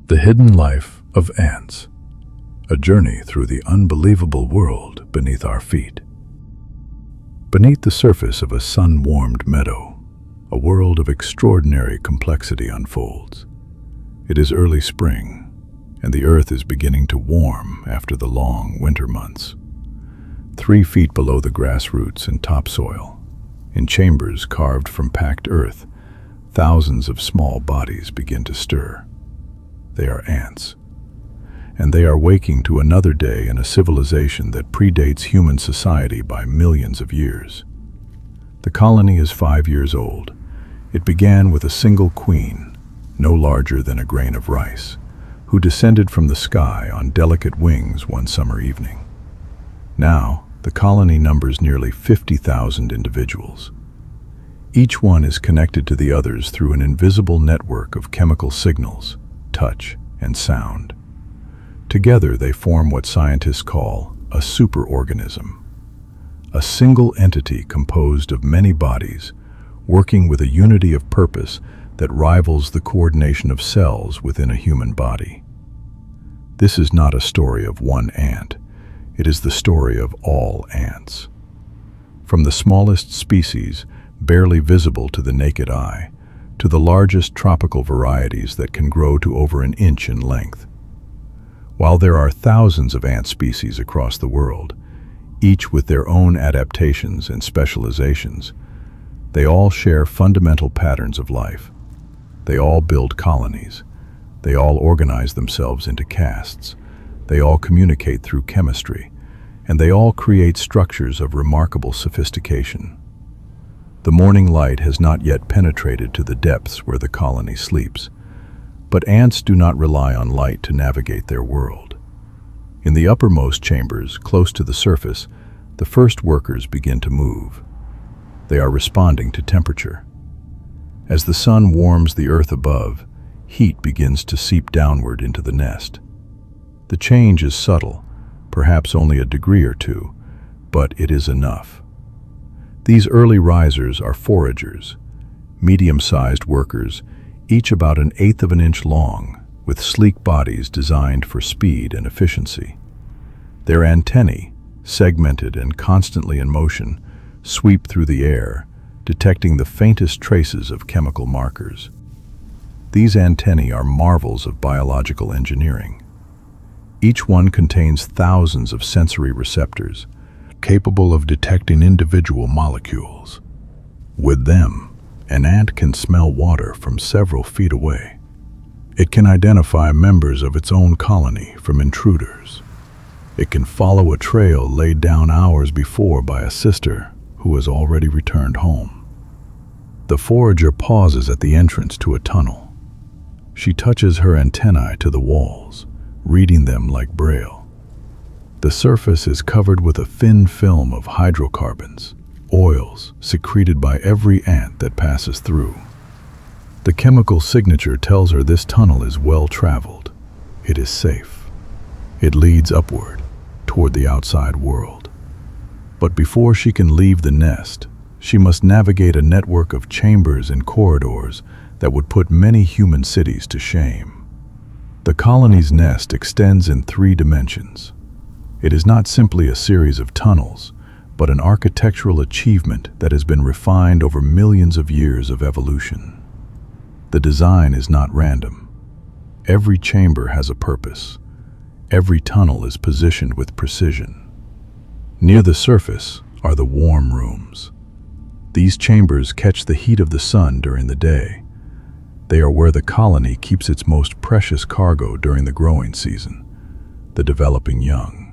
The Hidden Life of Ants, a journey through the unbelievable world beneath our feet. Beneath the surface of a sun-warmed meadow, a world of extraordinary complexity unfolds. It is early spring, and the earth is beginning to warm after the long winter months. 3 feet below the grass roots and topsoil, in chambers carved from packed earth, thousands of small bodies begin to stir. They are ants, and they are waking to another day in a civilization that predates human society by millions of years. The colony is 5 years old. It began with a single queen, no larger than a grain of rice, who descended from the sky on delicate wings one summer evening. Now, the colony numbers nearly 50,000 individuals. Each one is connected to the others through an invisible network of chemical signals, touch, and sound. Together they form what scientists call a superorganism, a single entity composed of many bodies, working with a unity of purpose that rivals the coordination of cells within a human body. This is not a story of one ant. It is the story of all ants. From the smallest species, barely visible to the naked eye, to the largest tropical varieties that can grow to over an inch in length. While there are thousands of ant species across the world, each with their own adaptations and specializations, they all share fundamental patterns of life. They all build colonies. They all organize themselves into castes. They all communicate through chemistry, and they all create structures of remarkable sophistication. The morning light has not yet penetrated to the depths where the colony sleeps, but ants do not rely on light to navigate their world. In the uppermost chambers, close to the surface, the first workers begin to move. They are responding to temperature. As the sun warms the earth above, heat begins to seep downward into the nest. The change is subtle, perhaps only a degree or two, but it is enough. These early risers are foragers, medium-sized workers, each about 1/8 of an inch long, with sleek bodies designed for speed and efficiency. Their antennae, segmented and constantly in motion, sweep through the air, detecting the faintest traces of chemical markers. These antennae are marvels of biological engineering. Each one contains thousands of sensory receptors, capable of detecting individual molecules. With them, an ant can smell water from several feet away. It can identify members of its own colony from intruders. It can follow a trail laid down hours before by a sister who has already returned home. The forager pauses at the entrance to a tunnel. She touches her antennae to the walls, reading them like braille. The surface is covered with a thin film of hydrocarbons, oils secreted by every ant that passes through. The chemical signature tells her this tunnel is well traveled. It is safe. It leads upward, toward the outside world. But before she can leave the nest, she must navigate a network of chambers and corridors that would put many human cities to shame. The colony's nest extends in 3 dimensions. It is not simply a series of tunnels, but an architectural achievement that has been refined over millions of years of evolution. The design is not random. Every chamber has a purpose. Every tunnel is positioned with precision. Near the surface are the warm rooms. These chambers catch the heat of the sun during the day. They are where the colony keeps its most precious cargo during the growing season, the developing young.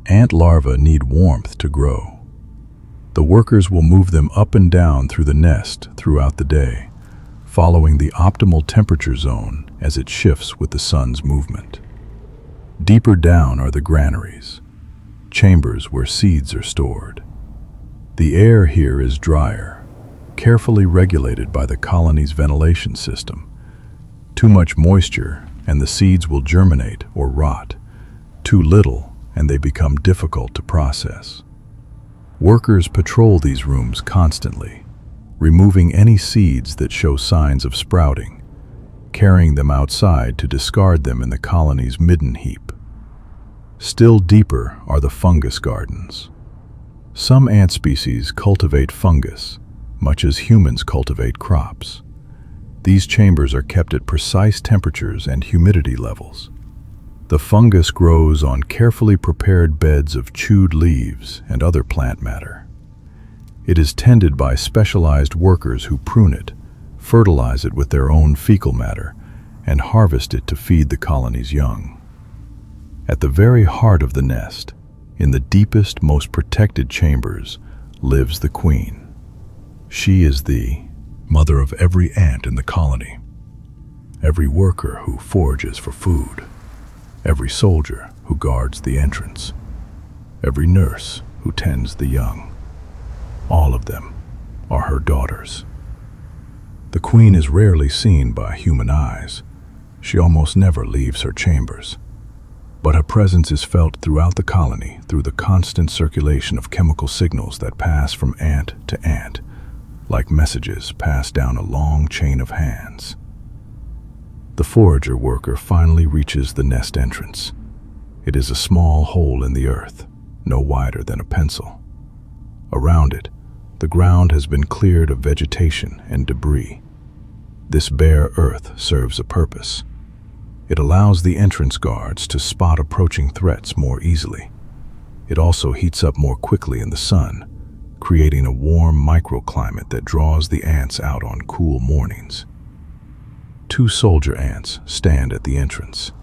Ant larvae need warmth to grow. The workers will move them up and down through the nest throughout the day, following the optimal temperature zone as it shifts with the sun's movement. Deeper down are the granaries, chambers where seeds are stored. The air here is drier, carefully regulated by the colony's ventilation system. Too much moisture and the seeds will germinate or rot. Too little and they become difficult to process. Workers patrol these rooms constantly, removing any seeds that show signs of sprouting, carrying them outside to discard them in the colony's midden heap. Still deeper are the fungus gardens. Some ant species cultivate fungus, much as humans cultivate crops. These chambers are kept at precise temperatures and humidity levels. The fungus grows on carefully prepared beds of chewed leaves and other plant matter. It is tended by specialized workers who prune it, fertilize it with their own fecal matter, and harvest it to feed the colony's young. At the very heart of the nest, in the deepest, most protected chambers, lives the queen. She is the mother of every ant in the colony, every worker who forages for food, every soldier who guards the entrance, every nurse who tends the young. All of them are her daughters. The queen is rarely seen by human eyes. She almost never leaves her chambers. But her presence is felt throughout the colony through the constant circulation of chemical signals that pass from ant to ant, like messages passed down a long chain of hands. The forager worker finally reaches the nest entrance. It is a small hole in the earth, no wider than a pencil. Around it, the ground has been cleared of vegetation and debris. This bare earth serves a purpose. It allows the entrance guards to spot approaching threats more easily. It also heats up more quickly in the sun, creating a warm microclimate that draws the ants out on cool mornings. 2 soldier ants stand at the entrance.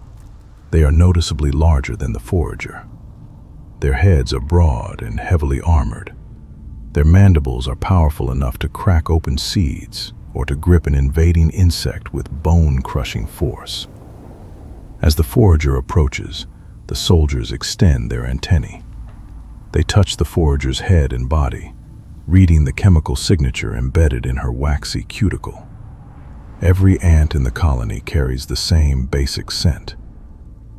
They are noticeably larger than the forager. Their heads are broad and heavily armored. Their mandibles are powerful enough to crack open seeds or to grip an invading insect with bone-crushing force. As the forager approaches, the soldiers extend their antennae. They touch the forager's head and body, reading the chemical signature embedded in her waxy cuticle. Every ant in the colony carries the same basic scent.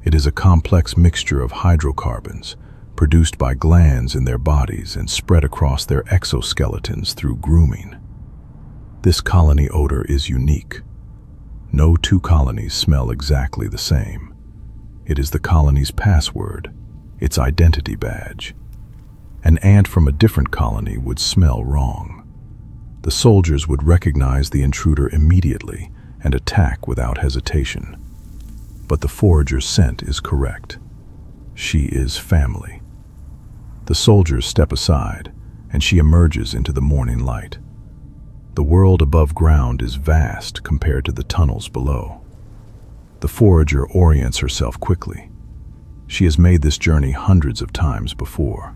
It is a complex mixture of hydrocarbons produced by glands in their bodies and spread across their exoskeletons through grooming. This colony odor is unique. No 2 colonies smell exactly the same. It is the colony's password, its identity badge. An ant from a different colony would smell wrong. The soldiers would recognize the intruder immediately and attack without hesitation. But the forager's scent is correct. She is family. The soldiers step aside, and she emerges into the morning light. The world above ground is vast compared to the tunnels below. The forager orients herself quickly. She has made this journey hundreds of times before.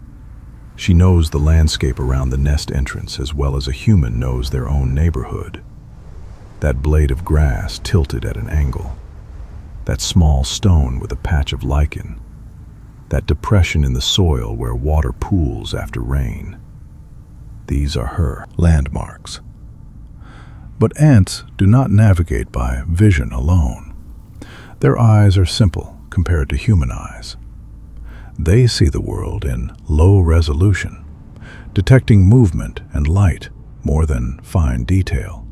She knows the landscape around the nest entrance as well as a human knows their own neighborhood. That blade of grass tilted at an angle. That small stone with a patch of lichen. That depression in the soil where water pools after rain. These are her landmarks. But ants do not navigate by vision alone. Their eyes are simple compared to human eyes. They see the world in low resolution, detecting movement and light more than fine detail.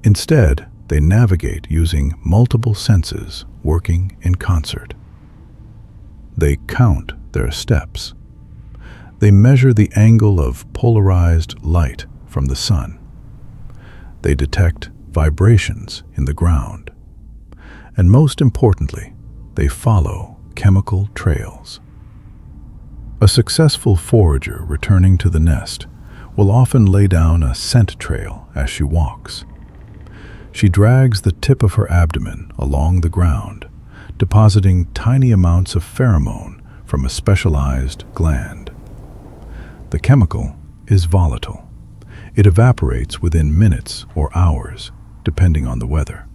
Instead, they navigate using multiple senses working in concert. They count their steps. They measure the angle of polarized light from the sun. They detect vibrations in the ground. And most importantly, they follow chemical trails. A successful forager returning to the nest will often lay down a scent trail as she walks. She drags the tip of her abdomen along the ground, depositing tiny amounts of pheromone from a specialized gland. The chemical is volatile. It evaporates within minutes or hours, depending on the weather.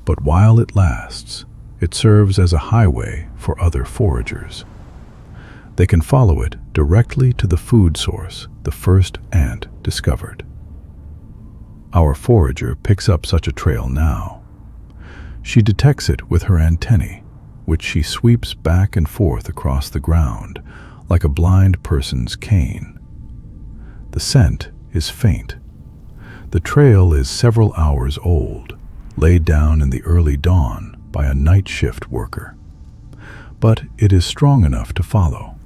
But while it lasts, it serves as a highway for other foragers. They can follow it directly to the food source the first ant discovered. Our forager picks up such a trail now. She detects it with her antennae, which she sweeps back and forth across the ground like a blind person's cane. The scent is faint. The trail is several hours old, laid down in the early dawn by a night shift worker. But it is strong enough to follow.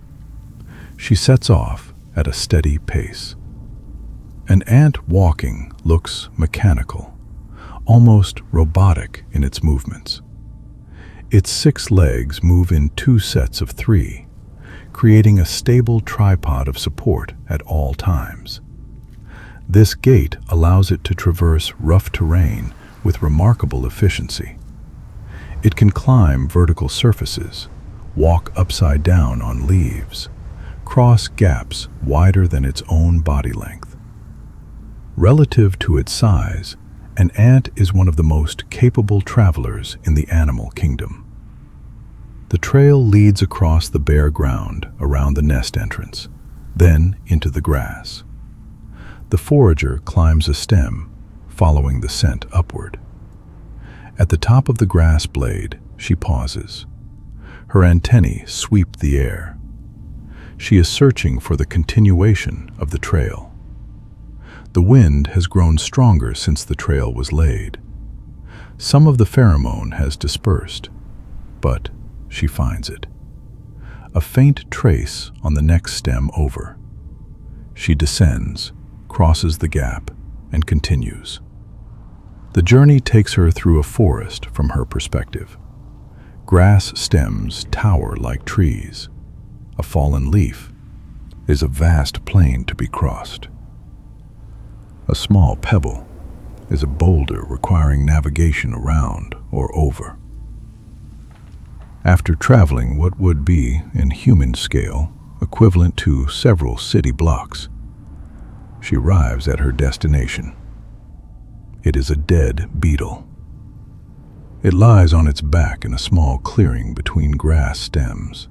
She sets off at a steady pace. An ant walking looks mechanical, almost robotic in its movements. Its 6 legs move in 2 sets of 3, creating a stable tripod of support at all times. This gait allows it to traverse rough terrain with remarkable efficiency. It can climb vertical surfaces, walk upside down on leaves, cross gaps wider than its own body length. Relative to its size, an ant is one of the most capable travelers in the animal kingdom. The trail leads across the bare ground around the nest entrance, then into the grass. The forager climbs a stem, following the scent upward. At the top of the grass blade, she pauses. Her antennae sweep the air. She is searching for the continuation of the trail. The wind has grown stronger since the trail was laid. Some of the pheromone has dispersed, but she finds it. A faint trace on the next stem over. She descends, crosses the gap, and continues. The journey takes her through a forest from her perspective. Grass stems tower like trees. A fallen leaf is a vast plain to be crossed. A small pebble is a boulder requiring navigation around or over. After traveling what would be, in human scale, equivalent to several city blocks, she arrives at her destination. It is a dead beetle. It lies on its back in a small clearing between grass stems.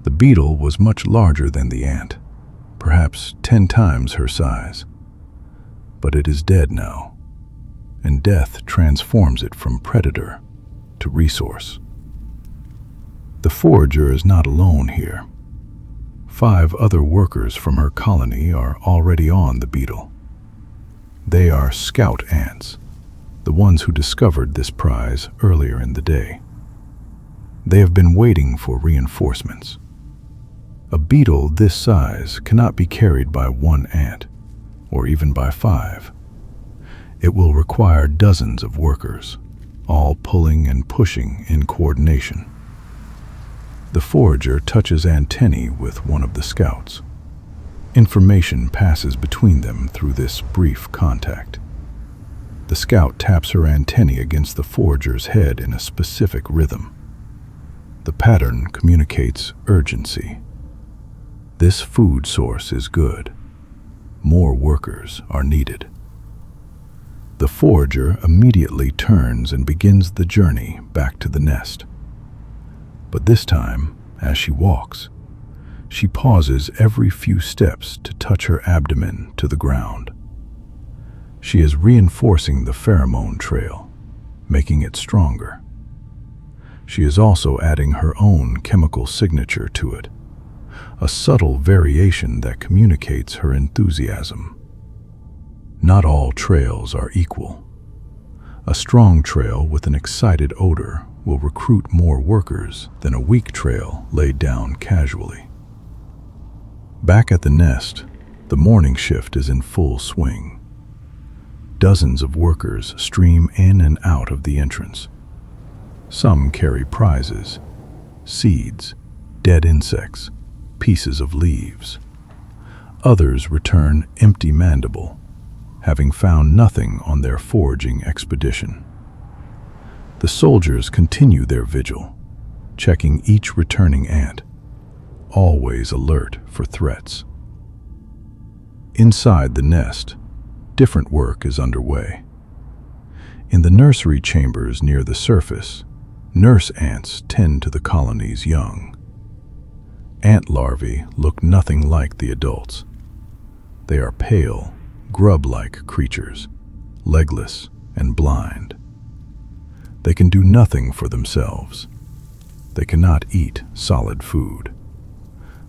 The beetle was much larger than the ant, perhaps 10 times her size. But it is dead now, and death transforms it from predator to resource. The forager is not alone here. 5 other workers from her colony are already on the beetle. They are scout ants, the ones who discovered this prize earlier in the day. They have been waiting for reinforcements. A beetle this size cannot be carried by 1 ant, or even by 5. It will require dozens of workers, all pulling and pushing in coordination. The forager touches antennae with one of the scouts. Information passes between them through this brief contact. The scout taps her antennae against the forager's head in a specific rhythm. The pattern communicates urgency. This food source is good. More workers are needed. The forager immediately turns and begins the journey back to the nest. But this time, as she walks, she pauses every few steps to touch her abdomen to the ground. She is reinforcing the pheromone trail, making it stronger. She is also adding her own chemical signature to it, a subtle variation that communicates her enthusiasm. Not all trails are equal. A strong trail with an excited odor will recruit more workers than a weak trail laid down casually. Back at the nest, the morning shift is in full swing. Dozens of workers stream in and out of the entrance. Some carry prizes, seeds, dead insects, pieces of leaves. Others return empty-mandible, having found nothing on their foraging expedition. The soldiers continue their vigil, checking each returning ant, always alert for threats. Inside the nest, different work is underway. In the nursery chambers near the surface, nurse ants tend to the colony's young. Ant larvae look nothing like the adults. They are pale, grub-like creatures, legless and blind. They can do nothing for themselves. They cannot eat solid food.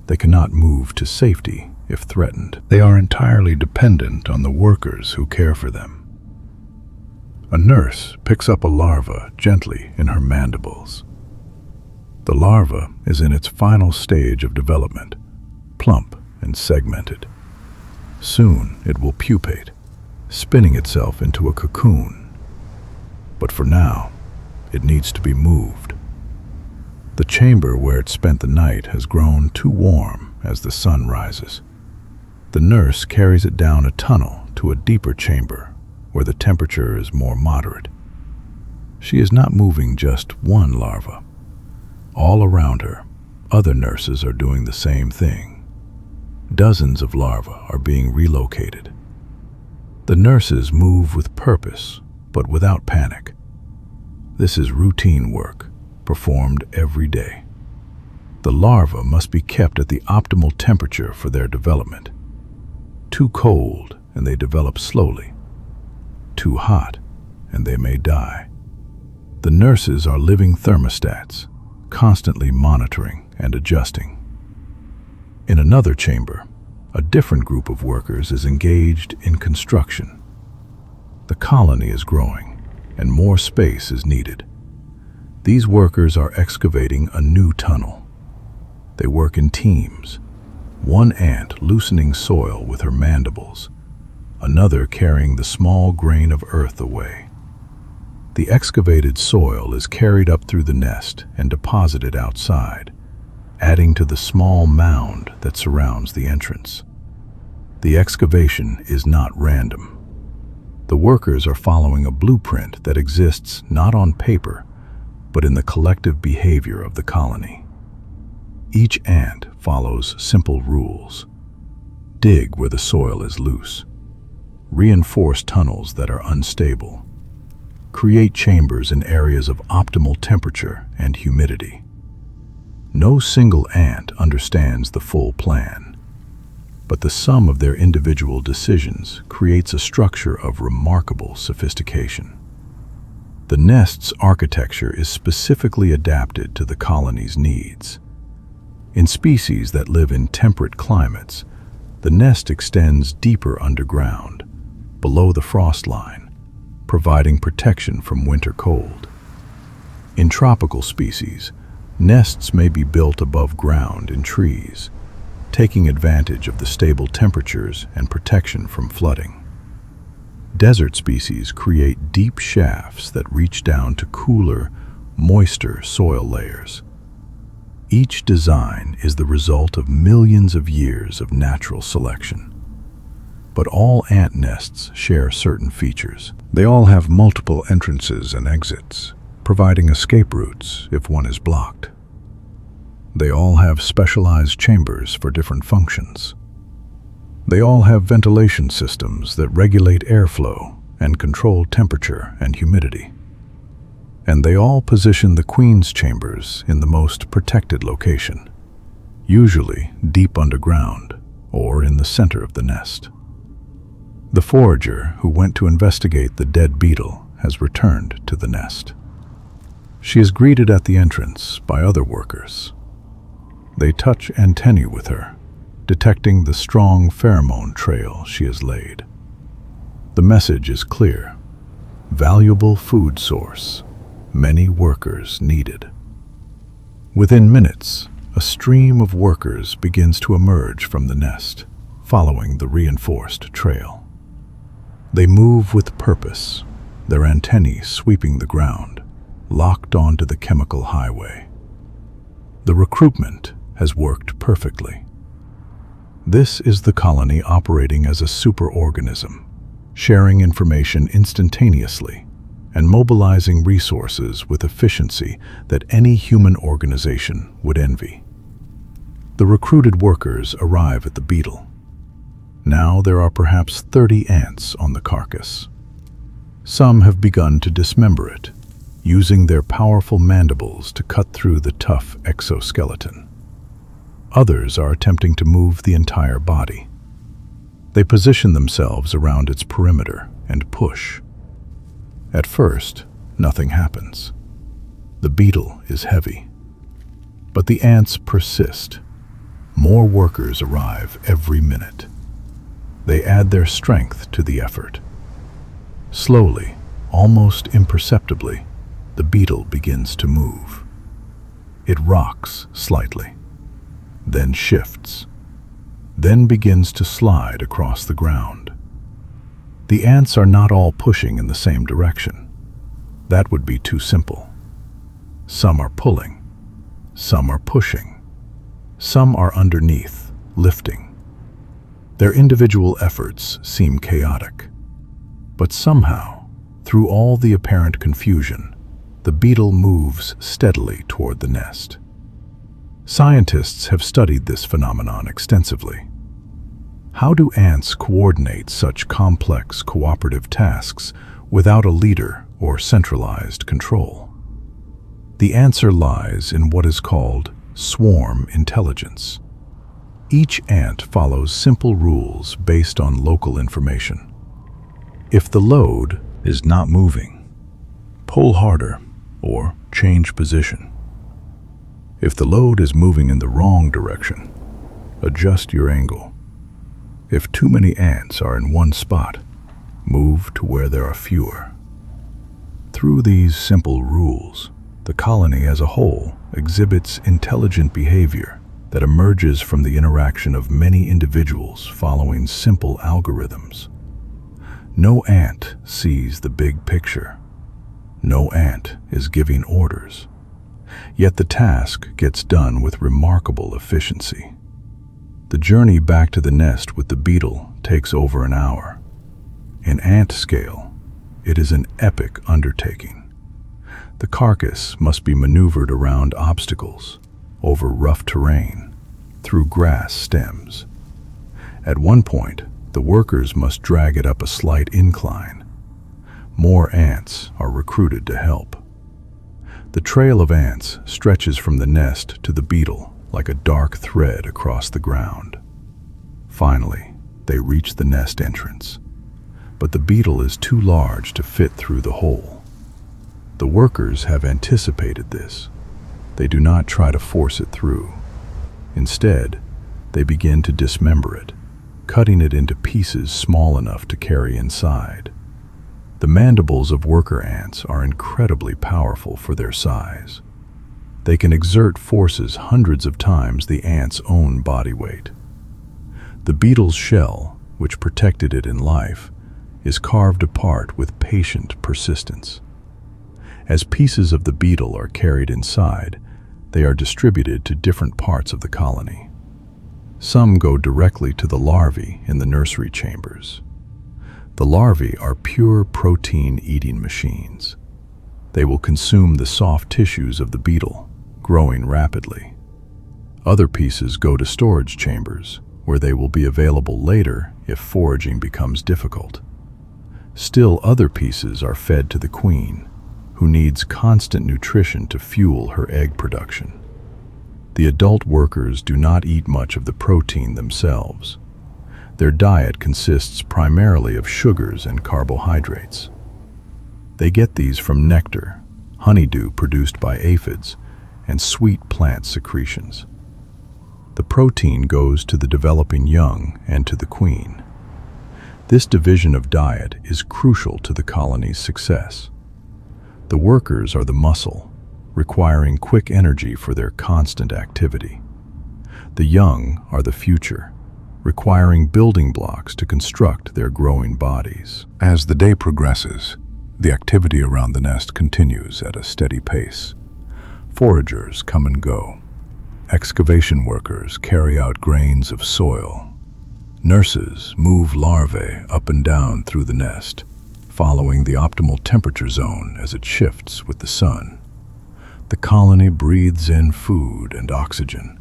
They cannot move to safety if threatened. They are entirely dependent on the workers who care for them. A nurse picks up a larva gently in her mandibles. The larva is in its final stage of development, plump and segmented. Soon it will pupate, spinning itself into a cocoon. But for now, it needs to be moved. The chamber where it spent the night has grown too warm as the sun rises. The nurse carries it down a tunnel to a deeper chamber where the temperature is more moderate. She is not moving just one larva. All around her, other nurses are doing the same thing. Dozens of larvae are being relocated. The nurses move with purpose, but without panic. This is routine work, performed every day. The larvae must be kept at the optimal temperature for their development. Too cold, and they develop slowly. Too hot, and they may die. The nurses are living thermostats, constantly monitoring and adjusting. In another chamber, a different group of workers is engaged in construction. The colony is growing, and more space is needed. These workers are excavating a new tunnel. They work in teams, one ant loosening soil with her mandibles, another carrying the small grain of earth away. The excavated soil is carried up through the nest and deposited outside, adding to the small mound that surrounds the entrance. The excavation is not random. The workers are following a blueprint that exists not on paper, but in the collective behavior of the colony. Each ant follows simple rules. Dig where the soil is loose. Reinforce tunnels that are unstable. Create chambers in areas of optimal temperature and humidity. No single ant understands the full plan, but the sum of their individual decisions creates a structure of remarkable sophistication. The nest's architecture is specifically adapted to the colony's needs. In species that live in temperate climates, the nest extends deeper underground, below the frost line, providing protection from winter cold. In tropical species, nests may be built above ground in trees, taking advantage of the stable temperatures and protection from flooding. Desert species create deep shafts that reach down to cooler, moister soil layers. Each design is the result of millions of years of natural selection. But all ant nests share certain features. They all have multiple entrances and exits, providing escape routes if one is blocked. They all have specialized chambers for different functions. They all have ventilation systems that regulate airflow and control temperature and humidity. And they all position the queen's chambers in the most protected location, usually deep underground or in the center of the nest. The forager who went to investigate the dead beetle has returned to the nest. She is greeted at the entrance by other workers. They touch antennae with her, detecting the strong pheromone trail she has laid. The message is clear: valuable food source, many workers needed. Within minutes, a stream of workers begins to emerge from the nest, following the reinforced trail. They move with purpose, their antennae sweeping the ground, locked onto the chemical highway. The recruitment has worked perfectly. This is the colony operating as a superorganism, sharing information instantaneously and mobilizing resources with efficiency that any human organization would envy. The recruited workers arrive at the beetle. Now there are perhaps 30 ants on the carcass. Some have begun to dismember it, using their powerful mandibles to cut through the tough exoskeleton. Others are attempting to move the entire body. They position themselves around its perimeter and push. At first, nothing happens. The beetle is heavy. But the ants persist. More workers arrive every minute. They add their strength to the effort. Slowly, Almost imperceptibly, the beetle begins to move. It rocks slightly, then shifts, then begins to slide across the ground. The ants are not all pushing in the same direction. That would be too simple. Some are pulling, some are pushing, some are underneath, lifting. Their individual efforts seem chaotic, but somehow, through all the apparent confusion, the beetle moves steadily toward the nest. Scientists have studied this phenomenon extensively. How do ants coordinate such complex cooperative tasks without a leader or centralized control? The answer lies in what is called swarm intelligence. Each ant follows simple rules based on local information. If the load is not moving, pull harder or change position. If the load is moving in the wrong direction, adjust your angle. If too many ants are in one spot, move to where there are fewer. Through these simple rules, the colony as a whole exhibits intelligent behavior that emerges from the interaction of many individuals following simple algorithms. No ant sees the big picture. No ant is giving orders. Yet the task gets done with remarkable efficiency. The journey back to the nest with the beetle takes over an hour. In ant scale, it is an epic undertaking. The carcass must be maneuvered around obstacles, over rough terrain, through grass stems. At one point, the workers must drag it up a slight incline. More ants are recruited to help. The trail of ants stretches from the nest to the beetle like a dark thread across the ground. Finally, they reach the nest entrance, but the beetle is too large to fit through the hole. The workers have anticipated this. They do not try to force it through. Instead, they begin to dismember it, cutting it into pieces small enough to carry inside. The mandibles of worker ants are incredibly powerful for their size. They can exert forces hundreds of times the ant's own body weight. The beetle's shell, which protected it in life, is carved apart with patient persistence. As pieces of the beetle are carried inside, they are distributed to different parts of the colony. Some go directly to the larvae in the nursery chambers. The larvae are pure protein-eating machines. They will consume the soft tissues of the beetle, growing rapidly. Other pieces go to storage chambers, where they will be available later if foraging becomes difficult. Still other pieces are fed to the queen, who needs constant nutrition to fuel her egg production. The adult workers do not eat much of the protein themselves. Their diet consists primarily of sugars and carbohydrates. They get these from nectar, honeydew produced by aphids, and sweet plant secretions. The protein goes to the developing young and to the queen. This division of diet is crucial to the colony's success. The workers are the muscle, requiring quick energy for their constant activity. The young are the future, requiring building blocks to construct their growing bodies. As the day progresses, the activity around the nest continues at a steady pace. Foragers come and go. Excavation workers carry out grains of soil. Nurses move larvae up and down through the nest, following the optimal temperature zone as it shifts with the sun. The colony breathes in food and oxygen,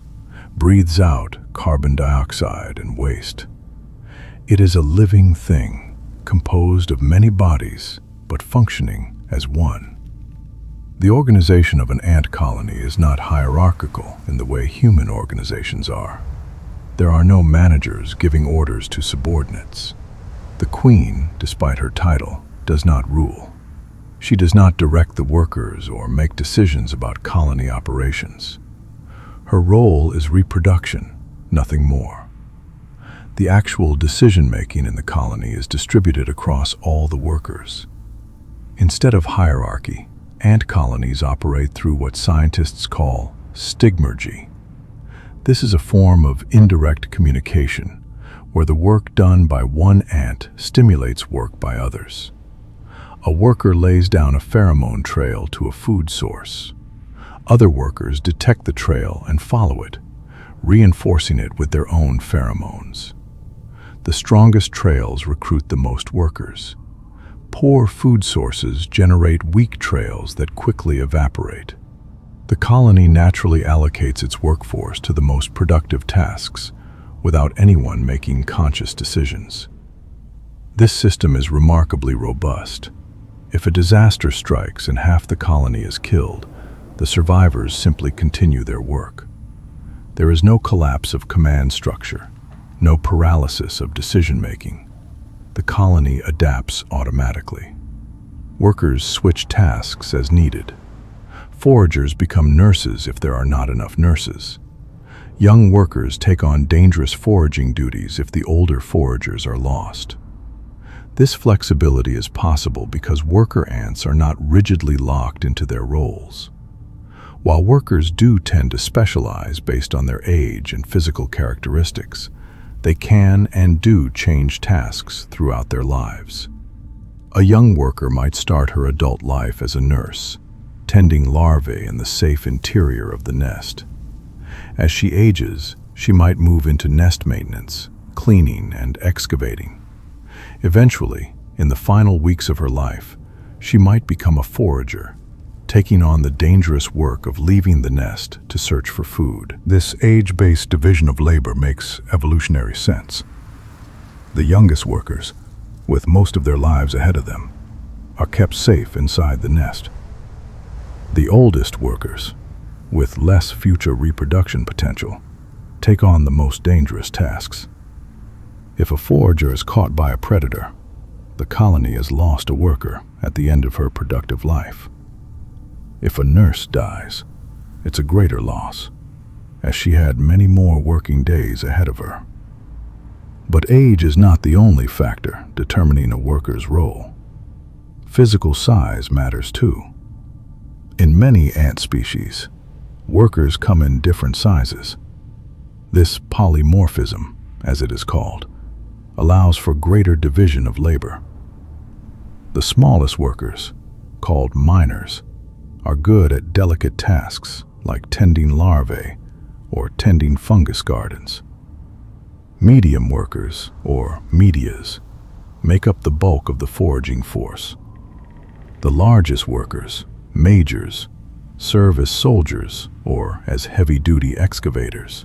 breathes out carbon dioxide and waste. It is a living thing, composed of many bodies, but functioning as one. The organization of an ant colony is not hierarchical in the way human organizations are. There are no managers giving orders to subordinates. The queen, despite her title, does not rule. She does not direct the workers or make decisions about colony operations. Her role is reproduction, nothing more. The actual decision-making in the colony is distributed across all the workers. Instead of hierarchy, ant colonies operate through what scientists call stigmergy. This is a form of indirect communication, where the work done by one ant stimulates work by others. A worker lays down a pheromone trail to a food source. Other workers detect the trail and follow it, reinforcing it with their own pheromones. The strongest trails recruit the most workers. Poor food sources generate weak trails that quickly evaporate. The colony naturally allocates its workforce to the most productive tasks, without anyone making conscious decisions. This system is remarkably robust. If a disaster strikes and half the colony is killed, the survivors simply continue their work. There is no collapse of command structure, no paralysis of decision-making. The colony adapts automatically. Workers switch tasks as needed. Foragers become nurses if there are not enough nurses. Young workers take on dangerous foraging duties if the older foragers are lost. This flexibility is possible because worker ants are not rigidly locked into their roles. While workers do tend to specialize based on their age and physical characteristics, they can and do change tasks throughout their lives. A young worker might start her adult life as a nurse, tending larvae in the safe interior of the nest. As she ages, she might move into nest maintenance, cleaning, and excavating. Eventually, in the final weeks of her life, she might become a forager, taking on the dangerous work of leaving the nest to search for food. This age-based division of labor makes evolutionary sense. The youngest workers, with most of their lives ahead of them, are kept safe inside the nest. The oldest workers, with less future reproduction potential, take on the most dangerous tasks. If a forager is caught by a predator, the colony has lost a worker at the end of her productive life. If a nurse dies, it's a greater loss, as she had many more working days ahead of her. But age is not the only factor determining a worker's role. Physical size matters too. In many ant species, workers come in different sizes. This polymorphism, as it is called, allows for greater division of labor. The smallest workers, called miners, are good at delicate tasks like tending larvae or tending fungus gardens. Medium workers, or medias, make up the bulk of the foraging force. The largest workers, majors, serve as soldiers or as heavy-duty excavators.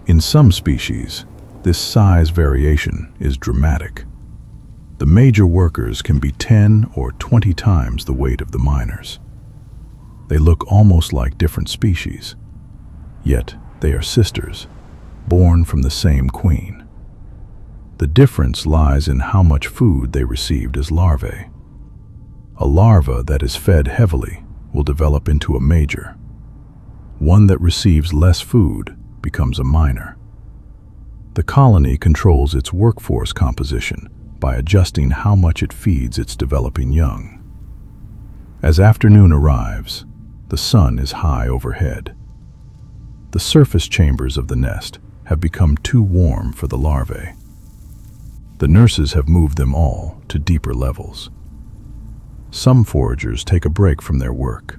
In some species, this size variation is dramatic. The major workers can be 10 or 20 times the weight of the miners. They look almost like different species, yet they are sisters, born from the same queen. The difference lies in how much food they received as larvae. A larva that is fed heavily will develop into a major. One that receives less food becomes a minor. The colony controls its workforce composition by adjusting how much it feeds its developing young. As afternoon arrives, the sun is high overhead. The surface chambers of the nest have become too warm for the larvae. The nurses have moved them all to deeper levels. Some foragers take a break from their work,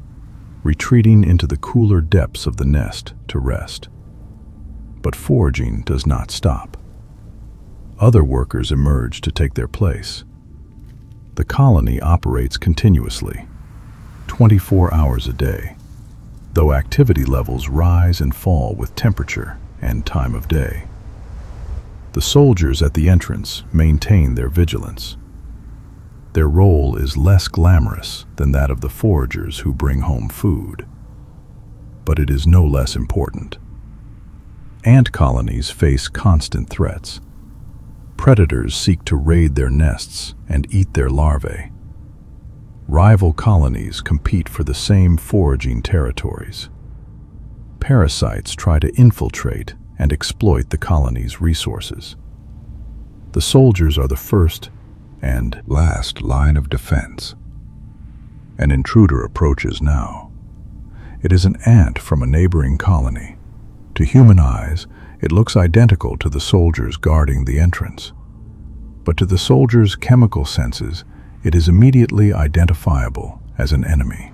retreating into the cooler depths of the nest to rest. But foraging does not stop. Other workers emerge to take their place. The colony operates continuously, 24 hours a day, though activity levels rise and fall with temperature and time of day. The soldiers at the entrance maintain their vigilance. Their role is less glamorous than that of the foragers who bring home food, but it is no less important. Ant colonies face constant threats. Predators seek to raid their nests and eat their larvae. Rival colonies compete for the same foraging territories. Parasites try to infiltrate and exploit the colony's resources. The soldiers are the first and last line of defense, An intruder approaches now. It is an ant from a neighboring colony. To human eyes, it looks identical to the soldiers guarding the entrance. But to the soldiers' chemical senses, it is immediately identifiable as an enemy.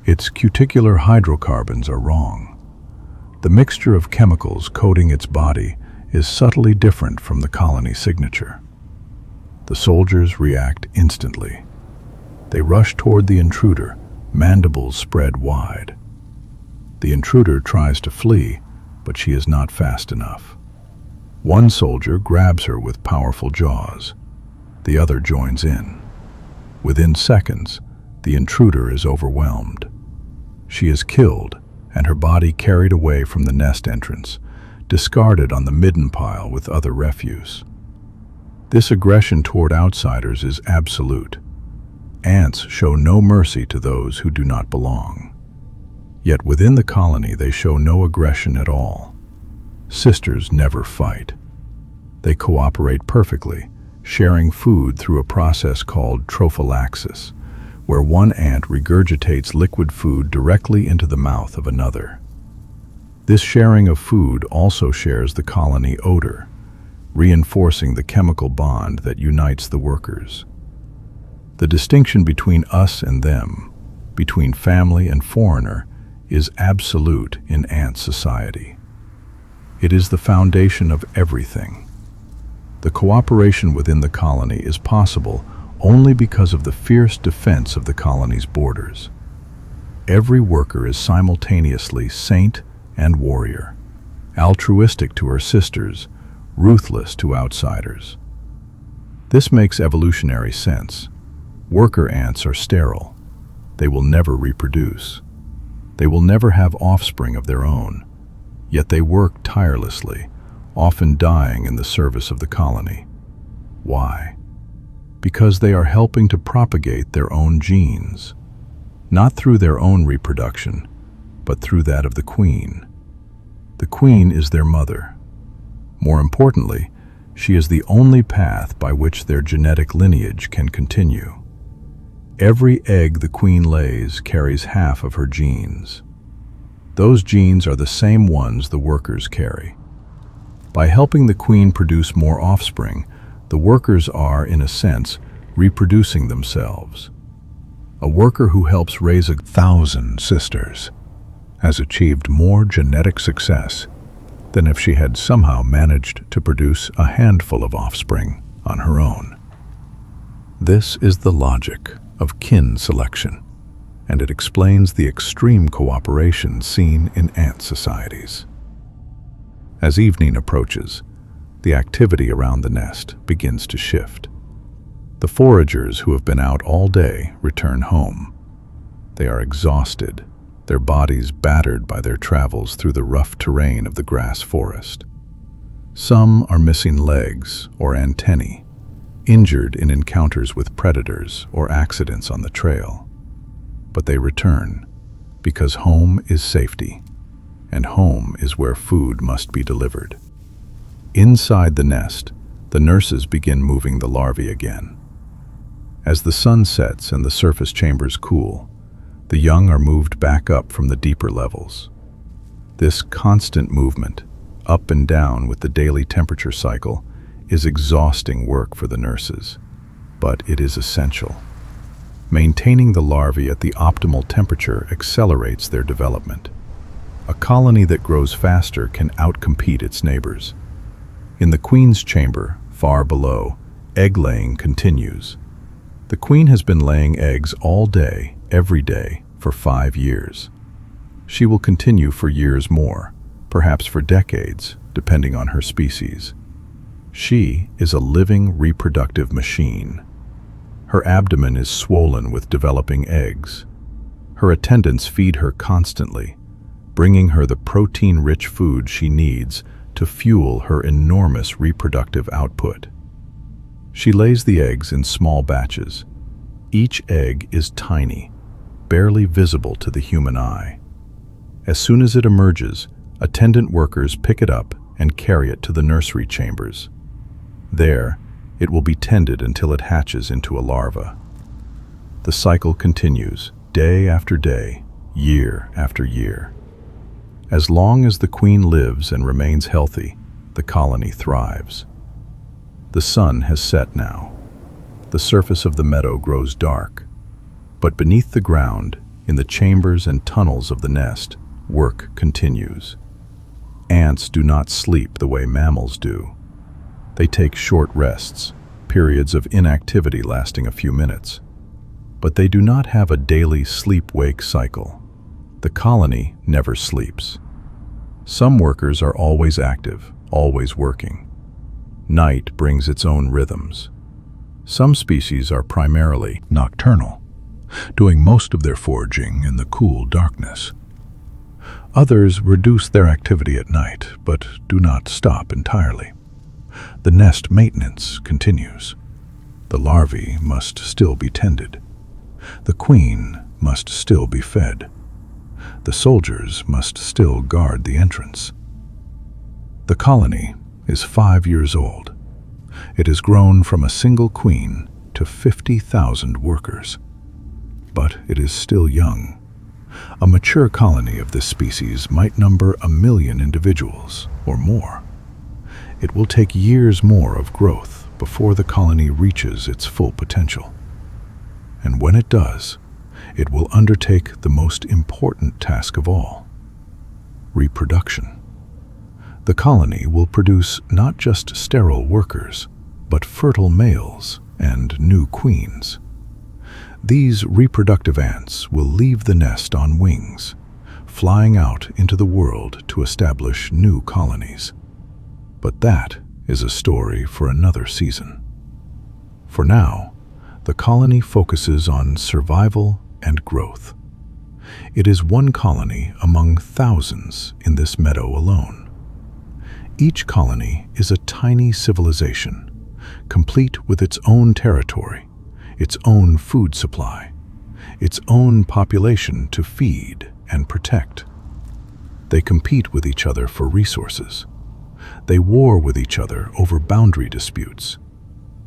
Its cuticular hydrocarbons are wrong. The mixture of chemicals coating its body is subtly different from the colony signature. The soldiers react instantly. They rush toward the intruder, mandibles spread wide. The intruder tries to flee, but she is not fast enough. One soldier grabs her with powerful jaws. The other joins in. Within seconds, the intruder is overwhelmed. She is killed, and her body carried away from the nest entrance, discarded on the midden pile with other refuse. This aggression toward outsiders is absolute. Ants show no mercy to those who do not belong. Yet within the colony they show no aggression at all. Sisters never fight. They cooperate perfectly, sharing food through a process called trophallaxis, where one ant regurgitates liquid food directly into the mouth of another. This sharing of food also shares the colony odor, reinforcing the chemical bond that unites the workers. The distinction between us and them, between family and foreigner, is absolute in ant society. It is the foundation of everything. The cooperation within the colony is possible only because of the fierce defense of the colony's borders. Every worker is simultaneously saint and warrior, altruistic to her sisters, ruthless to outsiders. This makes evolutionary sense. Worker ants are sterile. They will never reproduce. They will never have offspring of their own. Yet they work tirelessly, often dying in the service of the colony. Why? Because they are helping to propagate their own genes, not through their own reproduction, but through that of the queen. The queen is their mother. More importantly, she is the only path by which their genetic lineage can continue. Every egg the queen lays carries half of her genes. Those genes are the same ones the workers carry. By helping the queen produce more offspring, the workers are, in a sense, reproducing themselves. A worker who helps raise 1,000 sisters has achieved more genetic success than if she had somehow managed to produce a handful of offspring on her own. This is the logic of kin selection, and it explains the extreme cooperation seen in ant societies. As evening approaches, the activity around the nest begins to shift. The foragers who have been out all day return home. They are exhausted, their bodies battered by their travels through the rough terrain of the grass forest. Some are missing legs or antennae, injured in encounters with predators or accidents on the trail. But they return because home is safety, and home is where food must be delivered. Inside the nest, the nurses begin moving the larvae again. As the sun sets and the surface chambers cool, the young are moved back up from the deeper levels. This constant movement, up and down with the daily temperature cycle, is exhausting work for the nurses, but it is essential. Maintaining the larvae at the optimal temperature accelerates their development. A colony that grows faster can outcompete its neighbors. In the queen's chamber, far below, egg-laying continues. The queen has been laying eggs all day, every day, for 5 years. She will continue for years more, perhaps for decades, depending on her species. She is a living reproductive machine. Her abdomen is swollen with developing eggs. Her attendants feed her constantly, bringing her the protein-rich food she needs to fuel her enormous reproductive output. She lays the eggs in small batches. Each egg is tiny, barely visible to the human eye. As soon as it emerges, attendant workers pick it up and carry it to the nursery chambers. There, it will be tended until it hatches into a larva. The cycle continues, day after day, year after year. As long as the queen lives and remains healthy, the colony thrives. The sun has set now. The surface of the meadow grows dark. But beneath the ground, in the chambers and tunnels of the nest, work continues. Ants do not sleep the way mammals do. They take short rests, periods of inactivity lasting a few minutes. But they do not have a daily sleep-wake cycle. The colony never sleeps. Some workers are always active, always working. Night brings its own rhythms. Some species are primarily nocturnal, doing most of their foraging in the cool darkness. Others reduce their activity at night, but do not stop entirely. The nest maintenance continues. The larvae must still be tended. The queen must still be fed. The soldiers must still guard the entrance. The colony is 5 years old. It has grown from a single queen to 50,000 workers. But it is still young. A mature colony of this species might number 1 million individuals or more. It will take years more of growth before the colony reaches its full potential. And when it does, it will undertake the most important task of all: reproduction. The colony will produce not just sterile workers, but fertile males and new queens. These reproductive ants will leave the nest on wings, flying out into the world to establish new colonies. But that is a story for another season. For now, the colony focuses on survival and growth. It is one colony among thousands in this meadow alone. Each colony is a tiny civilization, complete with its own territory, its own food supply, its own population to feed and protect. They compete with each other for resources. They war with each other over boundary disputes.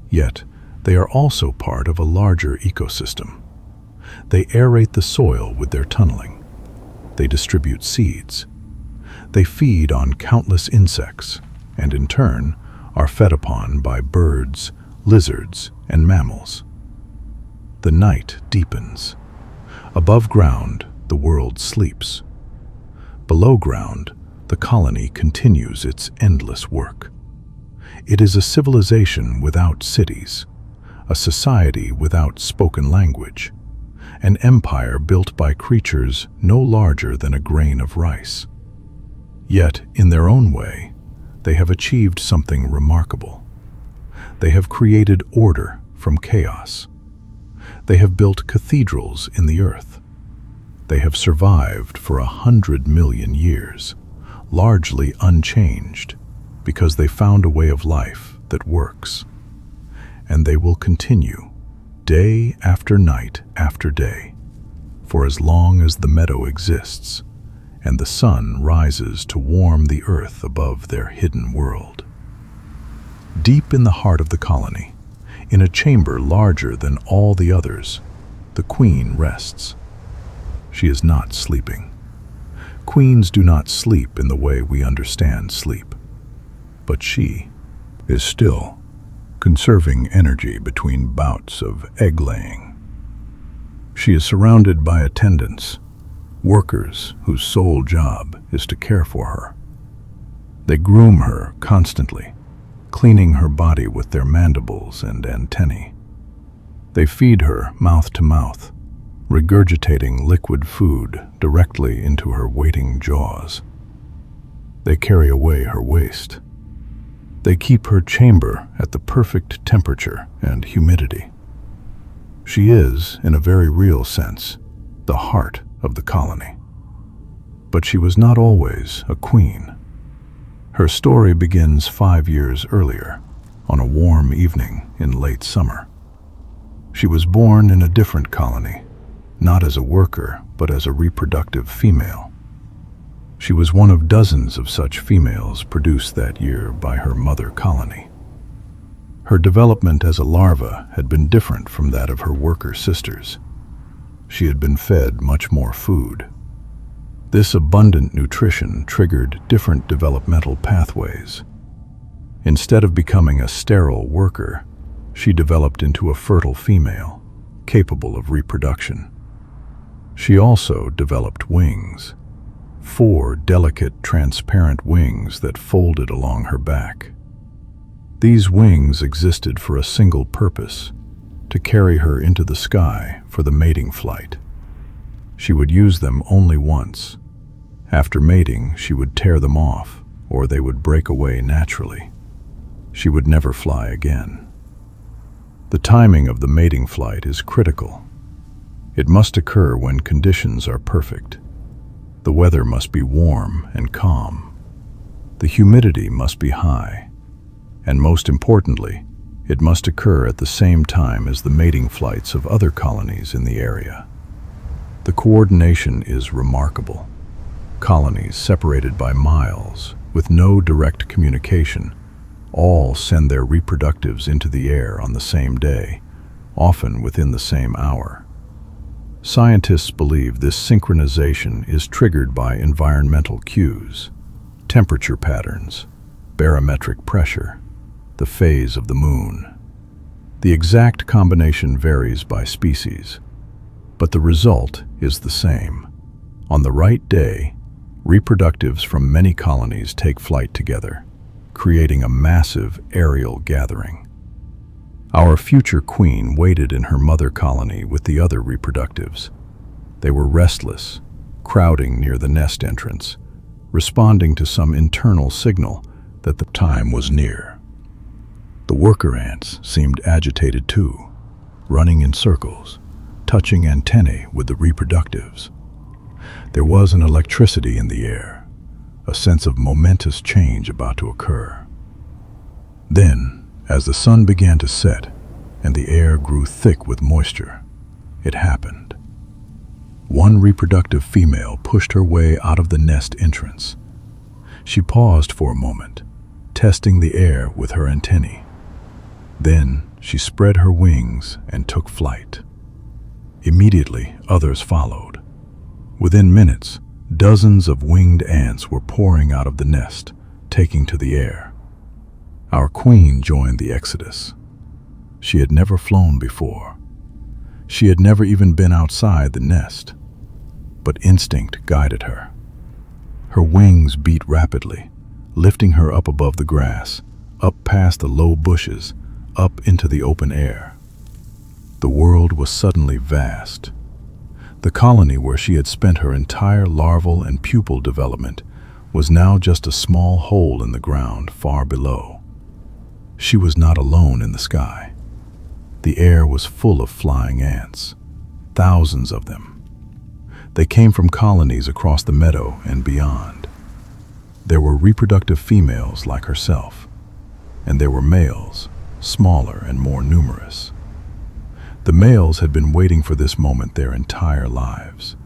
Yet, they are also part of a larger ecosystem. They aerate the soil with their tunneling. They distribute seeds. They feed on countless insects, and in turn are fed upon by birds, lizards, and mammals. The night deepens. Above ground, the world sleeps. Below ground, the colony continues its endless work. It is a civilization without cities, a society without spoken language, an empire built by creatures no larger than a grain of rice. Yet, in their own way, they have achieved something remarkable. They have created order from chaos. They have built cathedrals in the earth. They have survived for 100 million years, largely unchanged, because they found a way of life that works. And they will continue, day after night after day, for as long as the meadow exists, and the sun rises to warm the earth above their hidden world. Deep in the heart of the colony, in a chamber larger than all the others, the queen rests. She is not sleeping. Queens do not sleep in the way we understand sleep. But she is still, conserving energy between bouts of egg-laying. She is surrounded by attendants, workers whose sole job is to care for her. They groom her constantly, cleaning her body with their mandibles and antennae. They feed her mouth to mouth, regurgitating liquid food directly into her waiting jaws. They carry away her waste. They keep her chamber at the perfect temperature and humidity. She is, in a very real sense, the heart of the colony. But she was not always a queen. Her story begins 5 years earlier, on a warm evening in late summer. She was born in a different colony, not as a worker, but as a reproductive female. She was one of dozens of such females produced that year by her mother colony. Her development as a larva had been different from that of her worker sisters. She had been fed much more food. This abundant nutrition triggered different developmental pathways. Instead of becoming a sterile worker, she developed into a fertile female, capable of reproduction. She also developed wings, 4 delicate, transparent wings that folded along her back. These wings existed for a single purpose: to carry her into the sky for the mating flight. She would use them only once. After mating, she would tear them off, or they would break away naturally. She would never fly again. The timing of the mating flight is critical. It must occur when conditions are perfect. The weather must be warm and calm. The humidity must be high. And most importantly, it must occur at the same time as the mating flights of other colonies in the area. The coordination is remarkable. Colonies separated by miles, with no direct communication, all send their reproductives into the air on the same day, often within the same hour. Scientists believe this synchronization is triggered by environmental cues, temperature patterns, barometric pressure, the phase of the moon. The exact combination varies by species, but the result is the same. On the right day, reproductives from many colonies take flight together, creating a massive aerial gathering. Our future queen waited in her mother colony with the other reproductives. They were restless, crowding near the nest entrance, responding to some internal signal that the time was near. The worker ants seemed agitated too, running in circles, touching antennae with the reproductives. There was an electricity in the air, a sense of momentous change about to occur. Then, as the sun began to set and the air grew thick with moisture, it happened. One reproductive female pushed her way out of the nest entrance. She paused for a moment, testing the air with her antennae. Then she spread her wings and took flight. Immediately, others followed. Within minutes, dozens of winged ants were pouring out of the nest, taking to the air. Our queen joined the exodus. She had never flown before. She had never even been outside the nest. But instinct guided her. Her wings beat rapidly, lifting her up above the grass, up past the low bushes, up into the open air. The world was suddenly vast. The colony where she had spent her entire larval and pupal development was now just a small hole in the ground far below. She was not alone in the sky. The air was full of flying ants, thousands of them. They came from colonies across the meadow and beyond. There were reproductive females like herself, and there were males, smaller and more numerous. The males had been waiting for this moment their entire lives.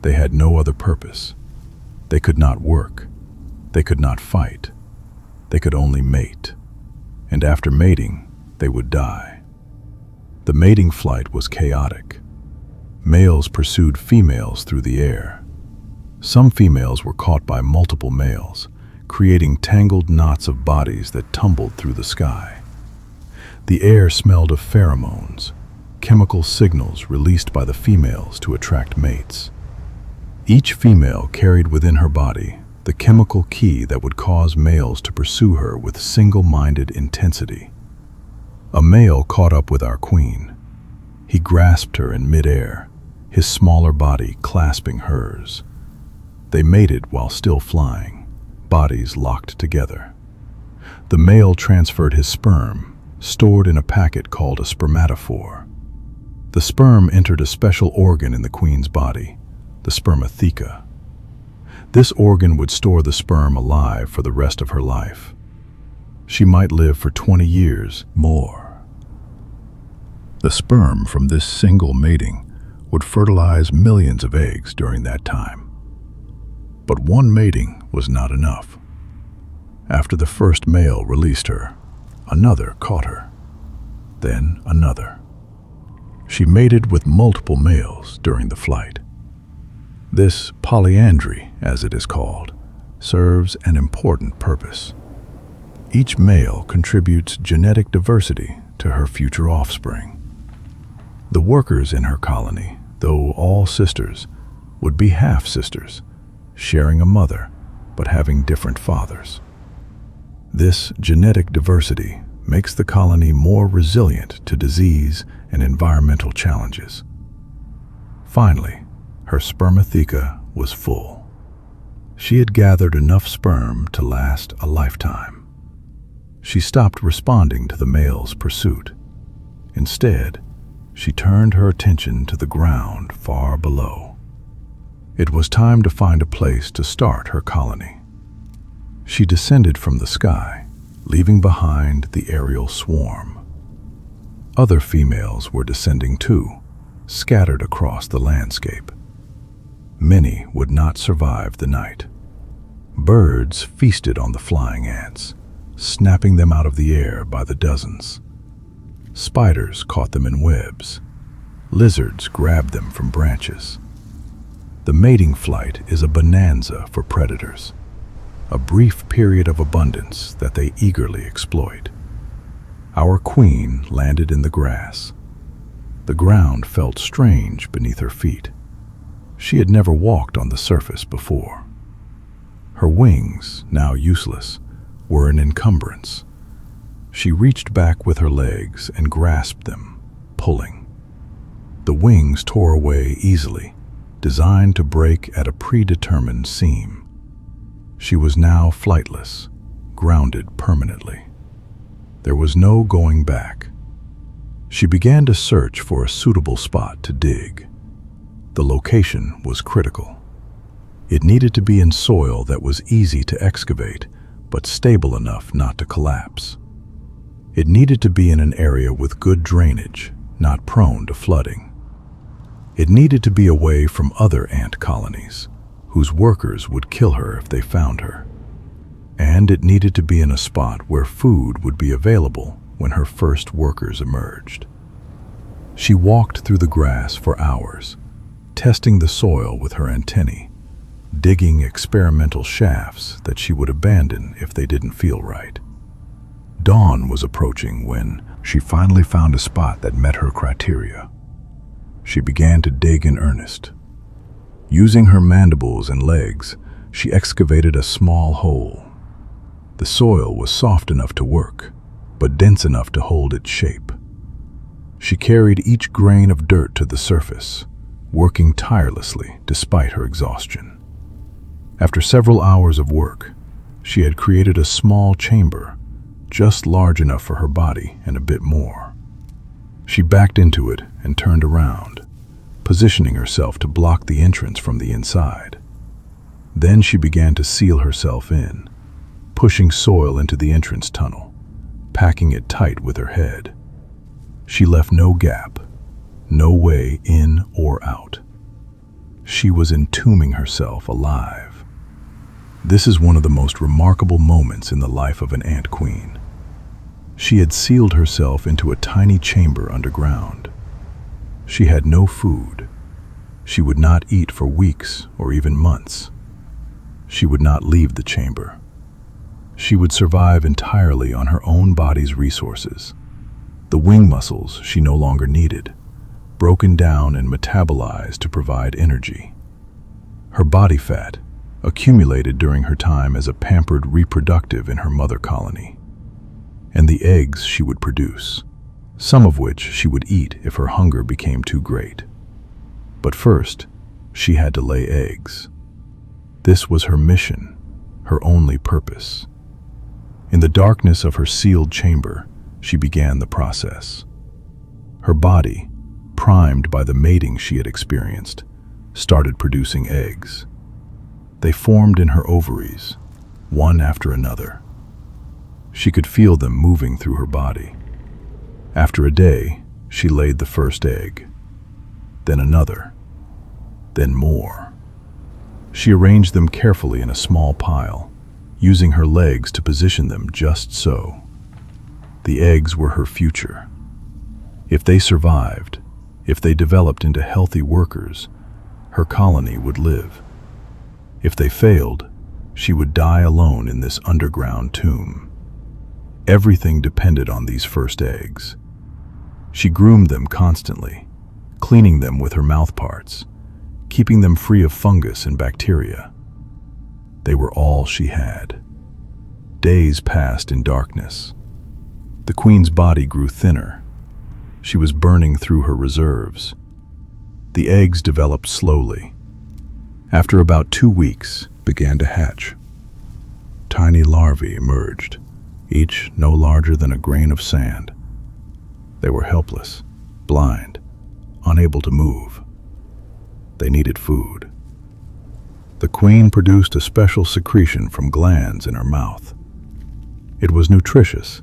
They had no other purpose. They could not work. They could not fight. They could only mate. And after mating, they would die. The mating flight was chaotic. Males pursued females through the air. Some females were caught by multiple males, creating tangled knots of bodies that tumbled through the sky. The air smelled of pheromones, chemical signals released by the females to attract mates. Each female carried within her body the chemical key that would cause males to pursue her with single-minded intensity. A male caught up with our queen. He grasped her in midair, his smaller body clasping hers. They mated while still flying, bodies locked together. The male transferred his sperm, stored in a packet called a spermatophore. The sperm entered a special organ in the queen's body, the spermatheca. This organ would store the sperm alive for the rest of her life. She might live for 20 years more. The sperm from this single mating would fertilize millions of eggs during that time. But one mating was not enough. After the first male released her, Another caught her. Then another. She mated with multiple males during the flight. This polyandry, as it is called, serves an important purpose. Each male contributes genetic diversity to her future offspring. The workers in her colony, though all sisters, would be half-sisters, sharing a mother, but having different fathers. This genetic diversity makes the colony more resilient to disease and environmental challenges. Finally, her spermatheca was full. She had gathered enough sperm to last a lifetime. She stopped responding to the male's pursuit. Instead, she turned her attention to the ground far below. It was time to find a place to start her colony. She descended from the sky, leaving behind the aerial swarm. Other females were descending too, scattered across the landscape. Many would not survive the night. Birds feasted on the flying ants, snapping them out of the air by the dozens. Spiders caught them in webs. Lizards grabbed them from branches. The mating flight is a bonanza for predators, a brief period of abundance that they eagerly exploit. Our queen landed in the grass. The ground felt strange beneath her feet. She had never walked on the surface before. Her wings, now useless, were an encumbrance. She reached back with her legs and grasped them, pulling. The wings tore away easily, designed to break at a predetermined seam. She was now flightless, grounded permanently. There was no going back. She began to search for a suitable spot to dig. The location was critical. It needed to be in soil that was easy to excavate, but stable enough not to collapse. It needed to be in an area with good drainage, not prone to flooding. It needed to be away from other ant colonies, whose workers would kill her if they found her. And it needed to be in a spot where food would be available when her first workers emerged. She walked through the grass for hours, testing the soil with her antennae, digging experimental shafts that she would abandon if they didn't feel right. Dawn was approaching when she finally found a spot that met her criteria. She began to dig in earnest. Using her mandibles and legs, she excavated a small hole. The soil was soft enough to work, but dense enough to hold its shape. She carried each grain of dirt to the surface, working tirelessly despite her exhaustion. After several hours of work, she had created a small chamber, just large enough for her body and a bit more. She backed into it and turned around, positioning herself to block the entrance from the inside. Then she began to seal herself in, pushing soil into the entrance tunnel, packing it tight with her head. She left no gap, no way in or out. She was entombing herself alive. This is one of the most remarkable moments in the life of an ant queen. She had sealed herself into a tiny chamber underground. She had no food. She would not eat for weeks or even months. She would not leave the chamber. She would survive entirely on her own body's resources. The wing muscles she no longer needed, broken down and metabolized to provide energy. Her body fat accumulated during her time as a pampered reproductive in her mother colony. And the eggs she would produce, some of which she would eat if her hunger became too great. But first, she had to lay eggs. This was her mission, her only purpose. In the darkness of her sealed chamber, she began the process. Her body, primed by the mating she had experienced, started producing eggs. They formed in her ovaries, one after another. She could feel them moving through her body. After a day, she laid the first egg, then another, then more. She arranged them carefully in a small pile, using her legs to position them just so. The eggs were her future. If they survived, if they developed into healthy workers, her colony would live. If they failed, she would die alone in this underground tomb. Everything depended on these first eggs. She groomed them constantly, cleaning them with her mouthparts, keeping them free of fungus and bacteria. They were all she had. Days passed in darkness. The queen's body grew thinner. She was burning through her reserves. The eggs developed slowly. After about 2 weeks, began to hatch. Tiny larvae emerged, each no larger than a grain of sand. They were helpless, blind, unable to move. They needed food. The queen produced a special secretion from glands in her mouth. It was nutritious,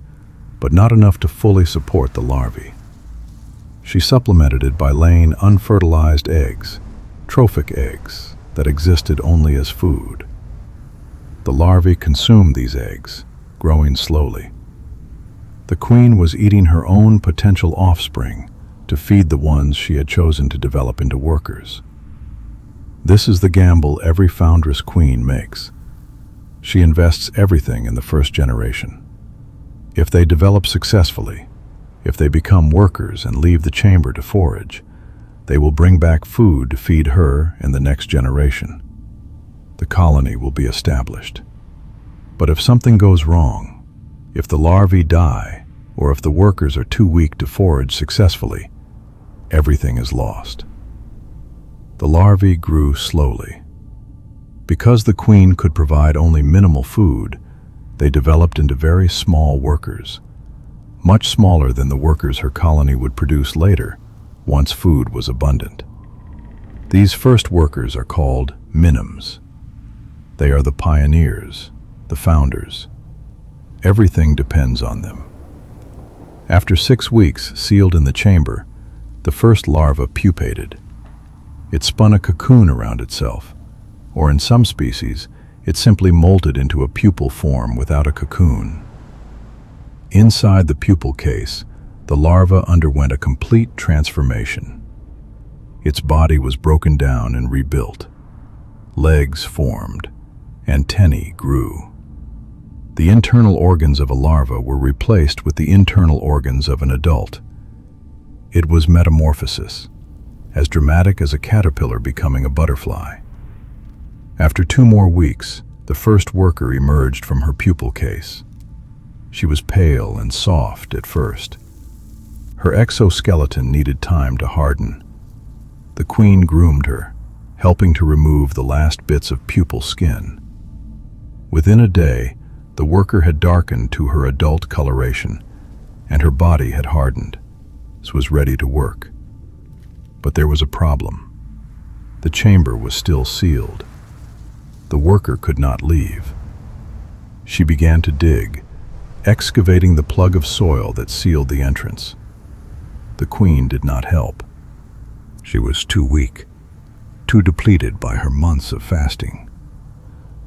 but not enough to fully support the larvae. She supplemented it by laying unfertilized eggs, trophic eggs, that existed only as food. The larvae consumed these eggs, growing slowly. The queen was eating her own potential offspring to feed the ones she had chosen to develop into workers. This is the gamble every foundress queen makes. She invests everything in the first generation. If they develop successfully, if they become workers and leave the chamber to forage, they will bring back food to feed her and the next generation. The colony will be established. But if something goes wrong, if the larvae die, or if the workers are too weak to forage successfully, everything is lost. The larvae grew slowly. Because the queen could provide only minimal food, they developed into very small workers, much smaller than the workers her colony would produce later, once food was abundant. These first workers are called minims. They are the pioneers, the founders. Everything depends on them. After 6 weeks sealed in the chamber, the first larva pupated. It spun a cocoon around itself, or in some species, it simply molted into a pupal form without a cocoon. Inside the pupal case, the larva underwent a complete transformation. Its body was broken down and rebuilt. Legs formed. Antennae grew. The internal organs of a larva were replaced with the internal organs of an adult. It was metamorphosis, as dramatic as a caterpillar becoming a butterfly. After 2 more weeks, the first worker emerged from her pupal case. She was pale and soft at first. Her exoskeleton needed time to harden. The queen groomed her, helping to remove the last bits of pupal skin. Within a day, the worker had darkened to her adult coloration, and her body had hardened, so was ready to work. But there was a problem. The chamber was still sealed. The worker could not leave. She began to dig, excavating the plug of soil that sealed the entrance. The queen did not help. She was too weak, too depleted by her months of fasting.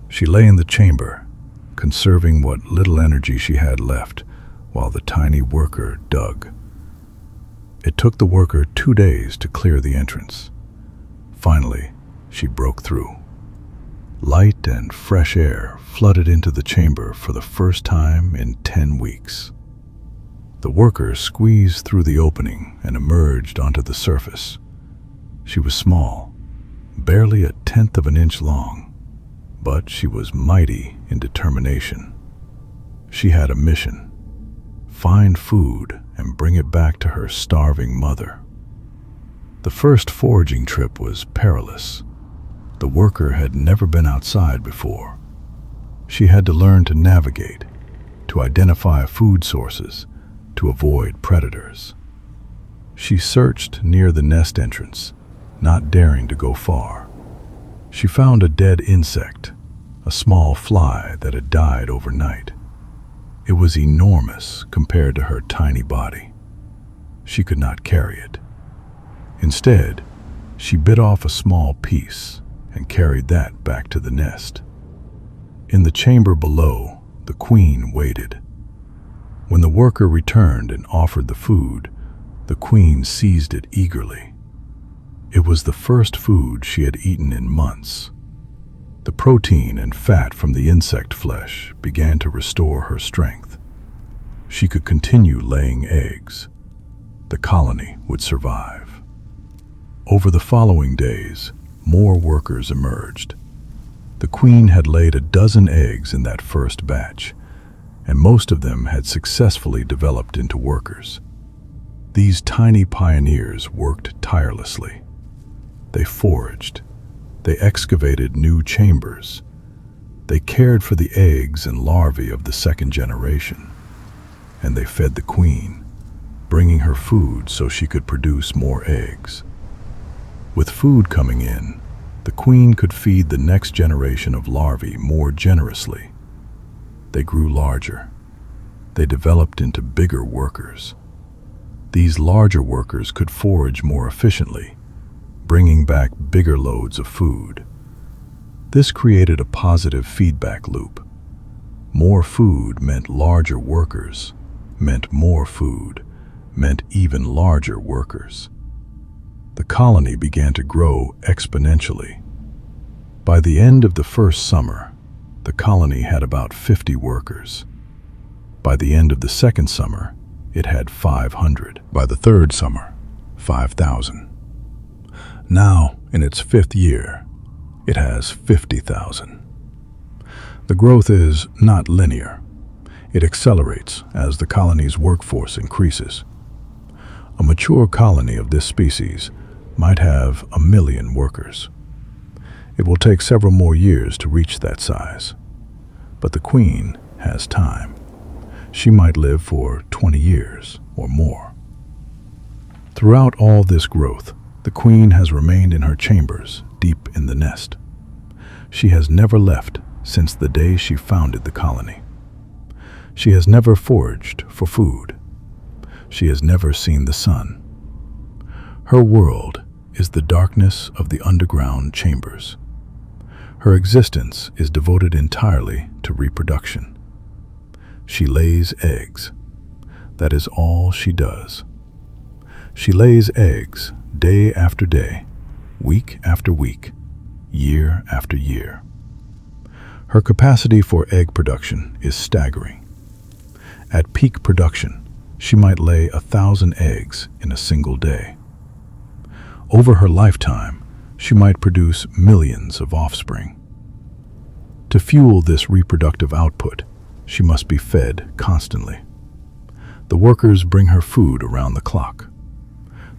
She lay in the chamber, conserving what little energy she had left, while the tiny worker dug. It took the worker 2 days to clear the entrance. Finally, she broke through. Light and fresh air flooded into the chamber for the first time in 10 weeks. The worker squeezed through the opening and emerged onto the surface. She was small, barely 1/10 of an inch long, but she was mighty in determination. She had a mission: find food and bring it back to her starving mother. The first foraging trip was perilous. The worker had never been outside before. She had to learn to navigate, to identify food sources, to avoid predators. She searched near the nest entrance, not daring to go far. She found a dead insect, a small fly that had died overnight. It was enormous compared to her tiny body. She could not carry it. Instead, she bit off a small piece and carried that back to the nest. In the chamber below, the queen waited. When the worker returned and offered the food, the queen seized it eagerly. It was the first food she had eaten in months. The protein and fat from the insect flesh began to restore her strength. She could continue laying eggs. The colony would survive. Over the following days, more workers emerged. The queen had laid 12 eggs in that first batch, and most of them had successfully developed into workers. These tiny pioneers worked tirelessly. They foraged. They excavated new chambers. They cared for the eggs and larvae of the second generation. And they fed the queen, bringing her food so she could produce more eggs. With food coming in, the queen could feed the next generation of larvae more generously. They grew larger. They developed into bigger workers. These larger workers could forage more efficiently, bringing back bigger loads of food. This created a positive feedback loop. More food meant larger workers, meant more food, meant even larger workers. The colony began to grow exponentially. By the end of the first summer, the colony had about 50 workers. By the end of the second summer, it had 500. By the third summer, 5,000. Now, in its 5th year, it has 50,000. The growth is not linear. It accelerates as the colony's workforce increases. A mature colony of this species might have 1 million workers. It will take several more years to reach that size. But the queen has time. She might live for 20 years or more. Throughout all this growth, the queen has remained in her chambers, deep in the nest. She has never left since the day she founded the colony. She has never foraged for food. She has never seen the sun. Her world is the darkness of the underground chambers. Her existence is devoted entirely to reproduction. She lays eggs. That is all she does. She lays eggs day after day, week after week, year after year. Her capacity for egg production is staggering. At peak production, she might lay 1,000 eggs in a single day. Over her lifetime, she might produce millions of offspring. To fuel this reproductive output, she must be fed constantly. The workers bring her food around the clock.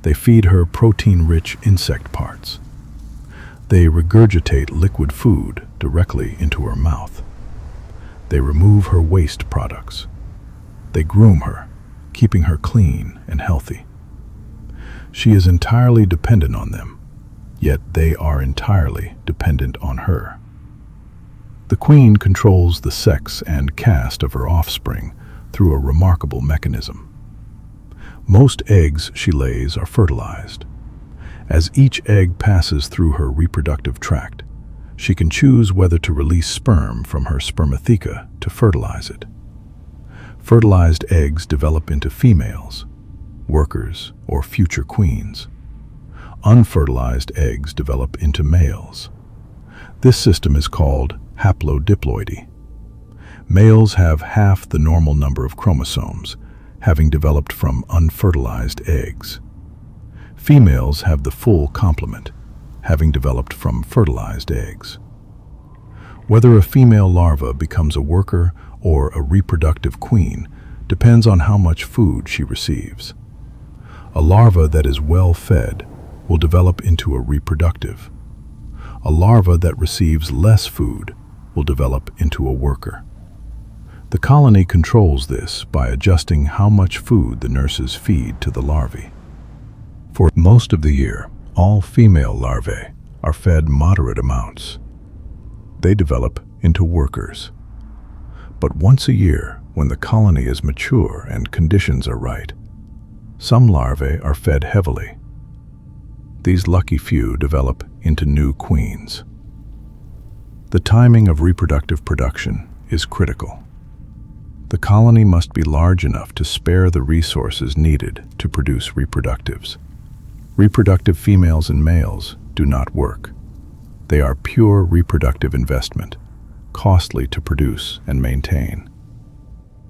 They feed her protein-rich insect parts. They regurgitate liquid food directly into her mouth. They remove her waste products. They groom her, keeping her clean and healthy. She is entirely dependent on them, yet they are entirely dependent on her. The queen controls the sex and caste of her offspring through a remarkable mechanism. Most eggs she lays are fertilized. As each egg passes through her reproductive tract, she can choose whether to release sperm from her spermatheca to fertilize it. Fertilized eggs develop into females, workers, or future queens. Unfertilized eggs develop into males. This system is called haplodiploidy. Males have half the normal number of chromosomes, having developed from unfertilized eggs. Females have the full complement, having developed from fertilized eggs. Whether a female larva becomes a worker or a reproductive queen depends on how much food she receives. A larva that is well fed will develop into a reproductive. A larva that receives less food will develop into a worker. The colony controls this by adjusting how much food the nurses feed to the larvae. For most of the year, all female larvae are fed moderate amounts. They develop into workers. But once a year, when the colony is mature and conditions are right, some larvae are fed heavily. These lucky few develop into new queens. The timing of reproductive production is critical. the colony must be large enough to spare the resources needed to produce reproductives. Reproductive females and males do not work. They are pure reproductive investment, costly to produce and maintain.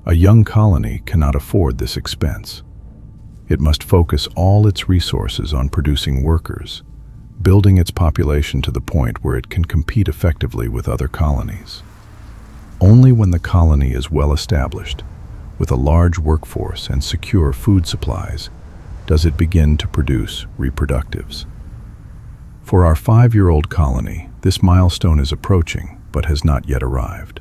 A young colony cannot afford this expense. It must focus all its resources on producing workers, building its population to the point where it can compete effectively with other colonies. Only when the colony is well established, with a large workforce and secure food supplies, does it begin to produce reproductives. For our 5-year-old colony, this milestone is approaching, but has not yet arrived.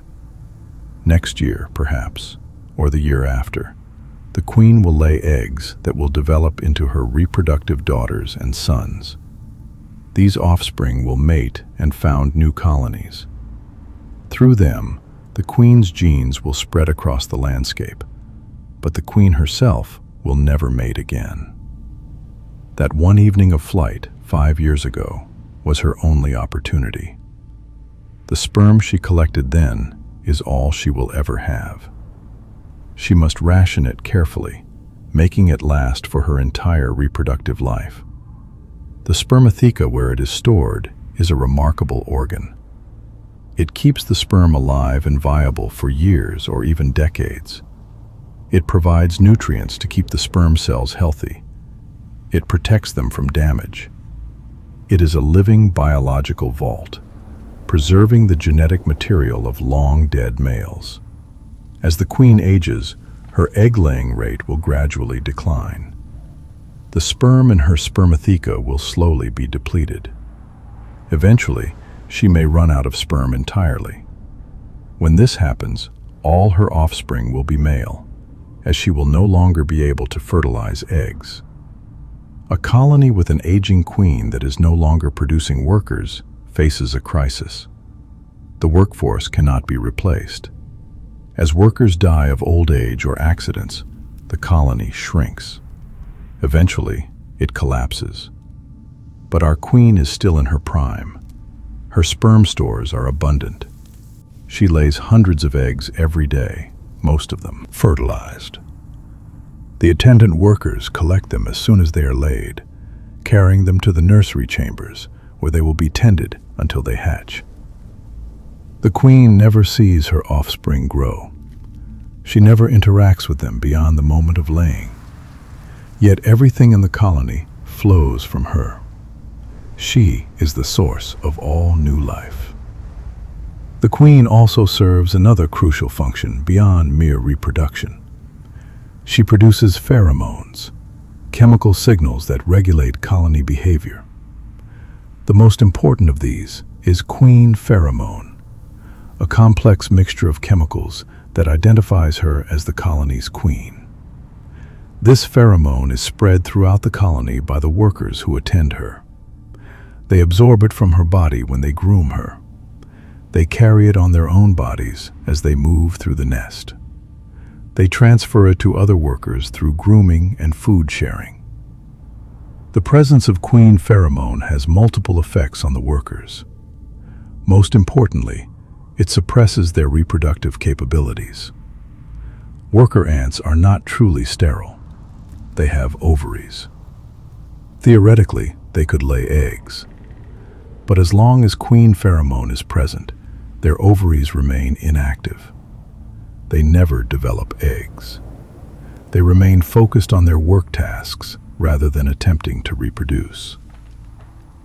Next year, perhaps, or the year after, the queen will lay eggs that will develop into her reproductive daughters and sons. These offspring will mate and found new colonies. Through them, the queen's genes will spread across the landscape, but the queen herself will never mate again. That one evening of flight 5 years ago was her only opportunity. The sperm she collected then is all she will ever have. She must ration it carefully, making it last for her entire reproductive life. The spermatheca where it is stored is a remarkable organ. It keeps the sperm alive and viable for years or even decades. It provides nutrients to keep the sperm cells healthy. It protects them from damage. It is a living biological vault, preserving the genetic material of long-dead males. As the queen ages, her egg-laying rate will gradually decline. The sperm in her spermatheca will slowly be depleted. Eventually, she may run out of sperm entirely. When this happens, all her offspring will be male, as she will no longer be able to fertilize eggs. A colony with an aging queen that is no longer producing workers faces a crisis. The workforce cannot be replaced. As workers die of old age or accidents, the colony shrinks. Eventually, it collapses. But our queen is still in her prime. Her sperm stores are abundant. She lays hundreds of eggs every day, most of them fertilized. The attendant workers collect them as soon as they are laid, carrying them to the nursery chambers, where they will be tended until they hatch. The queen never sees her offspring grow. She never interacts with them beyond the moment of laying. Yet everything in the colony flows from her. She is the source of all new life. The queen also serves another crucial function beyond mere reproduction. She produces pheromones, chemical signals that regulate colony behavior. The most important of these is queen pheromone, a complex mixture of chemicals that identifies her as the colony's queen. This pheromone is spread throughout the colony by the workers who attend her. They absorb it from her body when they groom her. They carry it on their own bodies as they move through the nest. They transfer it to other workers through grooming and food sharing. The presence of queen pheromone has multiple effects on the workers. Most importantly, it suppresses their reproductive capabilities. Worker ants are not truly sterile. They have ovaries. Theoretically, they could lay eggs. But as long as queen pheromone is present, their ovaries remain inactive. They never develop eggs. They remain focused on their work tasks rather than attempting to reproduce.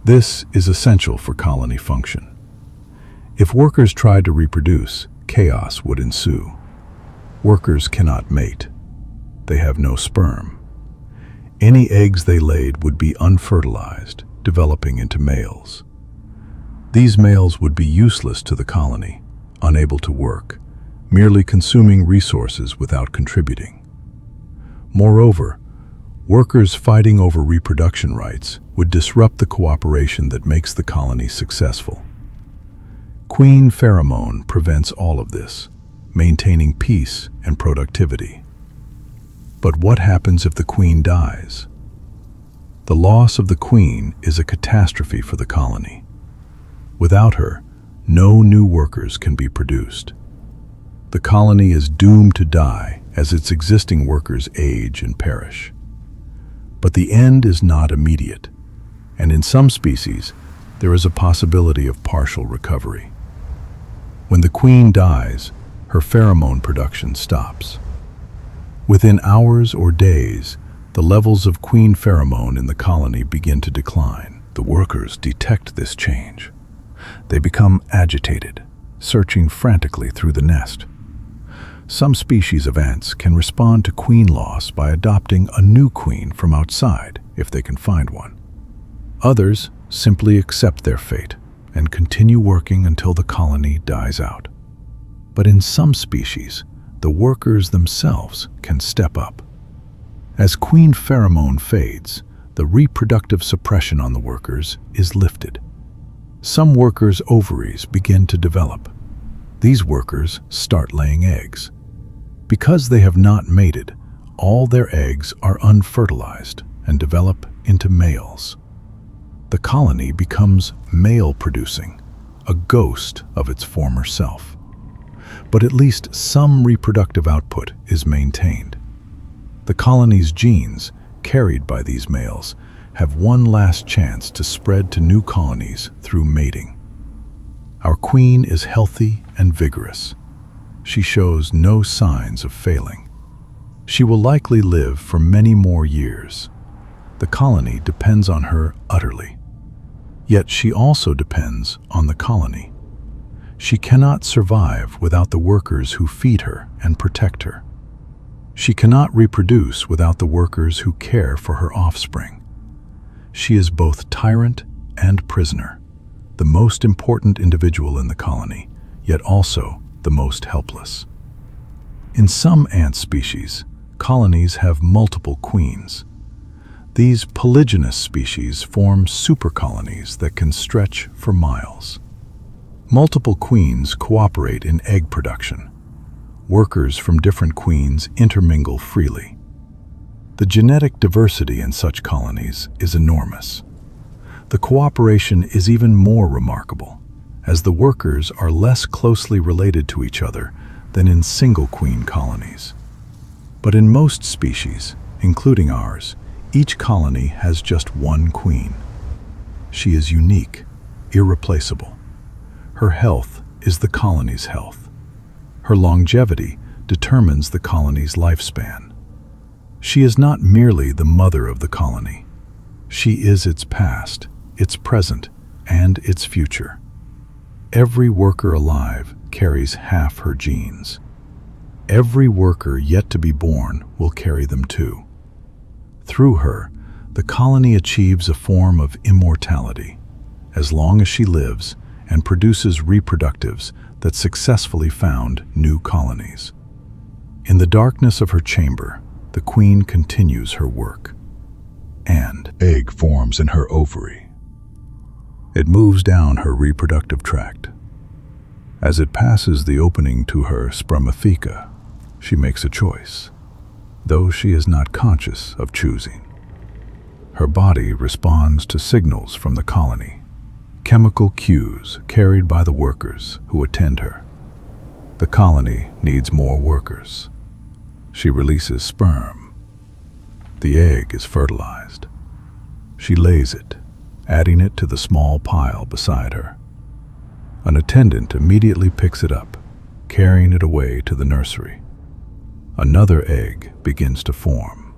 This is essential for colony function. If workers tried to reproduce, chaos would ensue. Workers cannot mate. They have no sperm. Any eggs they laid would be unfertilized, developing into males. These males would be useless to the colony, unable to work, merely consuming resources without contributing. Moreover, workers fighting over reproduction rights would disrupt the cooperation that makes the colony successful. Queen pheromone prevents all of this, maintaining peace and productivity. But what happens if the queen dies? The loss of the queen is a catastrophe for the colony. Without her, no new workers can be produced. The colony is doomed to die as its existing workers age and perish. But the end is not immediate, and in some species, there is a possibility of partial recovery. When the queen dies, her pheromone production stops. Within hours or days, the levels of queen pheromone in the colony begin to decline. The workers detect this change. They become agitated, searching frantically through the nest. Some species of ants can respond to queen loss by adopting a new queen from outside if they can find one. Others simply accept their fate and continue working until the colony dies out. But in some species, the workers themselves can step up. As queen pheromone fades, the reproductive suppression on the workers is lifted. Some workers' ovaries begin to develop. These workers start laying eggs. Because they have not mated, all their eggs are unfertilized and develop into males. The colony becomes male-producing, a ghost of its former self. But at least some reproductive output is maintained. The colony's genes, carried by these males, have one last chance to spread to new colonies through mating. Our queen is healthy and vigorous. She shows no signs of failing. She will likely live for many more years. The colony depends on her utterly. Yet she also depends on the colony. She cannot survive without the workers who feed her and protect her. She cannot reproduce without the workers who care for her offspring. She is both tyrant and prisoner, the most important individual in the colony, yet also the most helpless. In some ant species, colonies have multiple queens. These polygynous species form supercolonies that can stretch for miles. Multiple queens cooperate in egg production. Workers from different queens intermingle freely. The genetic diversity in such colonies is enormous. The cooperation is even more remarkable, as the workers are less closely related to each other than in single queen colonies. But in most species, including ours, each colony has just one queen. She is unique, irreplaceable. Her health is the colony's health. Her longevity determines the colony's lifespan. She is not merely the mother of the colony. She is its past, its present, and its future. Every worker alive carries half her genes. Every worker yet to be born will carry them too. Through her, the colony achieves a form of immortality, as long as she lives and produces reproductives that successfully found new colonies. In the darkness of her chamber, the queen continues her work. And egg forms in her ovary. It moves down her reproductive tract. As it passes the opening to her spermatheca, she makes a choice, though she is not conscious of choosing. Her body responds to signals from the colony, chemical cues carried by the workers who attend her. The colony needs more workers. She releases sperm. The egg is fertilized. She lays it, adding it to the small pile beside her. An attendant immediately picks it up, carrying it away to the nursery. Another egg begins to form,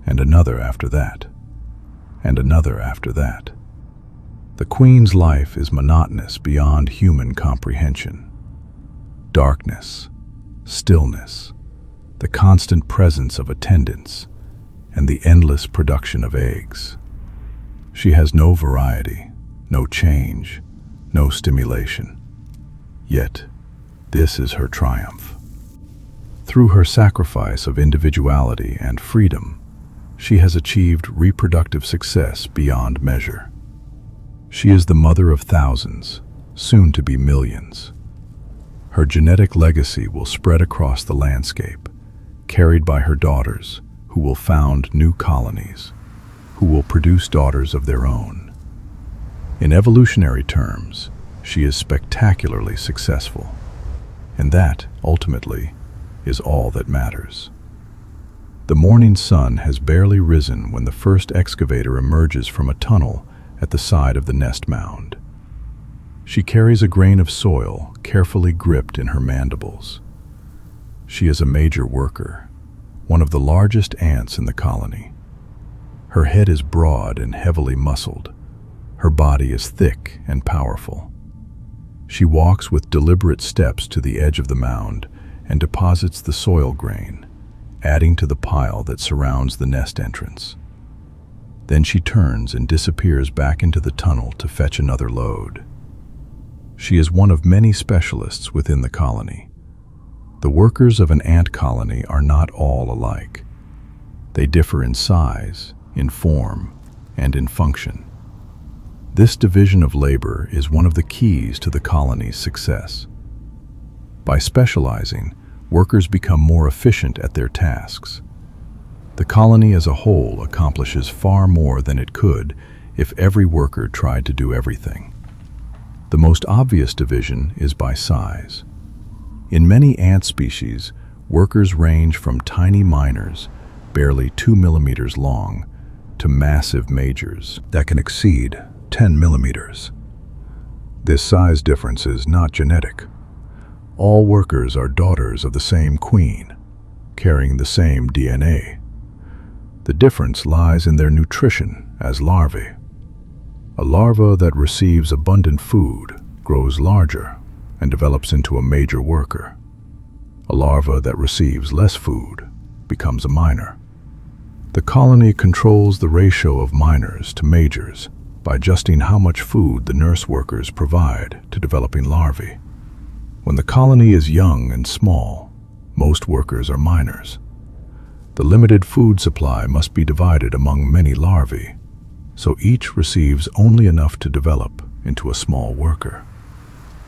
and another after that, and another after that. The queen's life is monotonous beyond human comprehension. Darkness, stillness, the constant presence of attendants, and the endless production of eggs. She has no variety, no change, no stimulation. Yet, this is her triumph. Through her sacrifice of individuality and freedom, she has achieved reproductive success beyond measure. She is the mother of thousands, soon to be millions. Her genetic legacy will spread across the landscape, carried by her daughters, who will found new colonies, who will produce daughters of their own. In evolutionary terms, she is spectacularly successful. And that, ultimately, is all that matters. The morning sun has barely risen when the first excavator emerges from a tunnel at the side of the nest mound. She carries a grain of soil carefully gripped in her mandibles. She is a major worker, one of the largest ants in the colony. Her head is broad and heavily muscled. Her body is thick and powerful. She walks with deliberate steps to the edge of the mound and deposits the soil grain, adding to the pile that surrounds the nest entrance. Then she turns and disappears back into the tunnel to fetch another load. She is one of many specialists within the colony. The workers of an ant colony are not all alike. They differ in size, in form, and in function. This division of labor is one of the keys to the colony's success. By specializing, workers become more efficient at their tasks. The colony as a whole accomplishes far more than it could if every worker tried to do everything. The most obvious division is by size. In many ant species, workers range from tiny minors, barely 2 millimeters long, to massive majors that can exceed 10 millimeters. This size difference is not genetic. All workers are daughters of the same queen, carrying the same DNA. The difference lies in their nutrition as larvae. A larva that receives abundant food grows larger and develops into a major worker. A larva that receives less food becomes a minor. The colony controls the ratio of minors to majors by adjusting how much food the nurse workers provide to developing larvae. When the colony is young and small, most workers are minors. The limited food supply must be divided among many larvae, so each receives only enough to develop into a small worker.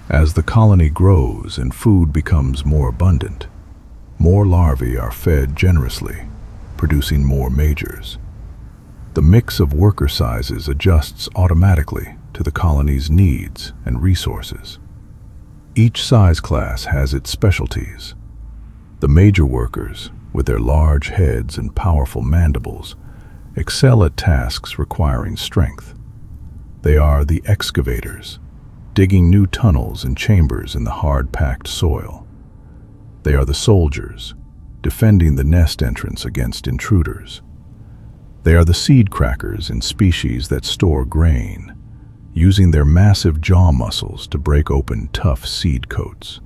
As the colony grows and food becomes more abundant, more larvae are fed generously, producing more majors. The mix of worker sizes adjusts automatically to the colony's needs and resources. Each size class has its specialties. The major workers, with their large heads and powerful mandibles, excel at tasks requiring strength. They are the excavators, digging new tunnels and chambers in the hard-packed soil. They are the soldiers, defending the nest entrance against intruders. They are the seed crackers in species that store grain, using their massive jaw muscles to break open tough seed coats.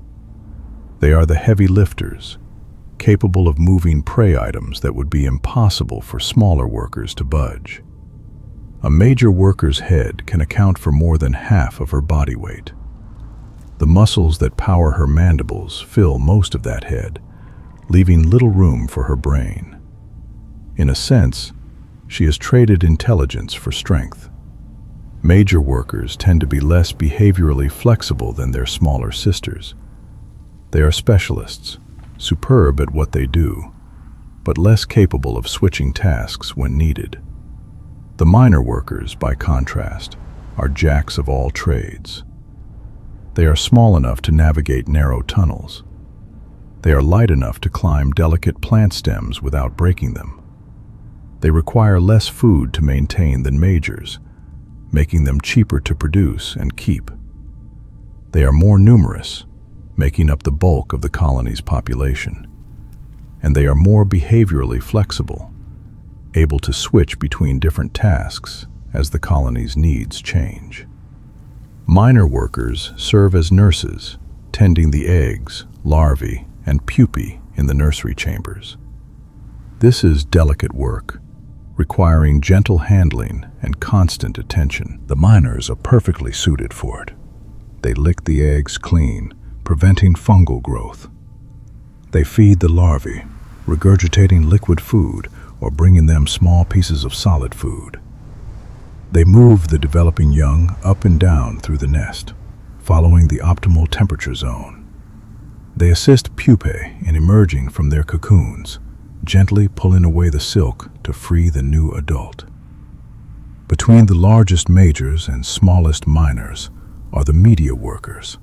They are the heavy lifters, capable of moving prey items that would be impossible for smaller workers to budge. A major worker's head can account for more than half of her body weight. The muscles that power her mandibles fill most of that head, leaving little room for her brain. In a sense, she has traded intelligence for strength. Major workers tend to be less behaviorally flexible than their smaller sisters. They are specialists, superb at what they do, but less capable of switching tasks when needed. The minor workers, by contrast, are jacks of all trades. They are small enough to navigate narrow tunnels. They are light enough to climb delicate plant stems without breaking them. They require less food to maintain than majors, making them cheaper to produce and keep. They are more numerous, making up the bulk of the colony's population. And they are more behaviorally flexible, able to switch between different tasks as the colony's needs change. Minor workers serve as nurses, tending the eggs, larvae, and pupae in the nursery chambers. This is delicate work, requiring gentle handling and constant attention. The minors are perfectly suited for it. They lick the eggs clean, preventing fungal growth. They feed the larvae, regurgitating liquid food or bringing them small pieces of solid food. They move the developing young up and down through the nest, following the optimal temperature zone. They assist pupae in emerging from their cocoons, gently pulling away the silk to free the new adult. Between the largest majors and smallest minors are the media workers,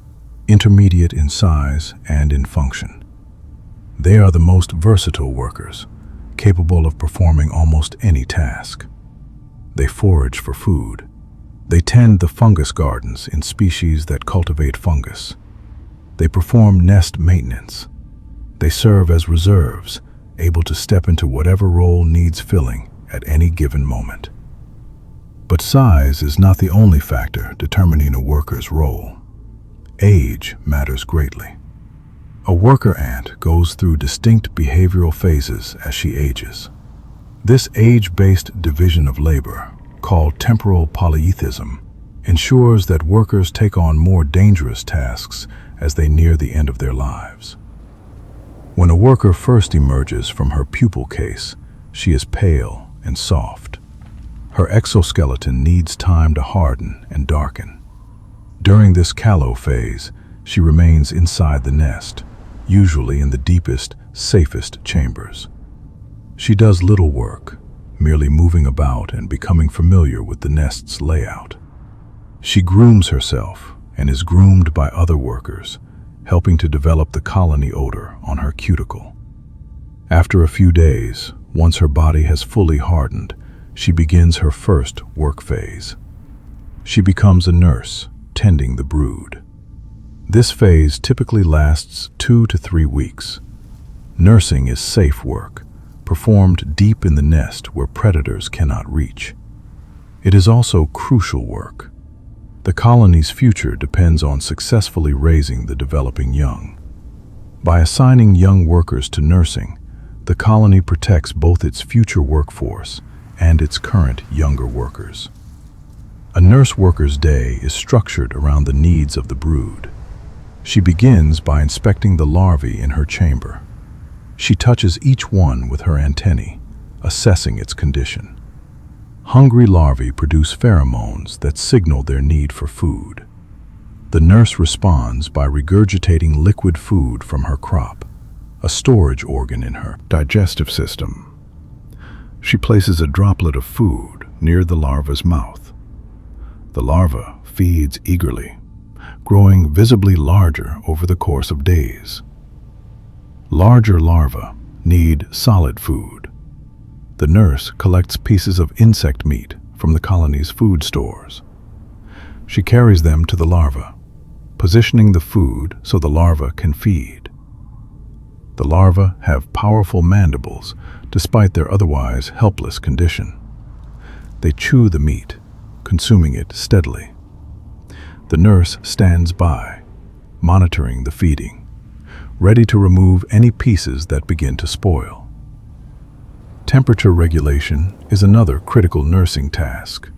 intermediate in size and in function. They are the most versatile workers, capable of performing almost any task. They forage for food. They tend the fungus gardens in species that cultivate fungus. They perform nest maintenance. They serve as reserves, able to step into whatever role needs filling at any given moment. But size is not the only factor determining a worker's role. Age matters greatly. A worker ant goes through distinct behavioral phases as she ages. This age-based division of labor, called temporal polytheism, ensures that workers take on more dangerous tasks as they near the end of their lives. When a worker first emerges from her pupal case, she is pale and soft. Her exoskeleton needs time to harden and darken. During this callow phase, she remains inside the nest, usually in the deepest, safest chambers. She does little work, merely moving about and becoming familiar with the nest's layout. She grooms herself and is groomed by other workers, helping to develop the colony odor on her cuticle. After a few days, once her body has fully hardened, she begins her first work phase. She becomes a nurse, tending the brood. This phase typically lasts 2 to 3 weeks. Nursing is safe work, performed deep in the nest where predators cannot reach. It is also crucial work. The colony's future depends on successfully raising the developing young. By assigning young workers to nursing, the colony protects both its future workforce and its current younger workers. A nurse worker's day is structured around the needs of the brood. She begins by inspecting the larvae in her chamber. She touches each one with her antennae, assessing its condition. Hungry larvae produce pheromones that signal their need for food. The nurse responds by regurgitating liquid food from her crop, a storage organ in her digestive system. She places a droplet of food near the larva's mouth. The larva feeds eagerly, growing visibly larger over the course of days. Larger larvae need solid food. The nurse collects pieces of insect meat from the colony's food stores. She carries them to the larva, positioning the food so the larva can feed. The larvae have powerful mandibles despite their otherwise helpless condition. They chew the meat, consuming it steadily. The nurse stands by, monitoring the feeding, ready to remove any pieces that begin to spoil. Temperature regulation is another critical nursing task.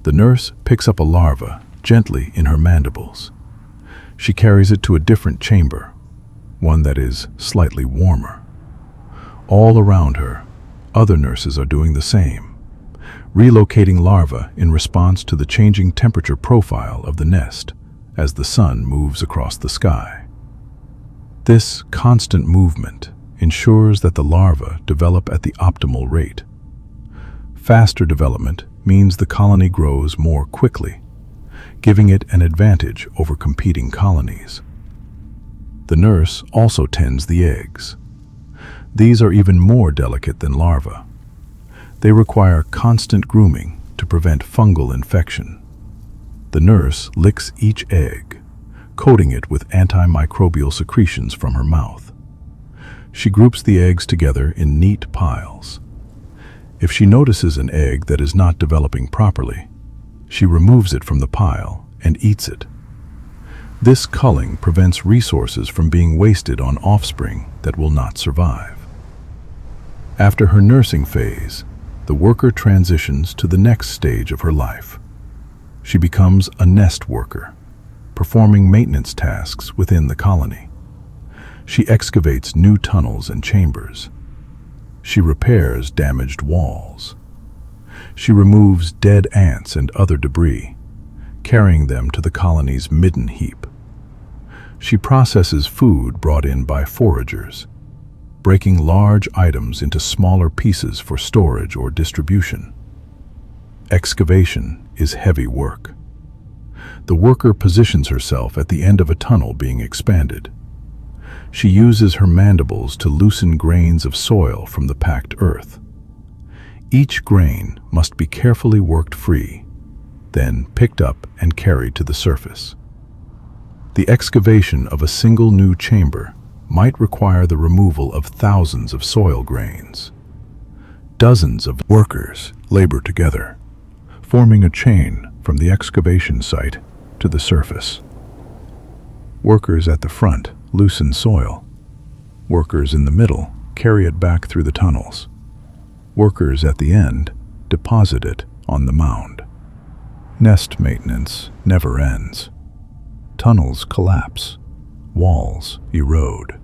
The nurse picks up a larva gently in her mandibles. She carries it to a different chamber, one that is slightly warmer. All around her, other nurses are doing the same, relocating larvae in response to the changing temperature profile of the nest as the sun moves across the sky. This constant movement ensures that the larvae develop at the optimal rate. Faster development means the colony grows more quickly, giving it an advantage over competing colonies. The nurse also tends the eggs. These are even more delicate than larvae. They require constant grooming to prevent fungal infection. The nurse licks each egg, coating it with antimicrobial secretions from her mouth. She groups the eggs together in neat piles. If she notices an egg that is not developing properly, she removes it from the pile and eats it. This culling prevents resources from being wasted on offspring that will not survive. After her nursing phase, the worker transitions to the next stage of her life. She becomes a nest worker, performing maintenance tasks within the colony. She excavates new tunnels and chambers. She repairs damaged walls. She removes dead ants and other debris, carrying them to the colony's midden heap. She processes food brought in by foragers, breaking large items into smaller pieces for storage or distribution. Excavation is heavy work. the worker positions herself at the end of a tunnel being expanded. She uses her mandibles to loosen grains of soil from the packed earth. Each grain must be carefully worked free, then picked up and carried to the surface. The excavation of a single new chamber might require the removal of thousands of soil grains. Dozens of workers labor together, forming a chain from the excavation site to the surface. Workers at the front loosen soil. Workers in the middle carry it back through the tunnels. Workers at the end deposit it on the mound. Nest maintenance never ends. Tunnels collapse. Walls erode.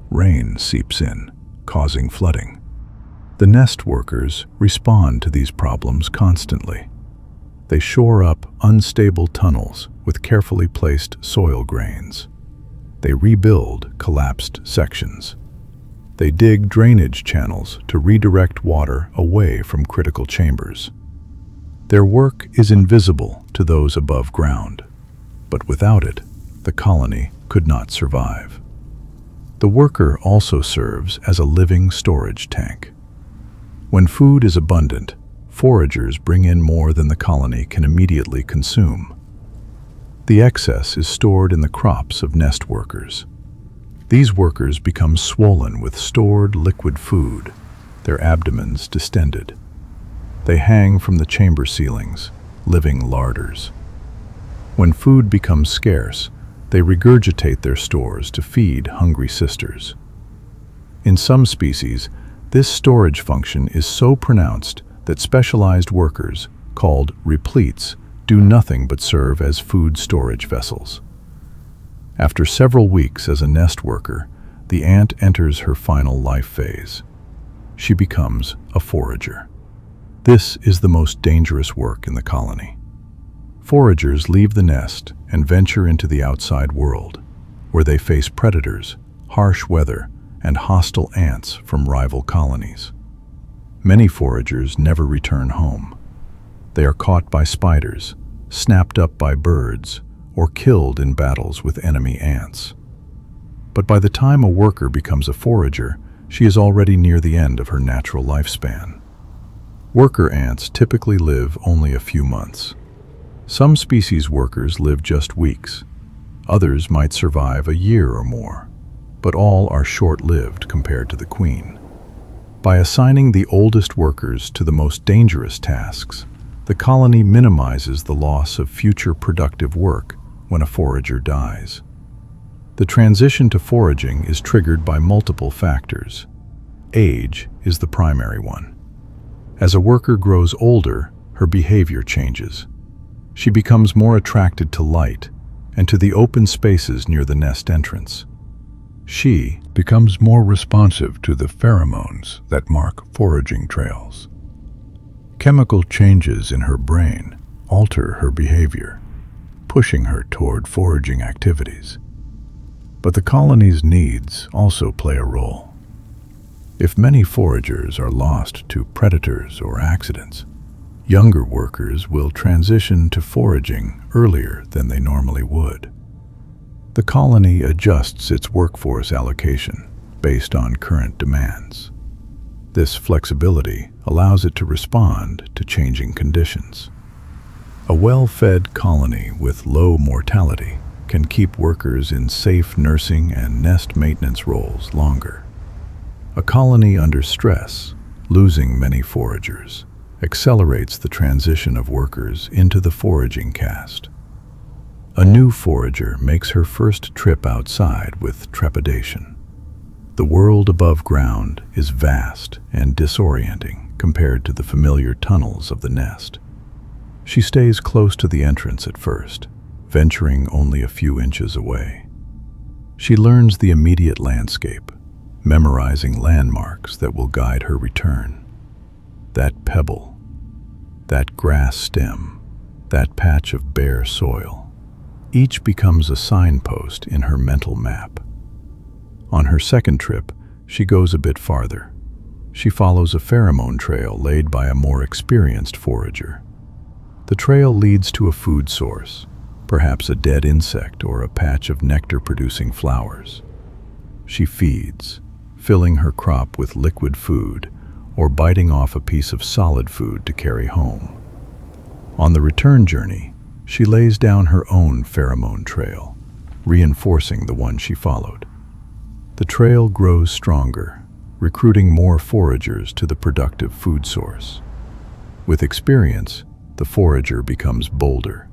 Rain seeps in, causing flooding. The nest workers respond to these problems constantly. They shore up unstable tunnels with carefully placed soil grains. They rebuild collapsed sections. They dig drainage channels to redirect water away from critical chambers. Their work is invisible to those above ground, but without it, the colony could not survive. The worker also serves as a living storage tank. When food is abundant, foragers bring in more than the colony can immediately consume. The excess is stored in the crops of nest workers. These workers become swollen with stored liquid food, their abdomens distended. They hang from the chamber ceilings, living larders. When food becomes scarce, they regurgitate their stores to feed hungry sisters. In some species, this storage function is so pronounced that specialized workers, called repletes, do nothing but serve as food storage vessels. After several weeks as a nest worker, the ant enters her final life phase. She becomes a forager. This is the most dangerous work in the colony. Foragers leave the nest and venture into the outside world, where they face predators, harsh weather, and hostile ants from rival colonies. Many foragers never return home. They are caught by spiders, snapped up by birds, or killed in battles with enemy ants. But by the time a worker becomes a forager, she is already near the end of her natural lifespan. Worker ants typically live only a few months. Some species workers live just weeks. Others might survive a year or more, but all are short-lived compared to the queen. By assigning the oldest workers to the most dangerous tasks, the colony minimizes the loss of future productive work when a forager dies. The transition to foraging is triggered by multiple factors. Age is the primary one. As a worker grows older, her behavior changes. She becomes more attracted to light and to the open spaces near the nest entrance. She becomes more responsive to the pheromones that mark foraging trails. Chemical changes in her brain alter her behavior, pushing her toward foraging activities. But the colony's needs also play a role. If many foragers are lost to predators or accidents, younger workers will transition to foraging earlier than they normally would. The colony adjusts its workforce allocation based on current demands. This flexibility allows it to respond to changing conditions. A well-fed colony with low mortality can keep workers in safe nursing and nest maintenance roles longer. A colony under stress, losing many foragers, accelerates the transition of workers into the foraging caste. A new forager makes her first trip outside with trepidation. The world above ground is vast and disorienting compared to the familiar tunnels of the nest. She stays close to the entrance at first, venturing only a few inches away. She learns the immediate landscape, memorizing landmarks that will guide her return. That pebble, that grass stem, that patch of bare soil, each becomes a signpost in her mental map. On her second trip, she goes a bit farther. She follows a pheromone trail laid by a more experienced forager. The trail leads to a food source, perhaps a dead insect or a patch of nectar-producing flowers. She feeds, filling her crop with liquid food or biting off a piece of solid food to carry home. On the return journey, she lays down her own pheromone trail, reinforcing the one she followed. The trail grows stronger, recruiting more foragers to the productive food source. With experience, the forager becomes bolder.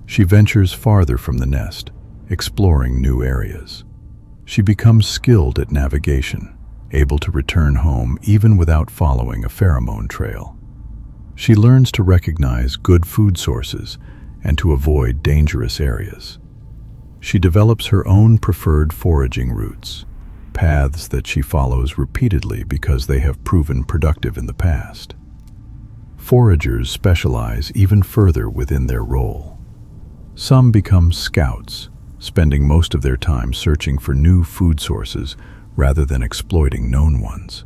She ventures farther from the nest, exploring new areas. She becomes skilled at navigation, able to return home even without following a pheromone trail. She learns to recognize good food sources and to avoid dangerous areas. She develops her own preferred foraging routes, paths that she follows repeatedly because they have proven productive in the past. Foragers specialize even further within their role. Some become scouts, spending most of their time searching for new food sources rather than exploiting known ones.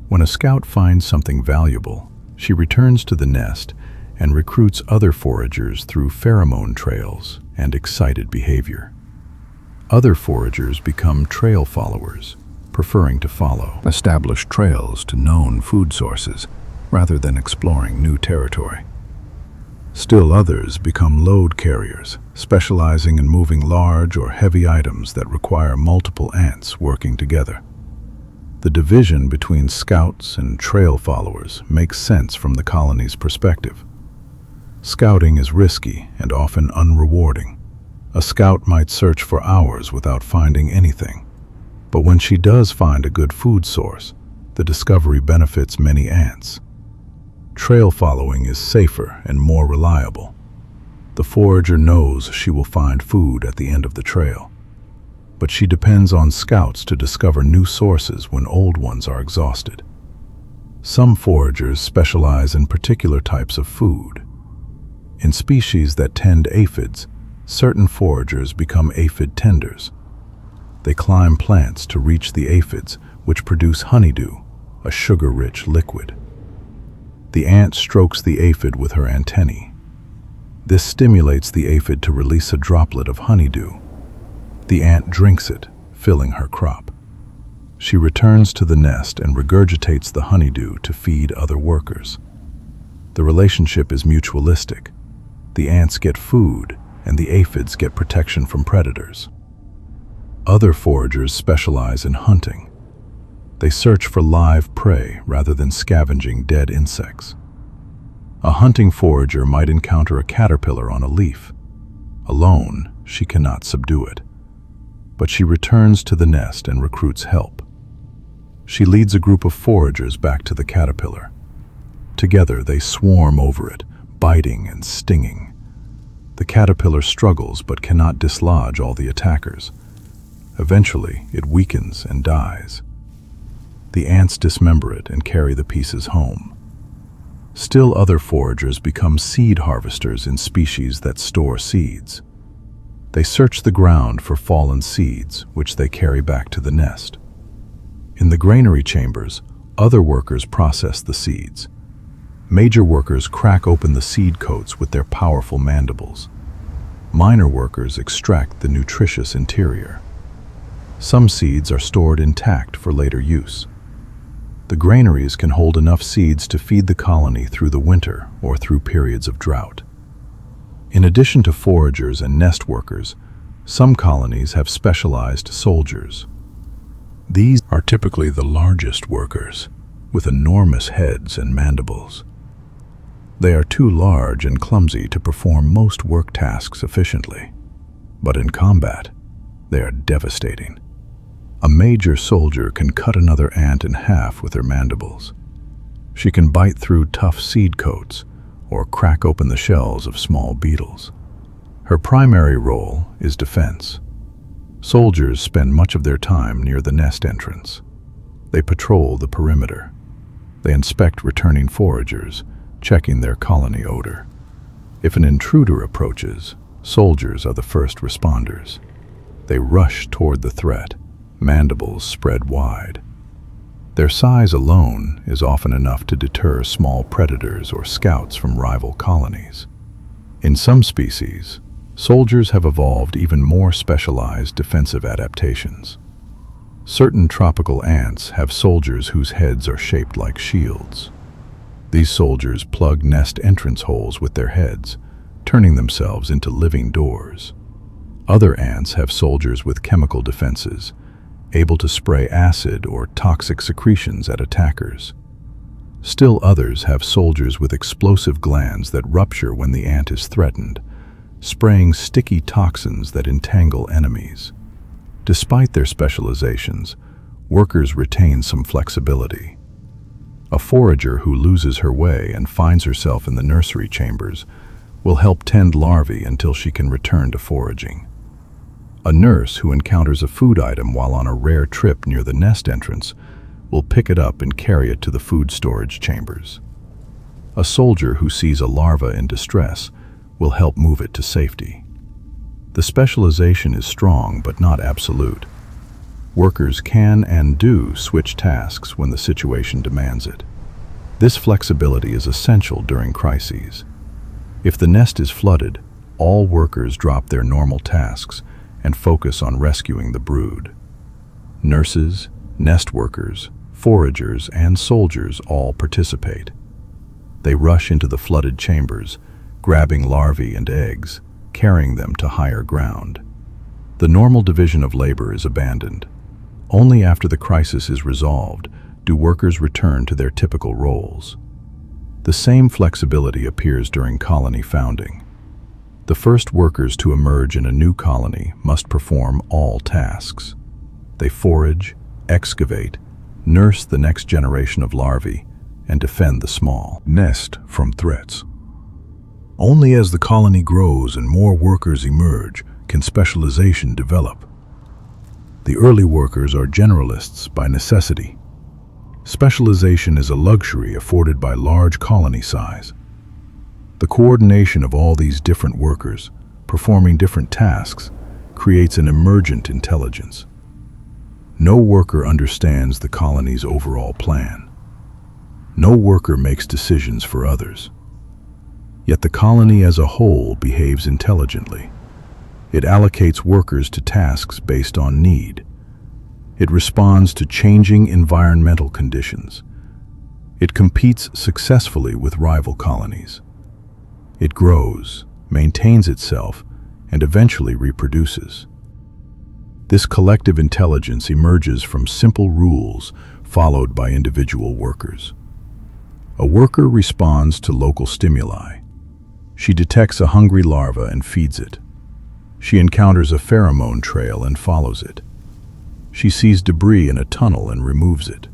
When a scout finds something valuable, she returns to the nest and recruits other foragers through pheromone trails and excited behavior. Other foragers become trail followers, preferring to follow established trails to known food sources rather than exploring new territory. Still others become load carriers, specializing in moving large or heavy items that require multiple ants working together. The division between scouts and trail followers makes sense from the colony's perspective. Scouting is risky and often unrewarding. A scout might search for hours without finding anything. But when she does find a good food source, the discovery benefits many ants. Trail following is safer and more reliable. The forager knows she will find food at the end of the trail, but she depends on scouts to discover new sources when old ones are exhausted. Some foragers specialize in particular types of food. In species that tend aphids, certain foragers become aphid tenders. They climb plants to reach the aphids, which produce honeydew, a sugar-rich liquid. The ant strokes the aphid with her antennae. This stimulates the aphid to release a droplet of honeydew. The ant drinks it, filling her crop. She returns to the nest and regurgitates the honeydew to feed other workers. The relationship is mutualistic. The ants get food, and the aphids get protection from predators. Other foragers specialize in hunting. They search for live prey rather than scavenging dead insects. A hunting forager might encounter a caterpillar on a leaf. Alone, she cannot subdue it. But she returns to the nest and recruits help. She leads a group of foragers back to the caterpillar. Together, they swarm over it, biting and stinging. The caterpillar struggles but cannot dislodge all the attackers. Eventually, it weakens and dies. The ants dismember it and carry the pieces home. Still other foragers become seed harvesters in species that store seeds. They search the ground for fallen seeds, which they carry back to the nest. In the granary chambers, other workers process the seeds. Major workers crack open the seed coats with their powerful mandibles. Minor workers extract the nutritious interior. Some seeds are stored intact for later use. The granaries can hold enough seeds to feed the colony through the winter or through periods of drought. In addition to foragers and nest workers, some colonies have specialized soldiers. These are typically the largest workers, with enormous heads and mandibles. They are too large and clumsy to perform most work tasks efficiently, but in combat, they are devastating. A major soldier can cut another ant in half with her mandibles. She can bite through tough seed coats or crack open the shells of small beetles. Her primary role is defense. Soldiers spend much of their time near the nest entrance. They patrol the perimeter. They inspect returning foragers, checking their colony odor. If an intruder approaches, soldiers are the first responders. They rush toward the threat, mandibles spread wide. Their size alone is often enough to deter small predators or scouts from rival colonies. In some species, Soldiers have evolved even more specialized defensive adaptations. Certain tropical ants have soldiers whose heads are shaped like shields. These soldiers plug nest entrance holes with their heads, turning themselves into living doors. Other ants have soldiers with chemical defenses, able to spray acid or toxic secretions at attackers. Still others have soldiers with explosive glands that rupture when the ant is threatened, spraying sticky toxins that entangle enemies. Despite their specializations, workers retain some flexibility. A forager who loses her way and finds herself in the nursery chambers will help tend larvae until she can return to foraging. A nurse who encounters a food item while on a rare trip near the nest entrance will pick it up and carry it to the food storage chambers. A soldier who sees a larva in distress will help move it to safety. The specialization is strong but not absolute. Workers can and do switch tasks when the situation demands it. This flexibility is essential during crises. If the nest is flooded, all workers drop their normal tasks and focus on rescuing the brood. Nurses, nest workers, foragers, and soldiers all participate. They rush into the flooded chambers, grabbing larvae and eggs, carrying them to higher ground. The normal division of labor is abandoned. Only after the crisis is resolved do workers return to their typical roles. The same flexibility appears during colony founding. The first workers to emerge in a new colony must perform all tasks. They forage, excavate, nurse the next generation of larvae, and defend the small nest from threats. Only as the colony grows and more workers emerge can specialization develop. The early workers are generalists by necessity. Specialization is a luxury afforded by large colony size. The coordination of all these different workers, performing different tasks, creates an emergent intelligence. No worker understands the colony's overall plan. No worker makes decisions for others. Yet the colony as a whole behaves intelligently. It allocates workers to tasks based on need. It responds to changing environmental conditions. It competes successfully with rival colonies. It grows, maintains itself, and eventually reproduces. This collective intelligence emerges from simple rules followed by individual workers. A worker responds to local stimuli. She detects a hungry larva and feeds it. She encounters a pheromone trail and follows it. She sees debris in a tunnel and removes it.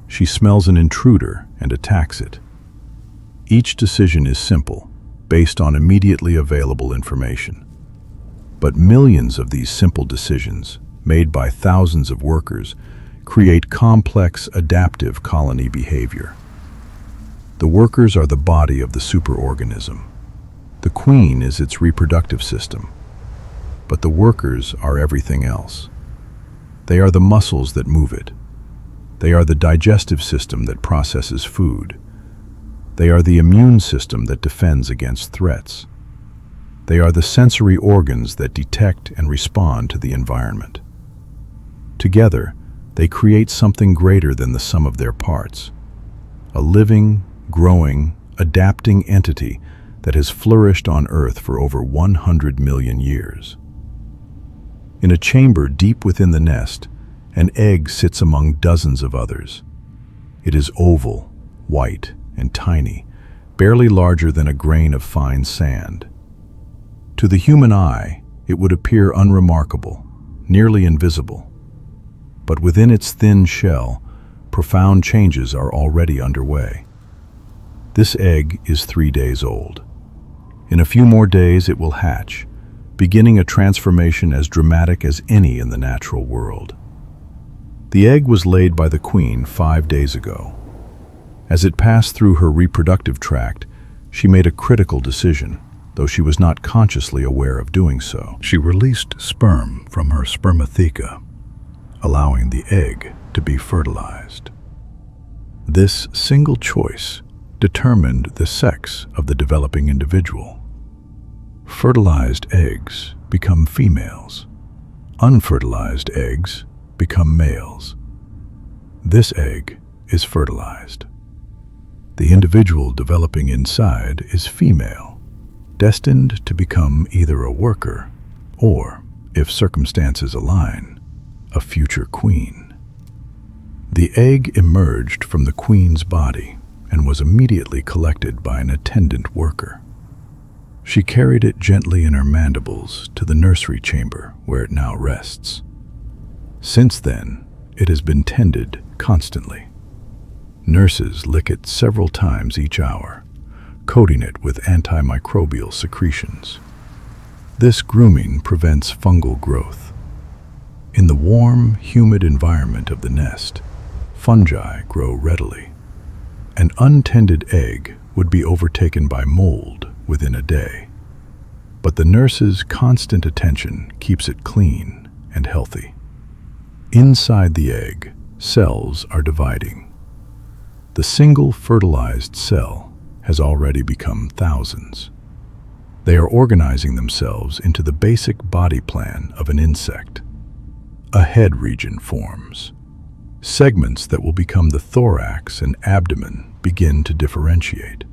She smells an intruder and attacks it. Each decision is simple, based on immediately available information. But millions of these simple decisions, made by thousands of workers, create complex, adaptive colony behavior. The workers are the body of the superorganism. The queen is its reproductive system. But the workers are everything else. They are the muscles that move it. They are the digestive system that processes food. They are the immune system that defends against threats. They are the sensory organs that detect and respond to the environment. Together, they create something greater than the sum of their parts. A living, growing, adapting entity that has flourished on Earth for over 100 million years. In a chamber deep within the nest, an egg sits among dozens of others. It is oval, white, and tiny, barely larger than a grain of fine sand. To the human eye, it would appear unremarkable, nearly invisible. But within its thin shell, profound changes are already underway. This egg is 3 days old. In a few more days it will hatch, beginning a transformation as dramatic as any in the natural world. The egg was laid by the queen 5 days ago. As it passed through her reproductive tract, she made a critical decision, though she was not consciously aware of doing so. She released sperm from her spermatheca, allowing the egg to be fertilized. This single choice determined the sex of the developing individual. Fertilized eggs become females. Unfertilized eggs become males. This egg is fertilized. The individual developing inside is female, destined to become either a worker or, if circumstances align, a future queen. The egg emerged from the queen's body and was immediately collected by an attendant worker. She carried it gently in her mandibles to the nursery chamber where it now rests. Since then, it has been tended constantly. Nurses lick it several times each hour, coating it with antimicrobial secretions. This grooming prevents fungal growth. In the warm, humid environment of the nest, fungi grow readily. An untended egg would be overtaken by mold within a day. But the nurse's constant attention keeps it clean and healthy. Inside the egg, cells are dividing. The single fertilized cell has already become thousands. They are organizing themselves into the basic body plan of an insect. A head region forms. Segments that will become the thorax and abdomen begin to differentiate.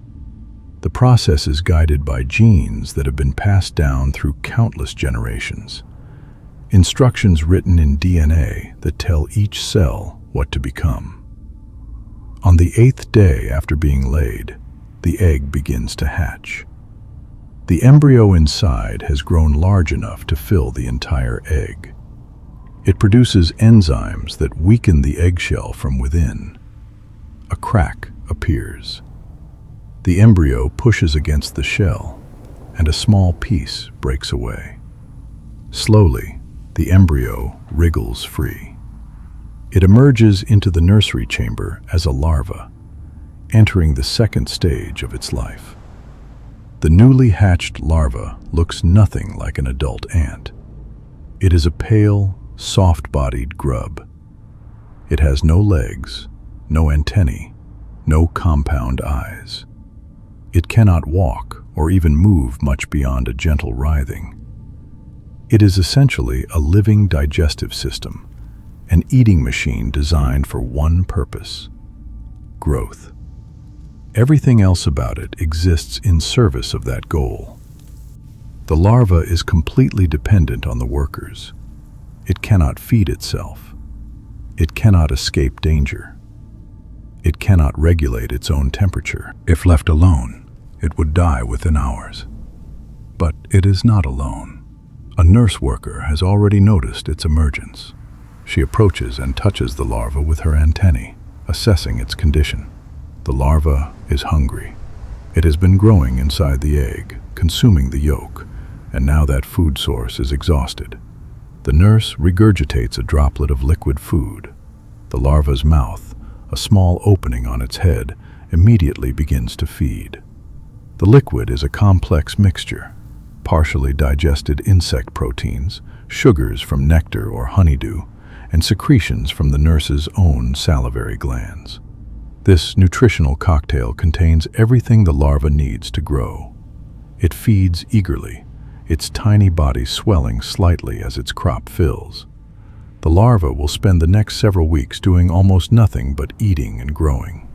The process is guided by genes that have been passed down through countless generations. Instructions written in DNA that tell each cell what to become. On the 8th day after being laid, the egg begins to hatch. The embryo inside has grown large enough to fill the entire egg. It produces enzymes that weaken the eggshell from within. A crack appears. The embryo pushes against the shell, and a small piece breaks away. Slowly, the embryo wriggles free. It emerges into the nursery chamber as a larva, entering the second stage of its life. The newly hatched larva looks nothing like an adult ant. It is a pale, soft-bodied grub. It has no legs, no antennae, no compound eyes. It cannot walk or even move much beyond a gentle writhing. It is essentially a living digestive system, an eating machine designed for one purpose: growth. Everything else about it exists in service of that goal. The larva is completely dependent on the workers. It cannot feed itself. It cannot escape danger. It cannot regulate its own temperature. If left alone, it would die within hours. But it is not alone. A nurse worker has already noticed its emergence. She approaches and touches the larva with her antennae, assessing its condition. The larva is hungry. It has been growing inside the egg, consuming the yolk, and now that food source is exhausted. The nurse regurgitates a droplet of liquid food. The larva's mouth, a small opening on its head, immediately begins to feed. The liquid is a complex mixture: partially digested insect proteins, sugars from nectar or honeydew, and secretions from the nurse's own salivary glands. This nutritional cocktail contains everything the larva needs to grow. It feeds eagerly, its tiny body swelling slightly as its crop fills. The larva will spend the next several weeks doing almost nothing but eating and growing.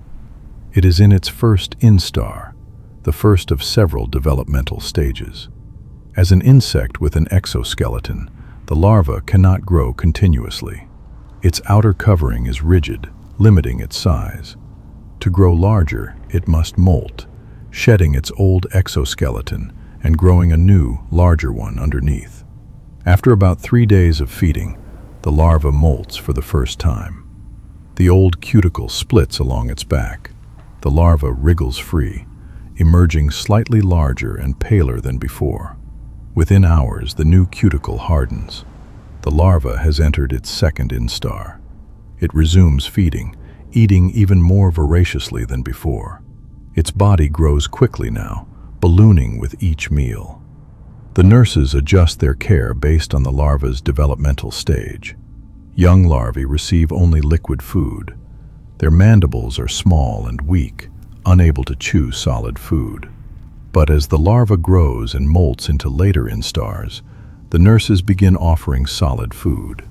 It is in its first instar, the first of several developmental stages. As an insect with an exoskeleton, the larva cannot grow continuously. Its outer covering is rigid, limiting its size. To grow larger, it must molt, shedding its old exoskeleton and growing a new, larger one underneath. After about 3 days of feeding, the larva molts for the first time. The old cuticle splits along its back. The larva wriggles free, emerging slightly larger and paler than before. Within hours, the new cuticle hardens. The larva has entered its second instar. It resumes feeding, eating even more voraciously than before. Its body grows quickly now, ballooning with each meal. The nurses adjust their care based on the larva's developmental stage. Young larvae receive only liquid food. Their mandibles are small and weak, unable to chew solid food. But as the larva grows and molts into later instars, the nurses begin offering solid food.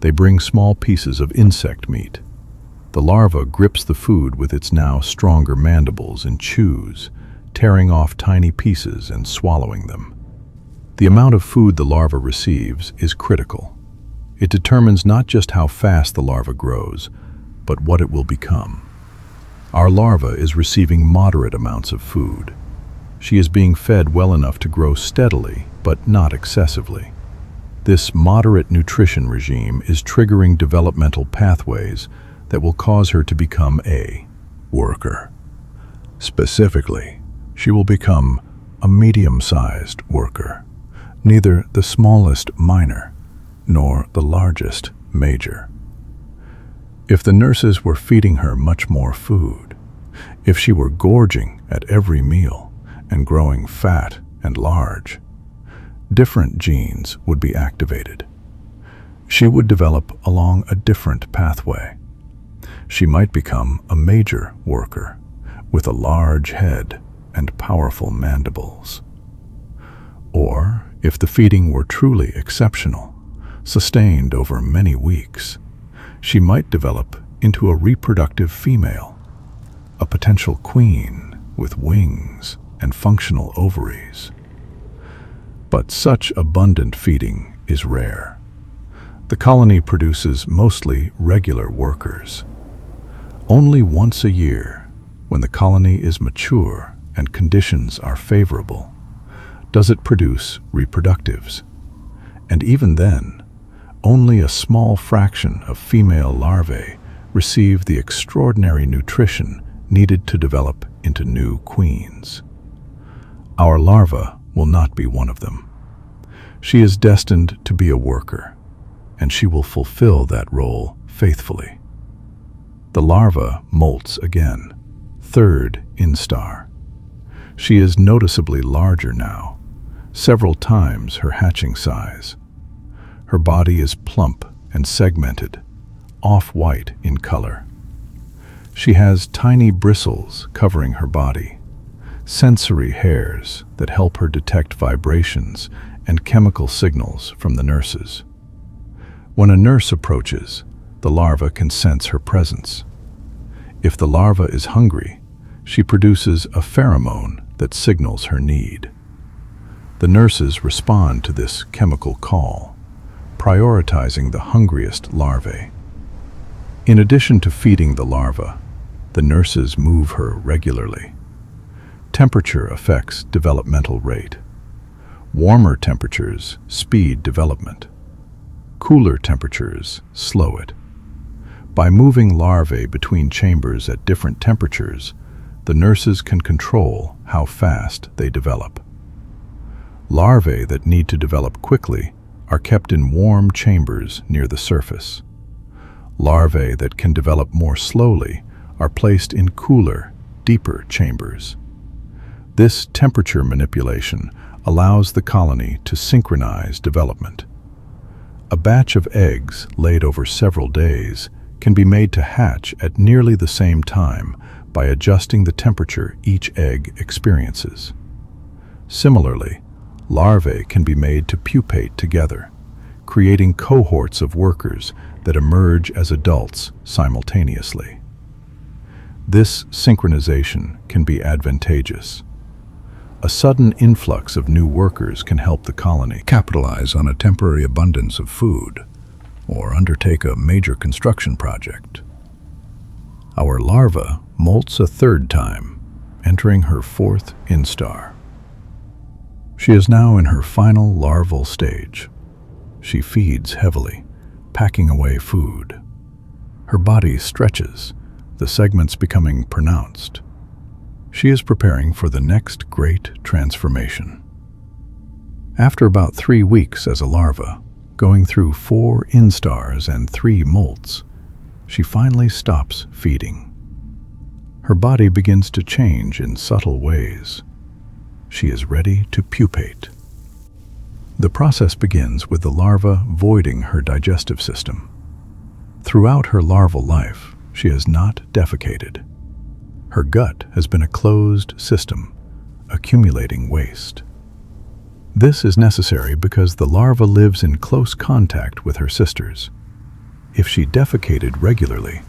They bring small pieces of insect meat. The larva grips the food with its now stronger mandibles and chews, tearing off tiny pieces and swallowing them. The amount of food the larva receives is critical. It determines not just how fast the larva grows, but what it will become. Our larva is receiving moderate amounts of food. She is being fed well enough to grow steadily, but not excessively. This moderate nutrition regime is triggering developmental pathways that will cause her to become a worker. Specifically, she will become a medium-sized worker, neither the smallest minor nor the largest major. If the nurses were feeding her much more food, if she were gorging at every meal and growing fat and large, different genes would be activated. She would develop along a different pathway. She might become a major worker with a large head and powerful mandibles. Or, if the feeding were truly exceptional, sustained over many weeks, she might develop into a reproductive female, a potential queen with wings and functional ovaries. But such abundant feeding is rare. The colony produces mostly regular workers. Only once a year, when the colony is mature and conditions are favorable, does it produce reproductives. And even then, only a small fraction of female larvae receive the extraordinary nutrition needed to develop into new queens. Our larva will not be one of them. She is destined to be a worker, and she will fulfill that role faithfully. The larva molts again, third instar. She is noticeably larger now, several times her hatching size. Her body is plump and segmented, off-white in color. She has tiny bristles covering her body, sensory hairs that help her detect vibrations and chemical signals from the nurses. When a nurse approaches, the larva can sense her presence. If the larva is hungry, she produces a pheromone that signals her need. The nurses respond to this chemical call, prioritizing the hungriest larvae. In addition to feeding the larva, the nurses move her regularly. Temperature affects developmental rate. Warmer temperatures speed development. Cooler temperatures slow it. By moving larvae between chambers at different temperatures, the nurses can control how fast they develop. Larvae that need to develop quickly are kept in warm chambers near the surface. Larvae that can develop more slowly are placed in cooler, deeper chambers. This temperature manipulation allows the colony to synchronize development. A batch of eggs laid over several days can be made to hatch at nearly the same time by adjusting the temperature each egg experiences. Similarly, larvae can be made to pupate together, creating cohorts of workers that emerge as adults simultaneously. This synchronization can be advantageous. A sudden influx of new workers can help the colony capitalize on a temporary abundance of food or undertake a major construction project. Our larva molts a third time, entering her fourth instar. She is now in her final larval stage. She feeds heavily, packing away food. Her body stretches, the segments becoming pronounced. She is preparing for the next great transformation. After about 3 weeks as a larva, going through 4 instars and 3 molts, she finally stops feeding. Her body begins to change in subtle ways. She is ready to pupate. The process begins with the larva voiding her digestive system. Throughout her larval life, she has not defecated. Her gut has been a closed system, accumulating waste. This is necessary because the larva lives in close contact with her sisters. If she defecated regularly,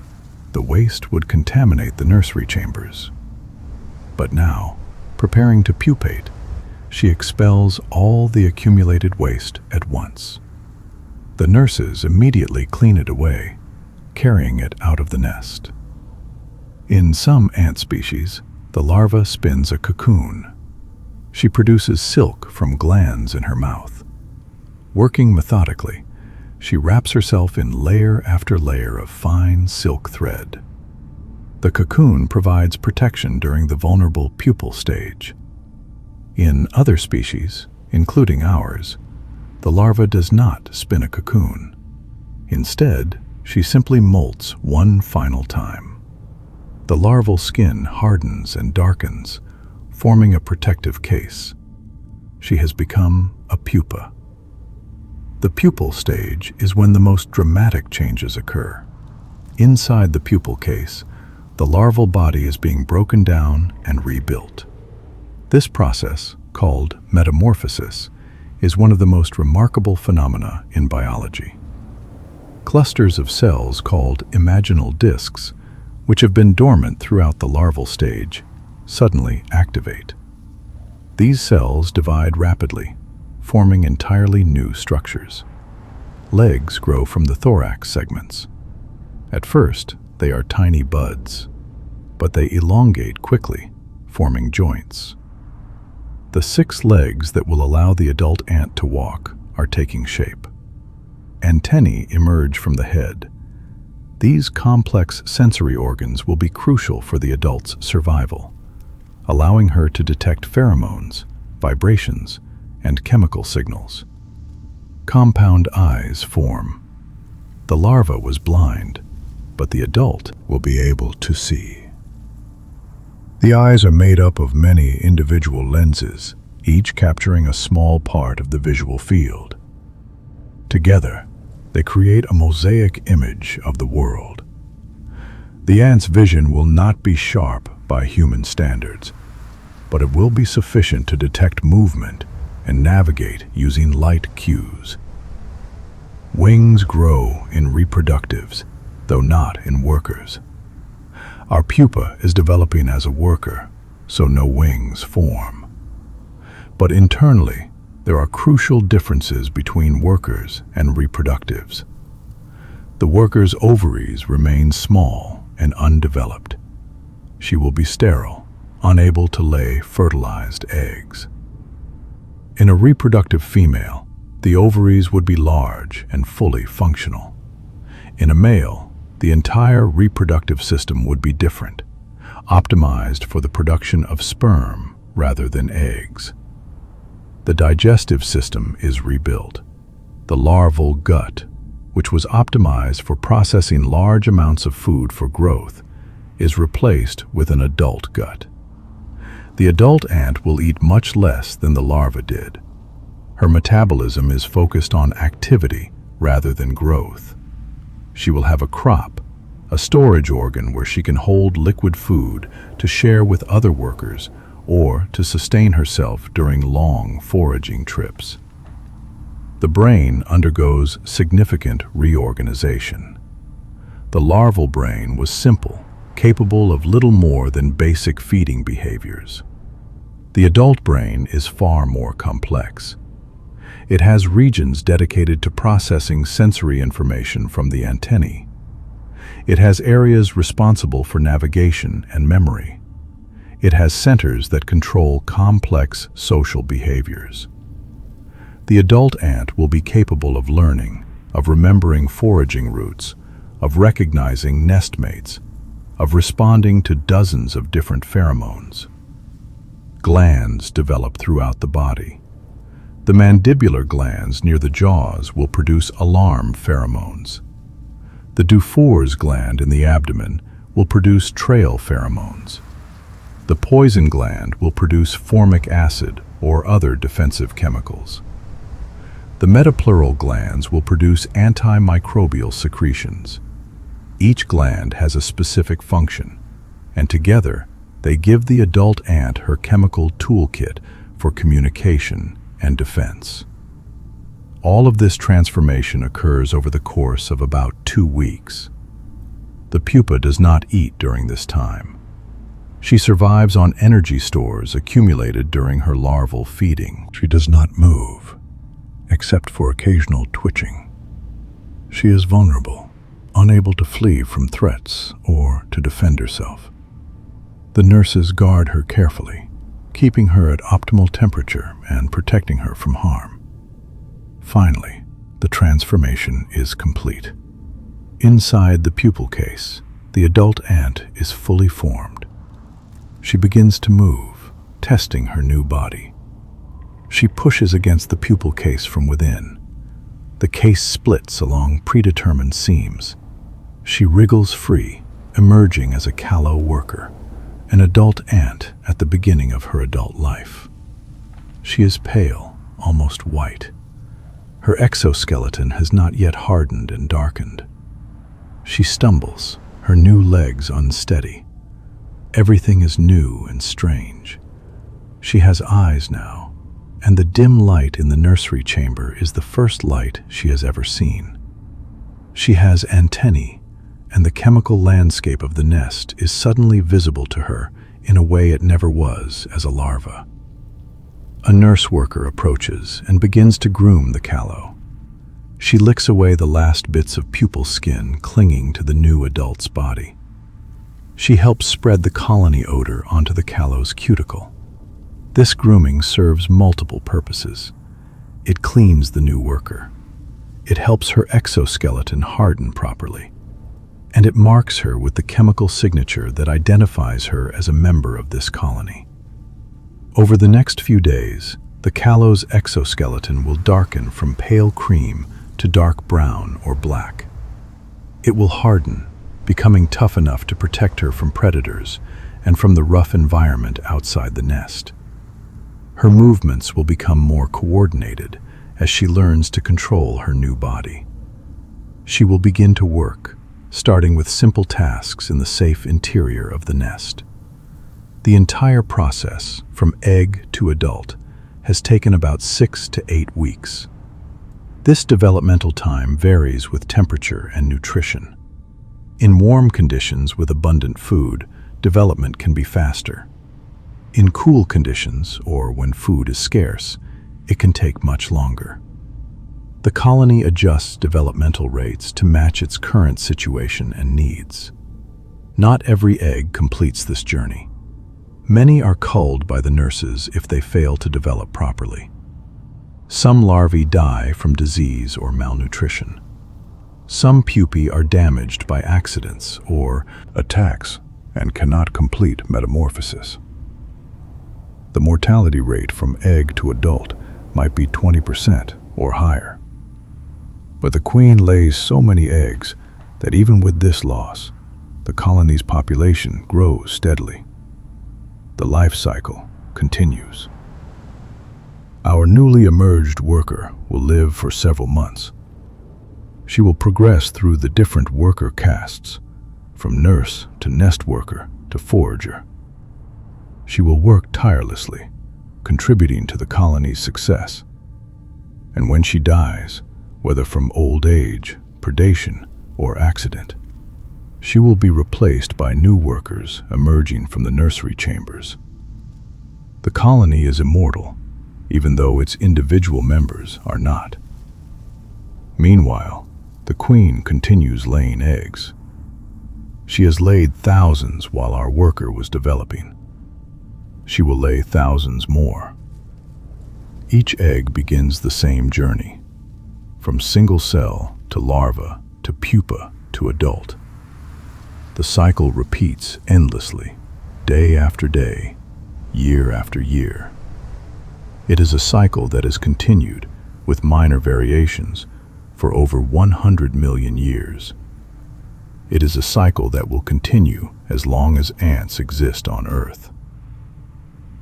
the waste would contaminate the nursery chambers. But now, preparing to pupate, she expels all the accumulated waste at once. The nurses immediately clean it away, carrying it out of the nest. In some ant species, the larva spins a cocoon. She produces silk from glands in her mouth. Working methodically, she wraps herself in layer after layer of fine silk thread. The cocoon provides protection during the vulnerable pupal stage. In other species, including ours, the larva does not spin a cocoon. Instead, she simply molts one final time. The larval skin hardens and darkens, forming a protective case. She has become a pupa. The pupal stage is when the most dramatic changes occur. Inside the pupal case, the larval body is being broken down and rebuilt. This process, called metamorphosis, is one of the most remarkable phenomena in biology. Clusters of cells called imaginal discs, which have been dormant throughout the larval stage, suddenly activate. These cells divide rapidly, forming entirely new structures. Legs grow from the thorax segments. At first, they are tiny buds, but they elongate quickly, forming joints. The 6 legs that will allow the adult ant to walk are taking shape. Antennae emerge from the head. These complex sensory organs will be crucial for the adult's survival, allowing her to detect pheromones, vibrations, and chemical signals. Compound eyes form. The larva was blind, but the adult will be able to see. The eyes are made up of many individual lenses, each capturing a small part of the visual field. Together, they create a mosaic image of the world. The ant's vision will not be sharp by human standards, but it will be sufficient to detect movement and navigate using light cues. Wings grow in reproductives, though not in workers. Our pupa is developing as a worker, so no wings form. But internally, there are crucial differences between workers and reproductives. The worker's ovaries remain small and undeveloped. She will be sterile, unable to lay fertilized eggs. In a reproductive female, the ovaries would be large and fully functional. In a male, the entire reproductive system would be different, optimized for the production of sperm rather than eggs. The digestive system is rebuilt. The larval gut, which was optimized for processing large amounts of food for growth, is replaced with an adult gut. The adult ant will eat much less than the larva did. Her metabolism is focused on activity rather than growth. She will have a crop, a storage organ where she can hold liquid food to share with other workers or to sustain herself during long foraging trips. The brain undergoes significant reorganization. The larval brain was simple, capable of little more than basic feeding behaviors. The adult brain is far more complex. It has regions dedicated to processing sensory information from the antennae. It has areas responsible for navigation and memory. It has centers that control complex social behaviors. The adult ant will be capable of learning, of remembering foraging routes, of recognizing nestmates, of responding to dozens of different pheromones. Glands develop throughout the body. The mandibular glands near the jaws will produce alarm pheromones. The Dufour's gland in the abdomen will produce trail pheromones. The poison gland will produce formic acid or other defensive chemicals. The metapleural glands will produce antimicrobial secretions. Each gland has a specific function, and together They give the adult ant her chemical toolkit for communication and defense. All of this transformation occurs over the course of about 2 weeks. The pupa does not eat during this time. She survives on energy stores accumulated during her larval feeding. She does not move, except for occasional twitching. She is vulnerable, unable to flee from threats or to defend herself. The nurses guard her carefully, keeping her at optimal temperature and protecting her from harm. Finally, the transformation is complete. Inside the pupal case, the adult ant is fully formed. She begins to move, testing her new body. She pushes against the pupal case from within. The case splits along predetermined seams. She wriggles free, emerging as a callow worker, an adult ant at the beginning of her adult life. She is pale, almost white. Her exoskeleton has not yet hardened and darkened. She stumbles, her new legs unsteady. Everything is new and strange. She has eyes now, and the dim light in the nursery chamber is the first light she has ever seen. She has antennae, and the chemical landscape of the nest is suddenly visible to her in a way it never was as a larva. A nurse worker approaches and begins to groom the callow. She licks away the last bits of pupal skin clinging to the new adult's body. She helps spread the colony odor onto the callow's cuticle. This grooming serves multiple purposes. It cleans the new worker. It helps her exoskeleton harden properly. And it marks her with the chemical signature that identifies her as a member of this colony. Over the next few days, the callow's exoskeleton will darken from pale cream to dark brown or black. It will harden, becoming tough enough to protect her from predators and from the rough environment outside the nest. Her movements will become more coordinated as she learns to control her new body. She will begin to work, starting with simple tasks in the safe interior of the nest. The entire process, from egg to adult, has taken about 6 to 8 weeks. This developmental time varies with temperature and nutrition. In warm conditions with abundant food, development can be faster. In cool conditions, or when food is scarce, it can take much longer. The colony adjusts developmental rates to match its current situation and needs. Not every egg completes this journey. Many are culled by the nurses if they fail to develop properly. Some larvae die from disease or malnutrition. Some pupae are damaged by accidents or attacks and cannot complete metamorphosis. The mortality rate from egg to adult might be 20% or higher. But the queen lays so many eggs that even with this loss, the colony's population grows steadily. The life cycle continues. Our newly emerged worker will live for several months. She will progress through the different worker castes, from nurse to nest worker to forager. She will work tirelessly, contributing to the colony's success. And when she dies, whether from old age, predation, or accident, she will be replaced by new workers emerging from the nursery chambers. The colony is immortal, even though its individual members are not. Meanwhile, the queen continues laying eggs. She has laid thousands while our worker was developing. She will lay thousands more. Each egg begins the same journey, from single cell to larva to pupa to adult. The cycle repeats endlessly, day after day, year after year. It is a cycle that has continued, with minor variations, for over 100 million years. It is a cycle that will continue as long as ants exist on Earth.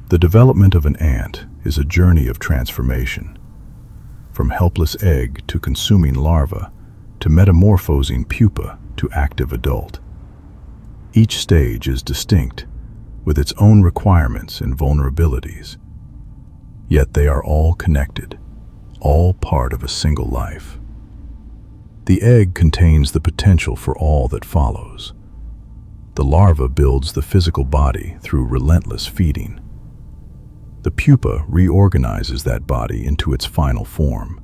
The development of an ant is a journey of transformation, from helpless egg to consuming larva, to metamorphosing pupa to active adult. Each stage is distinct, with its own requirements and vulnerabilities. Yet they are all connected, all part of a single life. The egg contains the potential for all that follows. The larva builds the physical body through relentless feeding. The pupa reorganizes that body into its final form,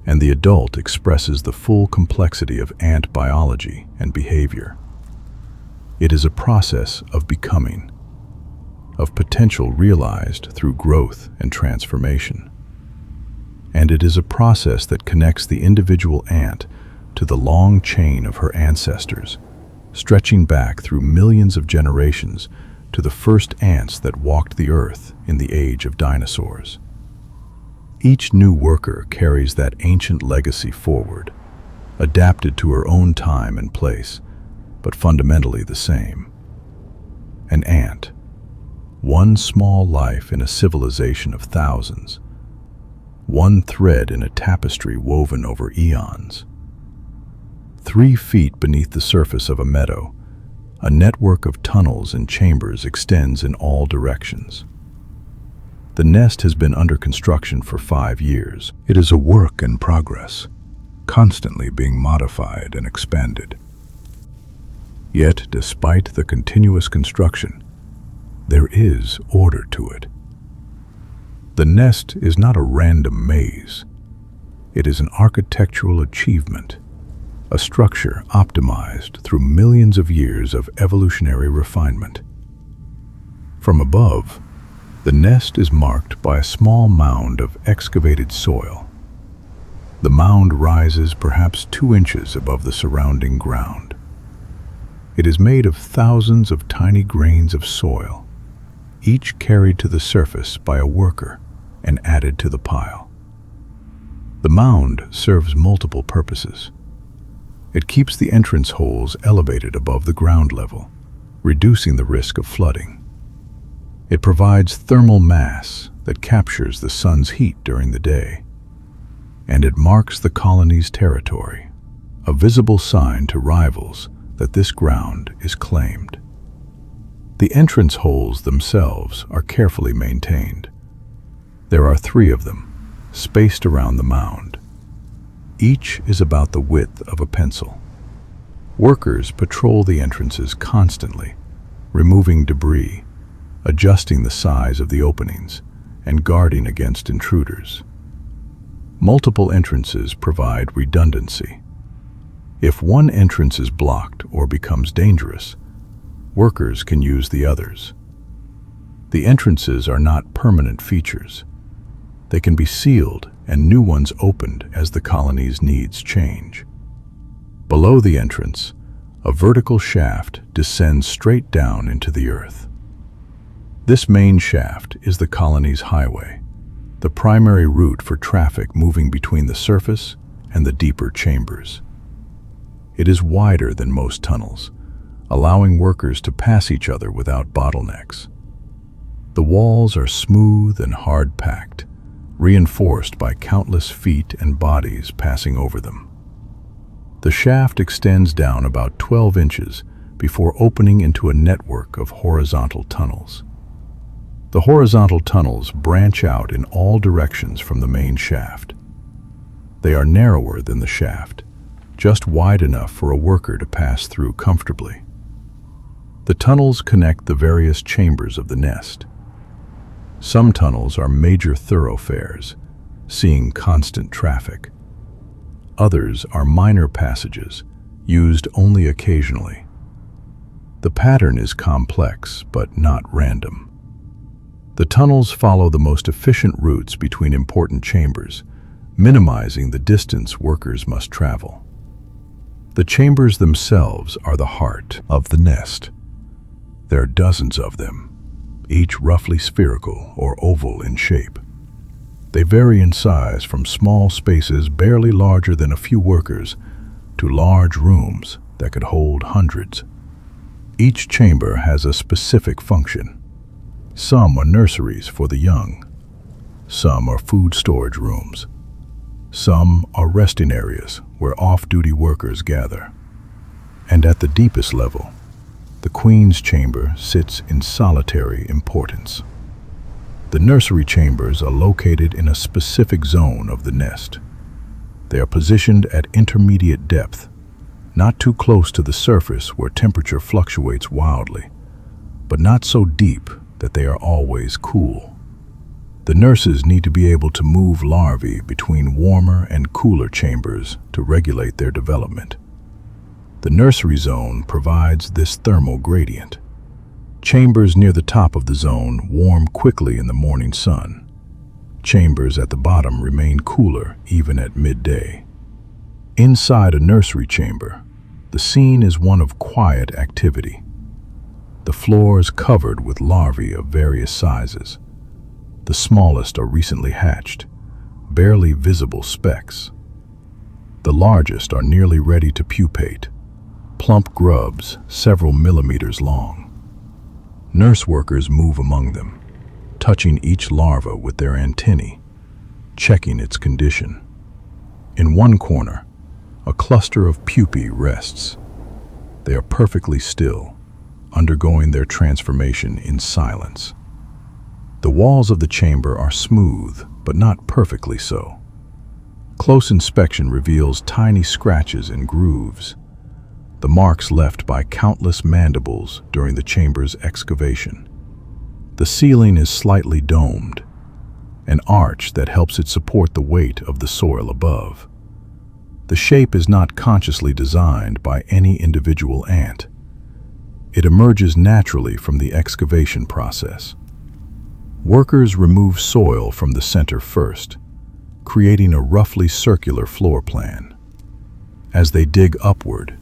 and the adult expresses the full complexity of ant biology and behavior. It is a process of becoming, of potential realized through growth and transformation. And it is a process that connects the individual ant to the long chain of her ancestors, stretching back through millions of generations to the first ants that walked the earth in the age of dinosaurs. Each new worker carries that ancient legacy forward, adapted to her own time and place, but fundamentally the same. An ant, one small life in a civilization of thousands, one thread in a tapestry woven over eons. 3 feet beneath the surface of a meadow, a network of tunnels and chambers extends in all directions. The nest has been under construction for 5 years. It is a work in progress, constantly being modified and expanded. Yet, despite the continuous construction, there is order to it. The nest is not a random maze. It is an architectural achievement, a structure optimized through millions of years of evolutionary refinement. From above, the nest is marked by a small mound of excavated soil. The mound rises perhaps 2 inches above the surrounding ground. It is made of thousands of tiny grains of soil, each carried to the surface by a worker and added to the pile. The mound serves multiple purposes. It keeps the entrance holes elevated above the ground level, reducing the risk of flooding. It provides thermal mass that captures the sun's heat during the day, and it marks the colony's territory, a visible sign to rivals that this ground is claimed. The entrance holes themselves are carefully maintained. There are 3 of them, spaced around the mound. Each is about the width of a pencil. Workers patrol the entrances constantly, removing debris, adjusting the size of the openings, and guarding against intruders. Multiple entrances provide redundancy. If one entrance is blocked or becomes dangerous, workers can use the others. The entrances are not permanent features. They can be sealed and new ones opened as the colony's needs change. Below the entrance, a vertical shaft descends straight down into the earth. This main shaft is the colony's highway, the primary route for traffic moving between the surface and the deeper chambers. It is wider than most tunnels, allowing workers to pass each other without bottlenecks. The walls are smooth and hard-packed, reinforced by countless feet and bodies passing over them. The shaft extends down about 12 inches before opening into a network of horizontal tunnels. The horizontal tunnels branch out in all directions from the main shaft. They are narrower than the shaft, just wide enough for a worker to pass through comfortably. The tunnels connect the various chambers of the nest. Some tunnels are major thoroughfares, seeing constant traffic. Others are minor passages, used only occasionally. The pattern is complex, but not random. The tunnels follow the most efficient routes between important chambers, minimizing the distance workers must travel. The chambers themselves are the heart of the nest. There are dozens of them, each roughly spherical or oval in shape. They vary in size from small spaces barely larger than a few workers to large rooms that could hold hundreds. Each chamber has a specific function. Some are nurseries for the young. Some are food storage rooms. Some are resting areas where off-duty workers gather. And at the deepest level, The queen's chamber sits in solitary importance. The nursery chambers are located in a specific zone of the nest. They are positioned at intermediate depth, not too close to the surface where temperature fluctuates wildly, but not so deep that they are always cool. The nurses need to be able to move larvae between warmer and cooler chambers to regulate their development. The nursery zone provides this thermal gradient. Chambers near the top of the zone warm quickly in the morning sun. Chambers at the bottom remain cooler even at midday. Inside a nursery chamber, the scene is one of quiet activity. The floor is covered with larvae of various sizes. The smallest are recently hatched, barely visible specks. The largest are nearly ready to pupate, plump grubs several millimeters long. Nurse workers move among them, touching each larva with their antennae, checking its condition. In one corner, a cluster of pupae rests. They are perfectly still, undergoing their transformation in silence. The walls of the chamber are smooth, but not perfectly so. Close inspection reveals tiny scratches and grooves, the marks left by countless mandibles during the chamber's excavation. The ceiling is slightly domed, an arch that helps it support the weight of the soil above. The shape is not consciously designed by any individual ant. It emerges naturally from the excavation process. Workers remove soil from the center first, creating a roughly circular floor plan. As they dig upward,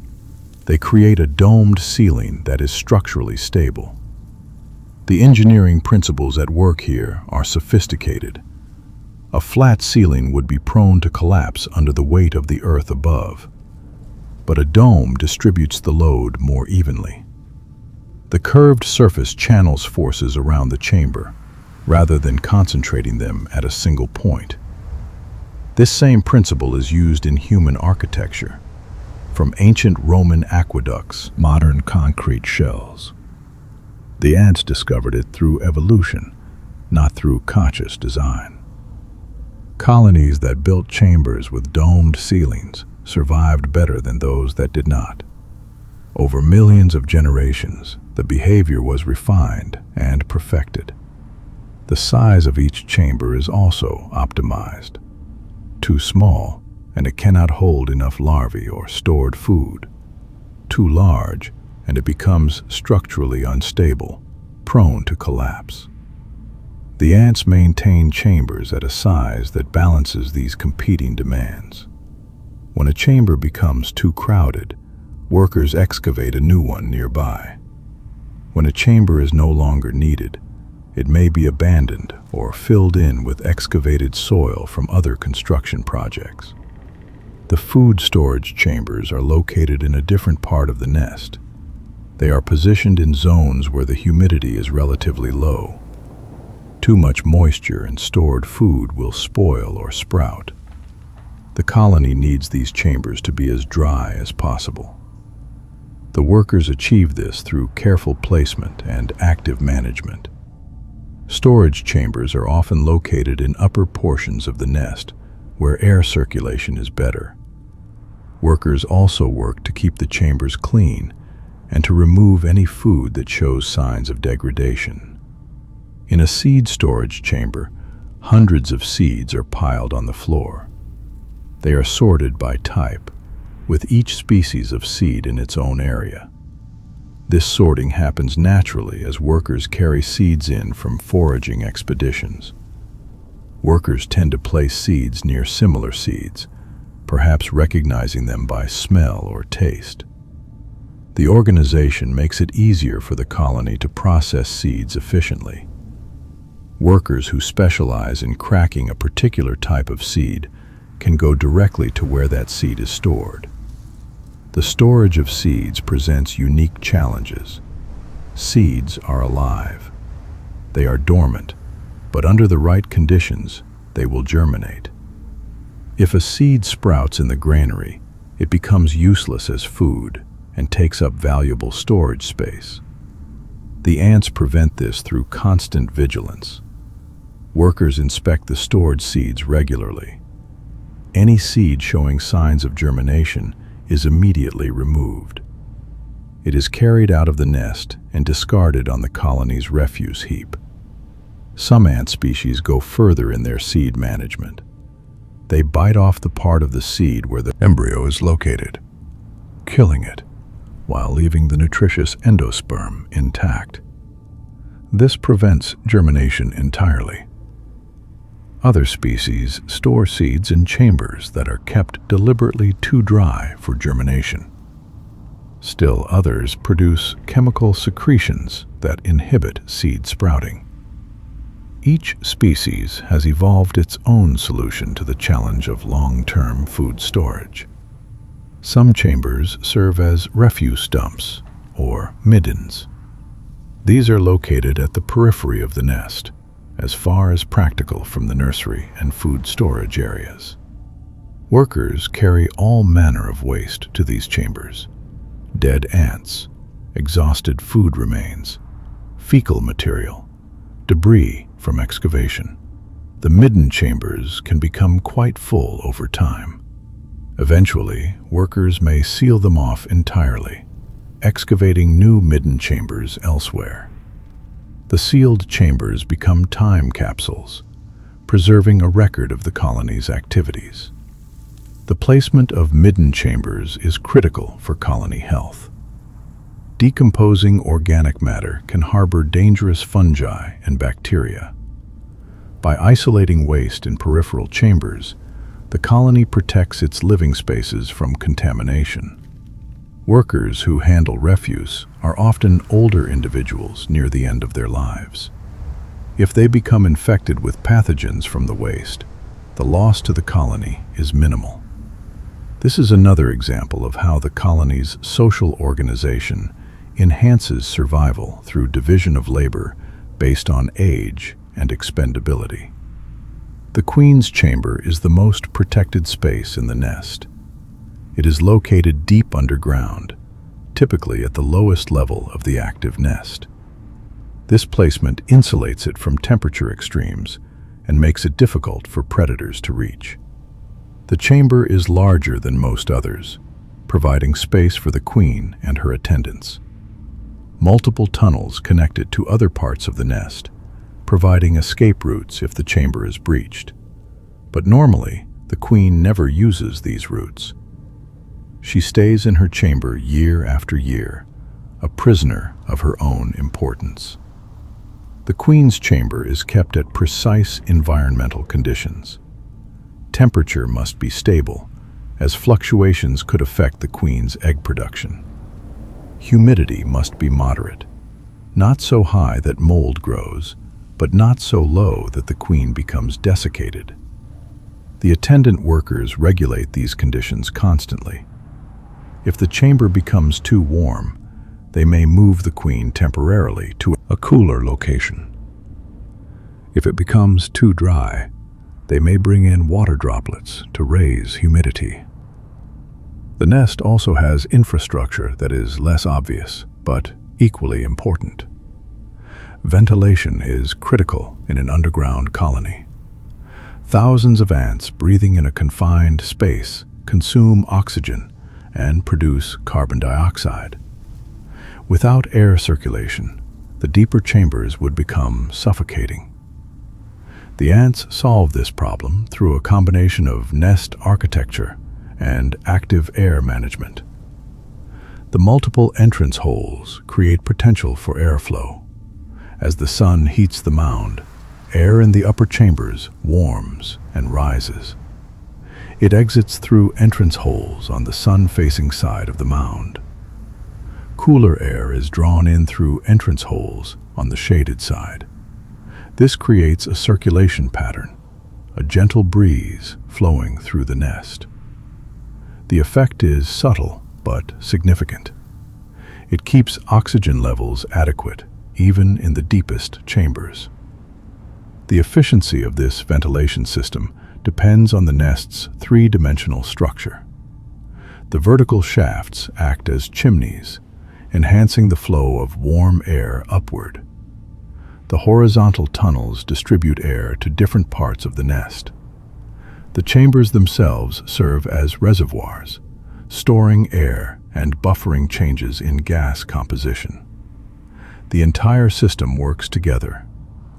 they create a domed ceiling that is structurally stable. The engineering principles at work here are sophisticated. A flat ceiling would be prone to collapse under the weight of the earth above, but a dome distributes the load more evenly. The curved surface channels forces around the chamber, rather than concentrating them at a single point. This same principle is used in human architecture, from ancient Roman aqueducts, modern concrete shells. The ants discovered it through evolution, not through conscious design. Colonies that built chambers with domed ceilings survived better than those that did not. Over millions of generations, the behavior was refined and perfected. The size of each chamber is also optimized. Too small, and it cannot hold enough larvae or stored food. Too large, and it becomes structurally unstable, prone to collapse. The ants maintain chambers at a size that balances these competing demands. When a chamber becomes too crowded, workers excavate a new one nearby. When a chamber is no longer needed, it may be abandoned or filled in with excavated soil from other construction projects. The food storage chambers are located in a different part of the nest. They are positioned in zones where the humidity is relatively low. Too much moisture and stored food will spoil or sprout. The colony needs these chambers to be as dry as possible. The workers achieve this through careful placement and active management. Storage chambers are often located in upper portions of the nest, where air circulation is better. Workers also work to keep the chambers clean and to remove any food that shows signs of degradation. In a seed storage chamber, hundreds of seeds are piled on the floor. They are sorted by type, with each species of seed in its own area. This sorting happens naturally as workers carry seeds in from foraging expeditions. Workers tend to place seeds near similar seeds, perhaps recognizing them by smell or taste. The organization makes it easier for the colony to process seeds efficiently. Workers who specialize in cracking a particular type of seed can go directly to where that seed is stored. The storage of seeds presents unique challenges. Seeds are alive. They are dormant, but under the right conditions, they will germinate. If a seed sprouts in the granary, it becomes useless as food. and takes up valuable storage space. The ants prevent this through constant vigilance. Workers inspect the stored seeds regularly. Any seed showing signs of germination is immediately removed. It is carried out of the nest and discarded on the colony's refuse heap. Some ant species go further in their seed management. They bite off the part of the seed where the embryo is located, killing it, while leaving the nutritious endosperm intact. This prevents germination entirely. Other species store seeds in chambers that are kept deliberately too dry for germination. Still others produce chemical secretions that inhibit seed sprouting. Each species has evolved its own solution to the challenge of long-term food storage. Some chambers serve as refuse dumps, or middens. These are located at the periphery of the nest, as far as practical from the nursery and food storage areas. Workers carry all manner of waste to these chambers: dead ants, exhausted food remains, fecal material, debris from excavation. The midden chambers can become quite full over time. Eventually, workers may seal them off entirely, excavating new midden chambers elsewhere. The sealed chambers become time capsules, preserving a record of the colony's activities. The placement of midden chambers is critical for colony health. Decomposing organic matter can harbor dangerous fungi and bacteria. By isolating waste in peripheral chambers, the colony protects its living spaces from contamination. Workers who handle refuse are often older individuals near the end of their lives. If they become infected with pathogens from the waste, the loss to the colony is minimal. This is another example of how the colony's social organization enhances survival through division of labor based on age and expendability. The queen's chamber is the most protected space in the nest. It is located deep underground, typically at the lowest level of the active nest. This placement insulates it from temperature extremes and makes it difficult for predators to reach. The chamber is larger than most others, providing space for the queen and her attendants. Multiple tunnels connect it to other parts of the nest, providing escape routes if the chamber is breached. But normally, the queen never uses these routes. She stays in her chamber year after year, a prisoner of her own importance. The queen's chamber is kept at precise environmental conditions. Temperature must be stable, as fluctuations could affect the queen's egg production. Humidity must be moderate, not so high that mold grows, but not so low that the queen becomes desiccated. The attendant workers regulate these conditions constantly. If the chamber becomes too warm, they may move the queen temporarily to a cooler location. If it becomes too dry, they may bring in water droplets to raise humidity. The nest also has infrastructure that is less obvious, but equally important. Ventilation is critical in an underground colony. Thousands of ants breathing in a confined space consume oxygen and produce carbon dioxide. Without air circulation, the deeper chambers would become suffocating. The ants solve this problem through a combination of nest architecture and active air management. The multiple entrance holes create potential for airflow. As the sun heats the mound, air in the upper chambers warms and rises. It exits through entrance holes on the sun-facing side of the mound. Cooler air is drawn in through entrance holes on the shaded side. This creates a circulation pattern, a gentle breeze flowing through the nest. The effect is subtle but significant. It keeps oxygen levels adequate, even in the deepest chambers. The efficiency of this ventilation system depends on the nest's three-dimensional structure. The vertical shafts act as chimneys, enhancing the flow of warm air upward. The horizontal tunnels distribute air to different parts of the nest. The chambers themselves serve as reservoirs, storing air and buffering changes in gas composition. The entire system works together,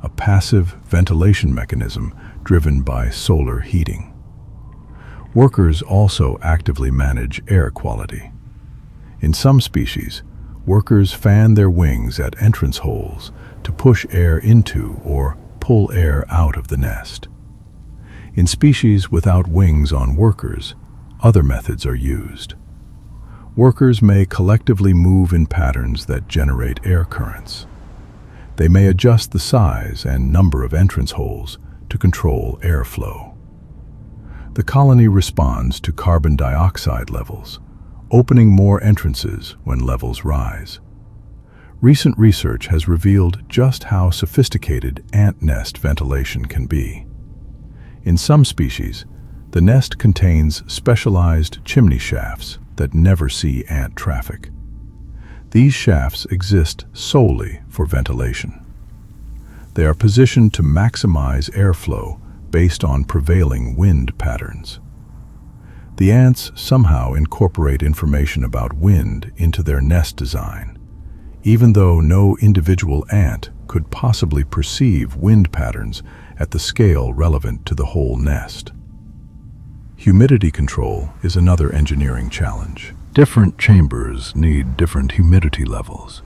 a passive ventilation mechanism driven by solar heating. Workers also actively manage air quality. In some species, workers fan their wings at entrance holes to push air into or pull air out of the nest. In species without wings on workers, other methods are used. Workers may collectively move in patterns that generate air currents. They may adjust the size and number of entrance holes to control airflow. The colony responds to carbon dioxide levels, opening more entrances when levels rise. Recent research has revealed just how sophisticated ant nest ventilation can be. In some species, the nest contains specialized chimney shafts that never see ant traffic. These shafts exist solely for ventilation. They are positioned to maximize airflow based on prevailing wind patterns. The ants somehow incorporate information about wind into their nest design, even though no individual ant could possibly perceive wind patterns at the scale relevant to the whole nest. Humidity control is another engineering challenge. Different chambers need different humidity levels.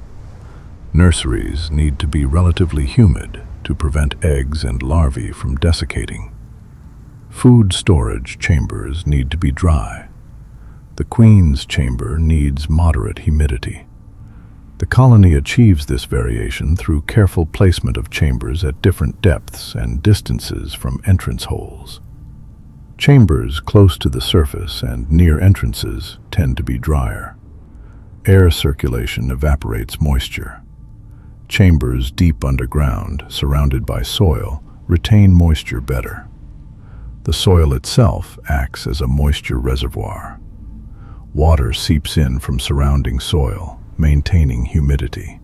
Nurseries need to be relatively humid to prevent eggs and larvae from desiccating. Food storage chambers need to be dry. The queen's chamber needs moderate humidity. The colony achieves this variation through careful placement of chambers at different depths and distances from entrance holes. Chambers close to the surface and near entrances tend to be drier. Air circulation evaporates moisture. Chambers deep underground, surrounded by soil, retain moisture better. The soil itself acts as a moisture reservoir. Water seeps in from surrounding soil, maintaining humidity.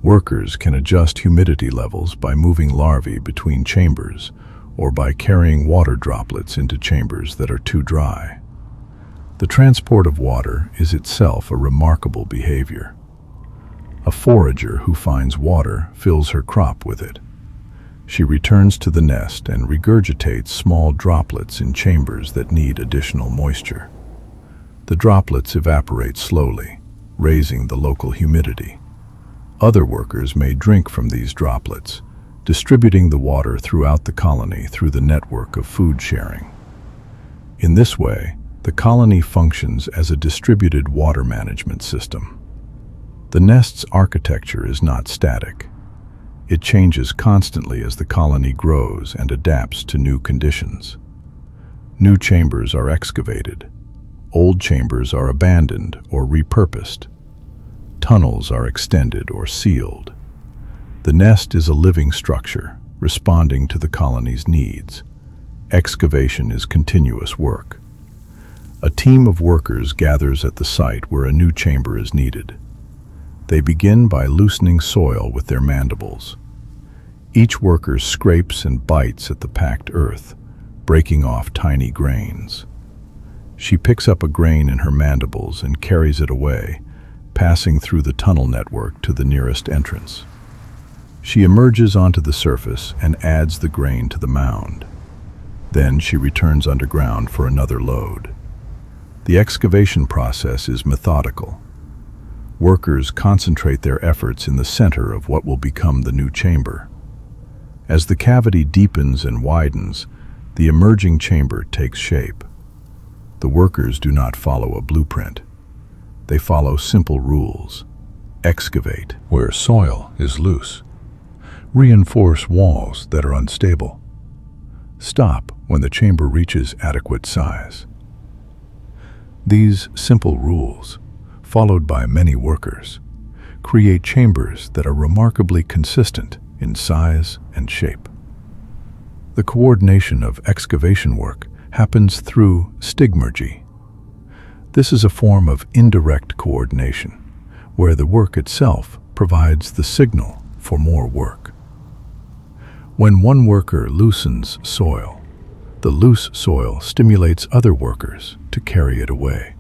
Workers can adjust humidity levels by moving larvae between chambers or by carrying water droplets into chambers that are too dry. The transport of water is itself a remarkable behavior. A forager who finds water fills her crop with it. She returns to the nest and regurgitates small droplets in chambers that need additional moisture. The droplets evaporate slowly, raising the local humidity. Other workers may drink from these droplets, distributing the water throughout the colony through the network of food sharing. In this way, the colony functions as a distributed water management system. The nest's architecture is not static. It changes constantly as the colony grows and adapts to new conditions. New chambers are excavated. Old chambers are abandoned or repurposed. Tunnels are extended or sealed. The nest is a living structure, responding to the colony's needs. Excavation is continuous work. A team of workers gathers at the site where a new chamber is needed. They begin by loosening soil with their mandibles. Each worker scrapes and bites at the packed earth, breaking off tiny grains. She picks up a grain in her mandibles and carries it away, passing through the tunnel network to the nearest entrance. She emerges onto the surface and adds the grain to the mound. Then she returns underground for another load. The excavation process is methodical. Workers concentrate their efforts in the center of what will become the new chamber. As the cavity deepens and widens, the emerging chamber takes shape. The workers do not follow a blueprint. They follow simple rules. Excavate where soil is loose. Reinforce walls that are unstable. Stop when the chamber reaches adequate size. These simple rules, followed by many workers, create chambers that are remarkably consistent in size and shape. The coordination of excavation work happens through stigmergy. This is a form of indirect coordination, where the work itself provides the signal for more work. When one worker loosens soil, the loose soil stimulates other workers to carry it away.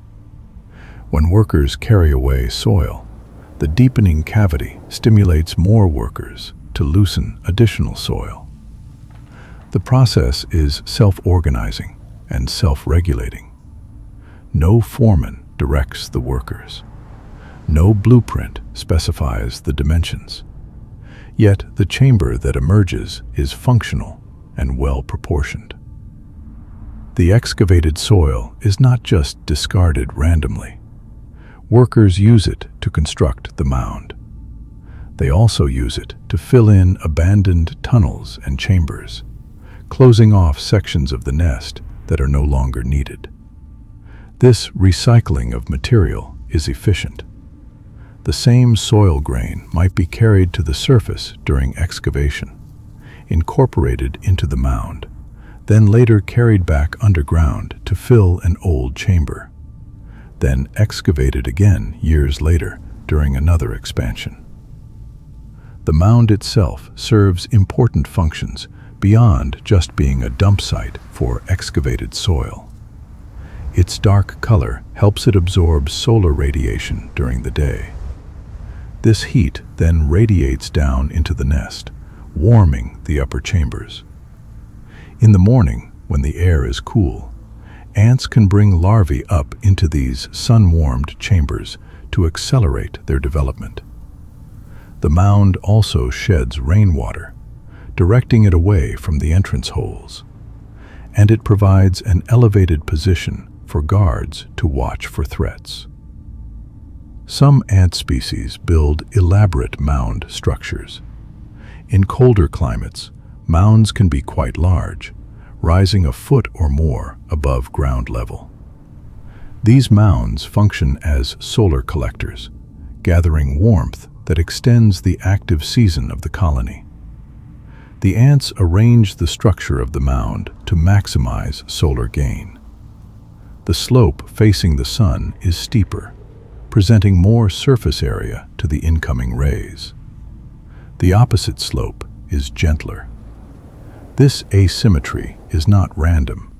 When workers carry away soil, the deepening cavity stimulates more workers to loosen additional soil. The process is self-organizing and self-regulating. No foreman directs the workers. No blueprint specifies the dimensions. Yet the chamber that emerges is functional and well-proportioned. The excavated soil is not just discarded randomly. Workers use it to construct the mound. They also use it to fill in abandoned tunnels and chambers, closing off sections of the nest that are no longer needed. This recycling of material is efficient. The same soil grain might be carried to the surface during excavation, incorporated into the mound, then later carried back underground to fill an old chamber, then excavated again years later during another expansion. The mound itself serves important functions beyond just being a dump site for excavated soil. Its dark color helps it absorb solar radiation during the day. This heat then radiates down into the nest, warming the upper chambers. In the morning, when the air is cool, ants can bring larvae up into these sun-warmed chambers to accelerate their development. The mound also sheds rainwater, directing it away from the entrance holes, and it provides an elevated position for guards to watch for threats. Some ant species build elaborate mound structures. In colder climates, mounds can be quite large, rising a foot or more above ground level. These mounds function as solar collectors, gathering warmth that extends the active season of the colony. The ants arrange the structure of the mound to maximize solar gain. The slope facing the sun is steeper, presenting more surface area to the incoming rays. The opposite slope is gentler. This asymmetry is not random,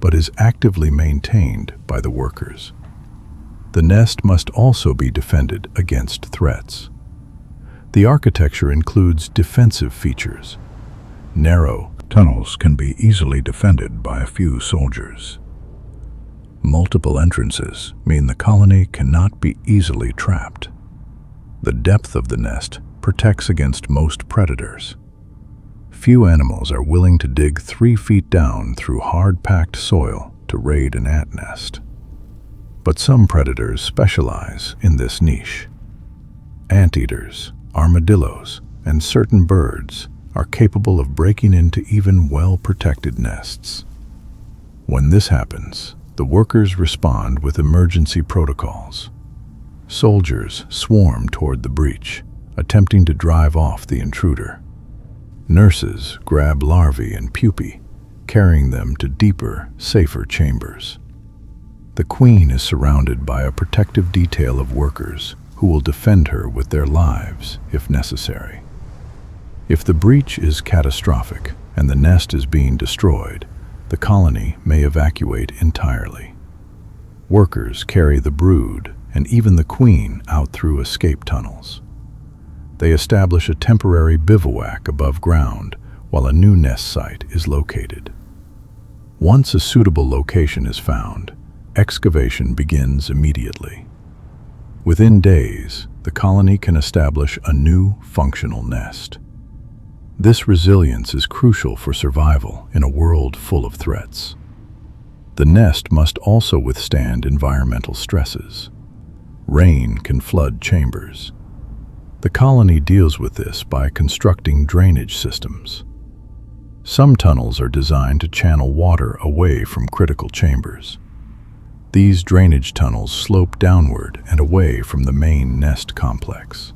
but is actively maintained by the workers. The nest must also be defended against threats. The architecture includes defensive features. Narrow tunnels can be easily defended by a few soldiers. Multiple entrances mean the colony cannot be easily trapped. The depth of the nest protects against most predators. Few animals are willing to dig 3 feet down through hard-packed soil to raid an ant nest. But some predators specialize in this niche. Anteaters, armadillos, and certain birds are capable of breaking into even well-protected nests. When this happens, the workers respond with emergency protocols. Soldiers swarm toward the breach, attempting to drive off the intruder. Nurses grab larvae and pupae, carrying them to deeper, safer chambers. The queen is surrounded by a protective detail of workers who will defend her with their lives if necessary. If the breach is catastrophic and the nest is being destroyed, the colony may evacuate entirely. Workers carry the brood and even the queen out through escape tunnels. They establish a temporary bivouac above ground while a new nest site is located. Once a suitable location is found, excavation begins immediately. Within days, the colony can establish a new functional nest. This resilience is crucial for survival in a world full of threats. The nest must also withstand environmental stresses. Rain can flood chambers. The colony deals with this by constructing drainage systems. Some tunnels are designed to channel water away from critical chambers. These drainage tunnels slope downward and away from the main nest complex.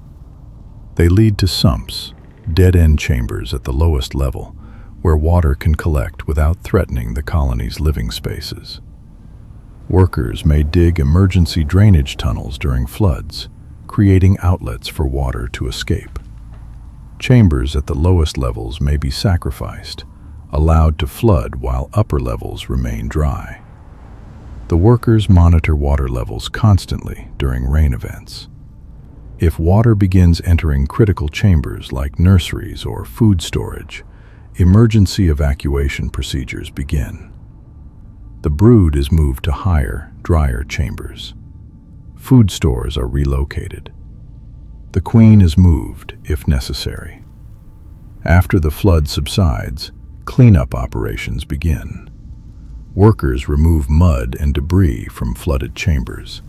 They lead to sumps, dead-end chambers at the lowest level, where water can collect without threatening the colony's living spaces. Workers may dig emergency drainage tunnels during floods, creating outlets for water to escape. Chambers at the lowest levels may be sacrificed, allowed to flood while upper levels remain dry. The workers monitor water levels constantly during rain events. If water begins entering critical chambers like nurseries or food storage, emergency evacuation procedures begin. The brood is moved to higher, drier chambers. Food stores are relocated. The queen is moved if necessary. After the flood subsides, cleanup operations begin. Workers remove mud and debris from flooded chambers.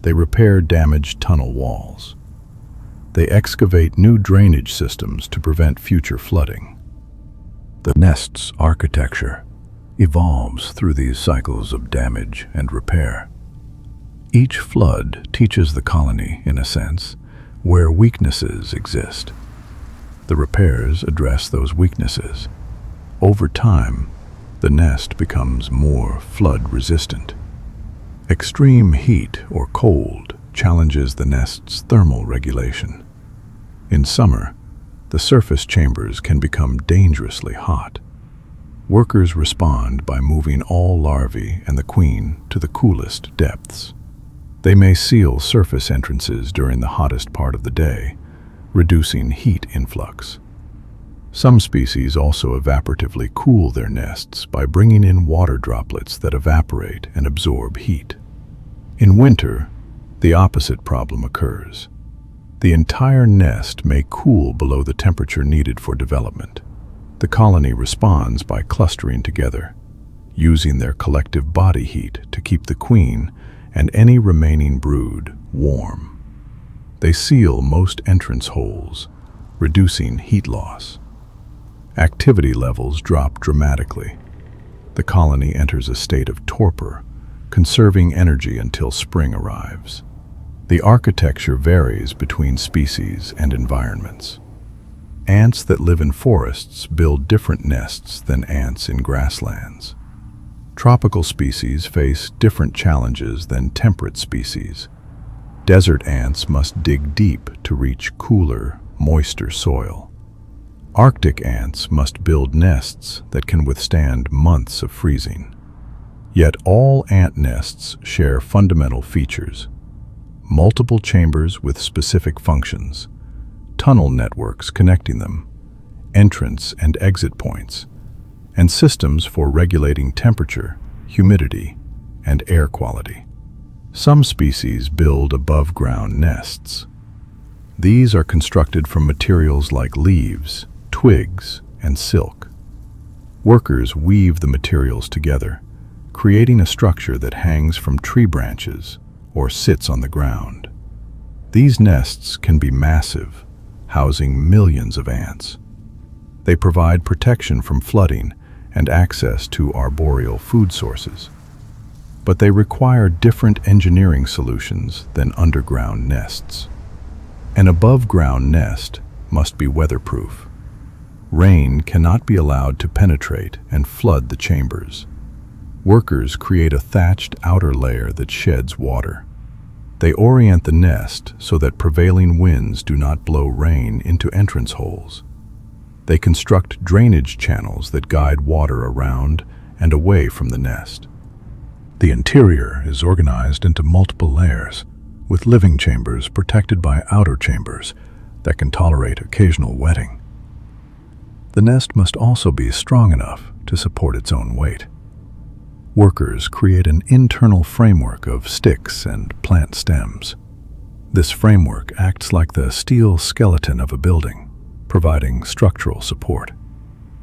They repair damaged tunnel walls. They excavate new drainage systems to prevent future flooding. The nest's architecture evolves through these cycles of damage and repair. Each flood teaches the colony, in a sense, where weaknesses exist. The repairs address those weaknesses. Over time, the nest becomes more flood-resistant. Extreme heat or cold challenges the nest's thermal regulation. In summer, the surface chambers can become dangerously hot. Workers respond by moving all larvae and the queen to the coolest depths. They may seal surface entrances during the hottest part of the day, reducing heat influx. Some species also evaporatively cool their nests by bringing in water droplets that evaporate and absorb heat. In winter, the opposite problem occurs. The entire nest may cool below the temperature needed for development. The colony responds by clustering together, using their collective body heat to keep the queen and any remaining brood warm. They seal most entrance holes, reducing heat loss. Activity levels drop dramatically. The colony enters a state of torpor, conserving energy until spring arrives. The architecture varies between species and environments. Ants that live in forests build different nests than ants in grasslands. Tropical species face different challenges than temperate species. Desert ants must dig deep to reach cooler, moister soil. Arctic ants must build nests that can withstand months of freezing. Yet all ant nests share fundamental features: multiple chambers with specific functions, tunnel networks connecting them, entrance and exit points, and systems for regulating temperature, humidity, and air quality. Some species build above-ground nests. These are constructed from materials like leaves, twigs, and silk. Workers weave the materials together, creating a structure that hangs from tree branches or sits on the ground. These nests can be massive, housing millions of ants. They provide protection from flooding and access to arboreal food sources. But they require different engineering solutions than underground nests. An above-ground nest must be weatherproof. Rain cannot be allowed to penetrate and flood the chambers. Workers create a thatched outer layer that sheds water. They orient the nest so that prevailing winds do not blow rain into entrance holes. They construct drainage channels that guide water around and away from the nest. The interior is organized into multiple layers, with living chambers protected by outer chambers that can tolerate occasional wetting. The nest must also be strong enough to support its own weight. Workers create an internal framework of sticks and plant stems. This framework acts like the steel skeleton of a building, providing structural support.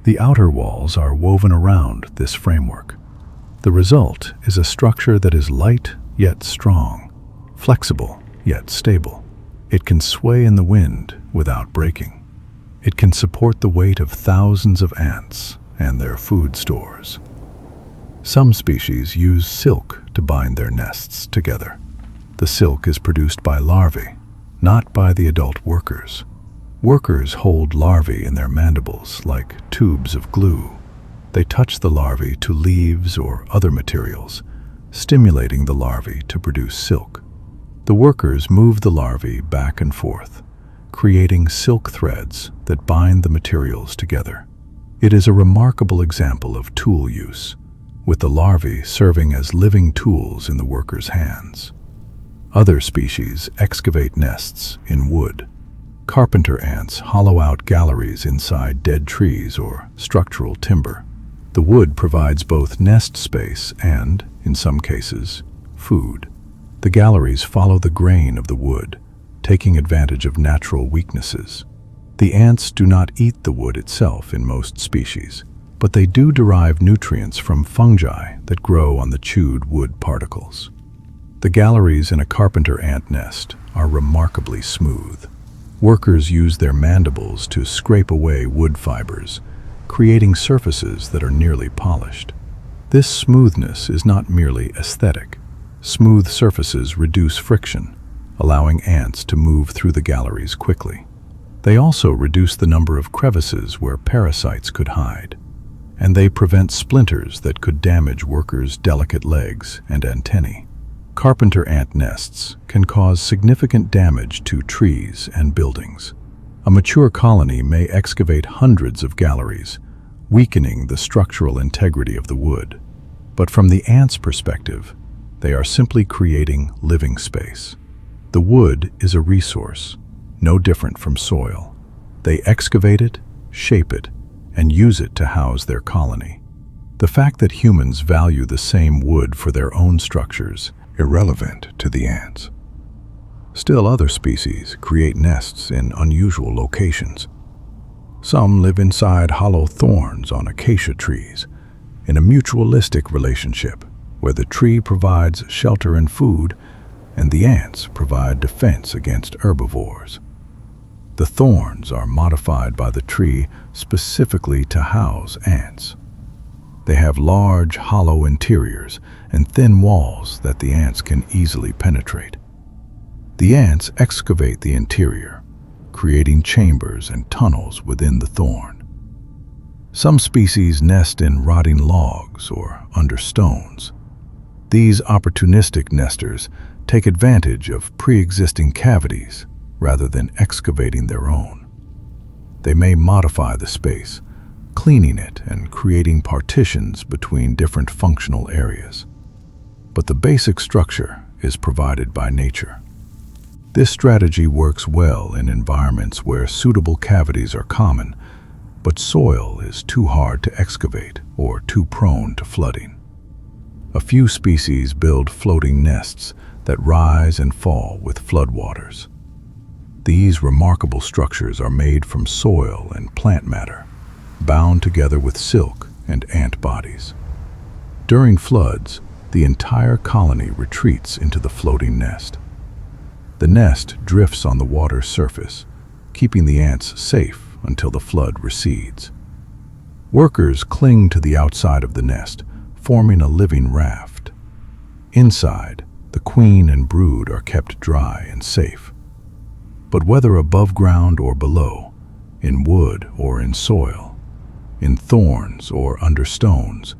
The outer walls are woven around this framework. The result is a structure that is light yet strong, flexible yet stable. It can sway in the wind without breaking. It can support the weight of thousands of ants and their food stores. Some species use silk to bind their nests together. The silk is produced by larvae, not by the adult workers. Workers hold larvae in their mandibles like tubes of glue. They touch the larvae to leaves or other materials, stimulating the larvae to produce silk. The workers move the larvae back and forth, creating silk threads that bind the materials together. It is a remarkable example of tool use, with the larvae serving as living tools in the workers' hands. Other species excavate nests in wood. Carpenter ants hollow out galleries inside dead trees or structural timber. The wood provides both nest space and, in some cases, food. The galleries follow the grain of the wood, taking advantage of natural weaknesses. The ants do not eat the wood itself in most species, but they do derive nutrients from fungi that grow on the chewed wood particles. The galleries in a carpenter ant nest are remarkably smooth. Workers use their mandibles to scrape away wood fibers, creating surfaces that are nearly polished. This smoothness is not merely aesthetic. Smooth surfaces reduce friction, allowing ants to move through the galleries quickly. They also reduce the number of crevices where parasites could hide, and they prevent splinters that could damage workers' delicate legs and antennae. Carpenter ant nests can cause significant damage to trees and buildings. A mature colony may excavate hundreds of galleries, weakening the structural integrity of the wood. But from the ants' perspective, they are simply creating living space. The wood is a resource, no different from soil. They excavate it, shape it, and use it to house their colony. The fact that humans value the same wood for their own structures irrelevant to the ants. Still, other species create nests in unusual locations. Some live inside hollow thorns on acacia trees, in a mutualistic relationship where the tree provides shelter and food, and the ants provide defense against herbivores. The thorns are modified by the tree specifically to house ants. They have large, hollow interiors and thin walls that the ants can easily penetrate. The ants excavate the interior, creating chambers and tunnels within the thorn. Some species nest in rotting logs or under stones. These opportunistic nesters take advantage of pre-existing cavities rather than excavating their own. They may modify the space, cleaning it and creating partitions between different functional areas. But the basic structure is provided by nature. This strategy works well in environments where suitable cavities are common, but soil is too hard to excavate or too prone to flooding. A few species build floating nests that rise and fall with floodwaters. These remarkable structures are made from soil and plant matter, bound together with silk and ant bodies. During floods, the entire colony retreats into the floating nest. The nest drifts on the water's surface, keeping the ants safe until the flood recedes. Workers cling to the outside of the nest, forming a living raft. Inside, the queen and brood are kept dry and safe. But whether above ground or below, in wood or in soil, in thorns or under stones,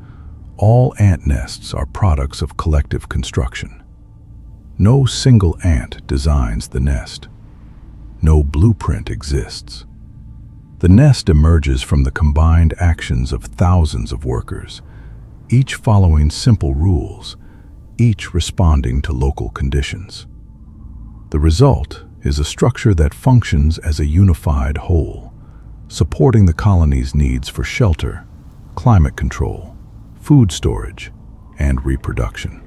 all ant nests are products of collective construction. No single ant designs the nest. No blueprint exists. The nest emerges from the combined actions of thousands of workers, each following simple rules, each responding to local conditions. The result is a structure that functions as a unified whole, supporting the colony's needs for shelter, climate control, food storage, and reproduction.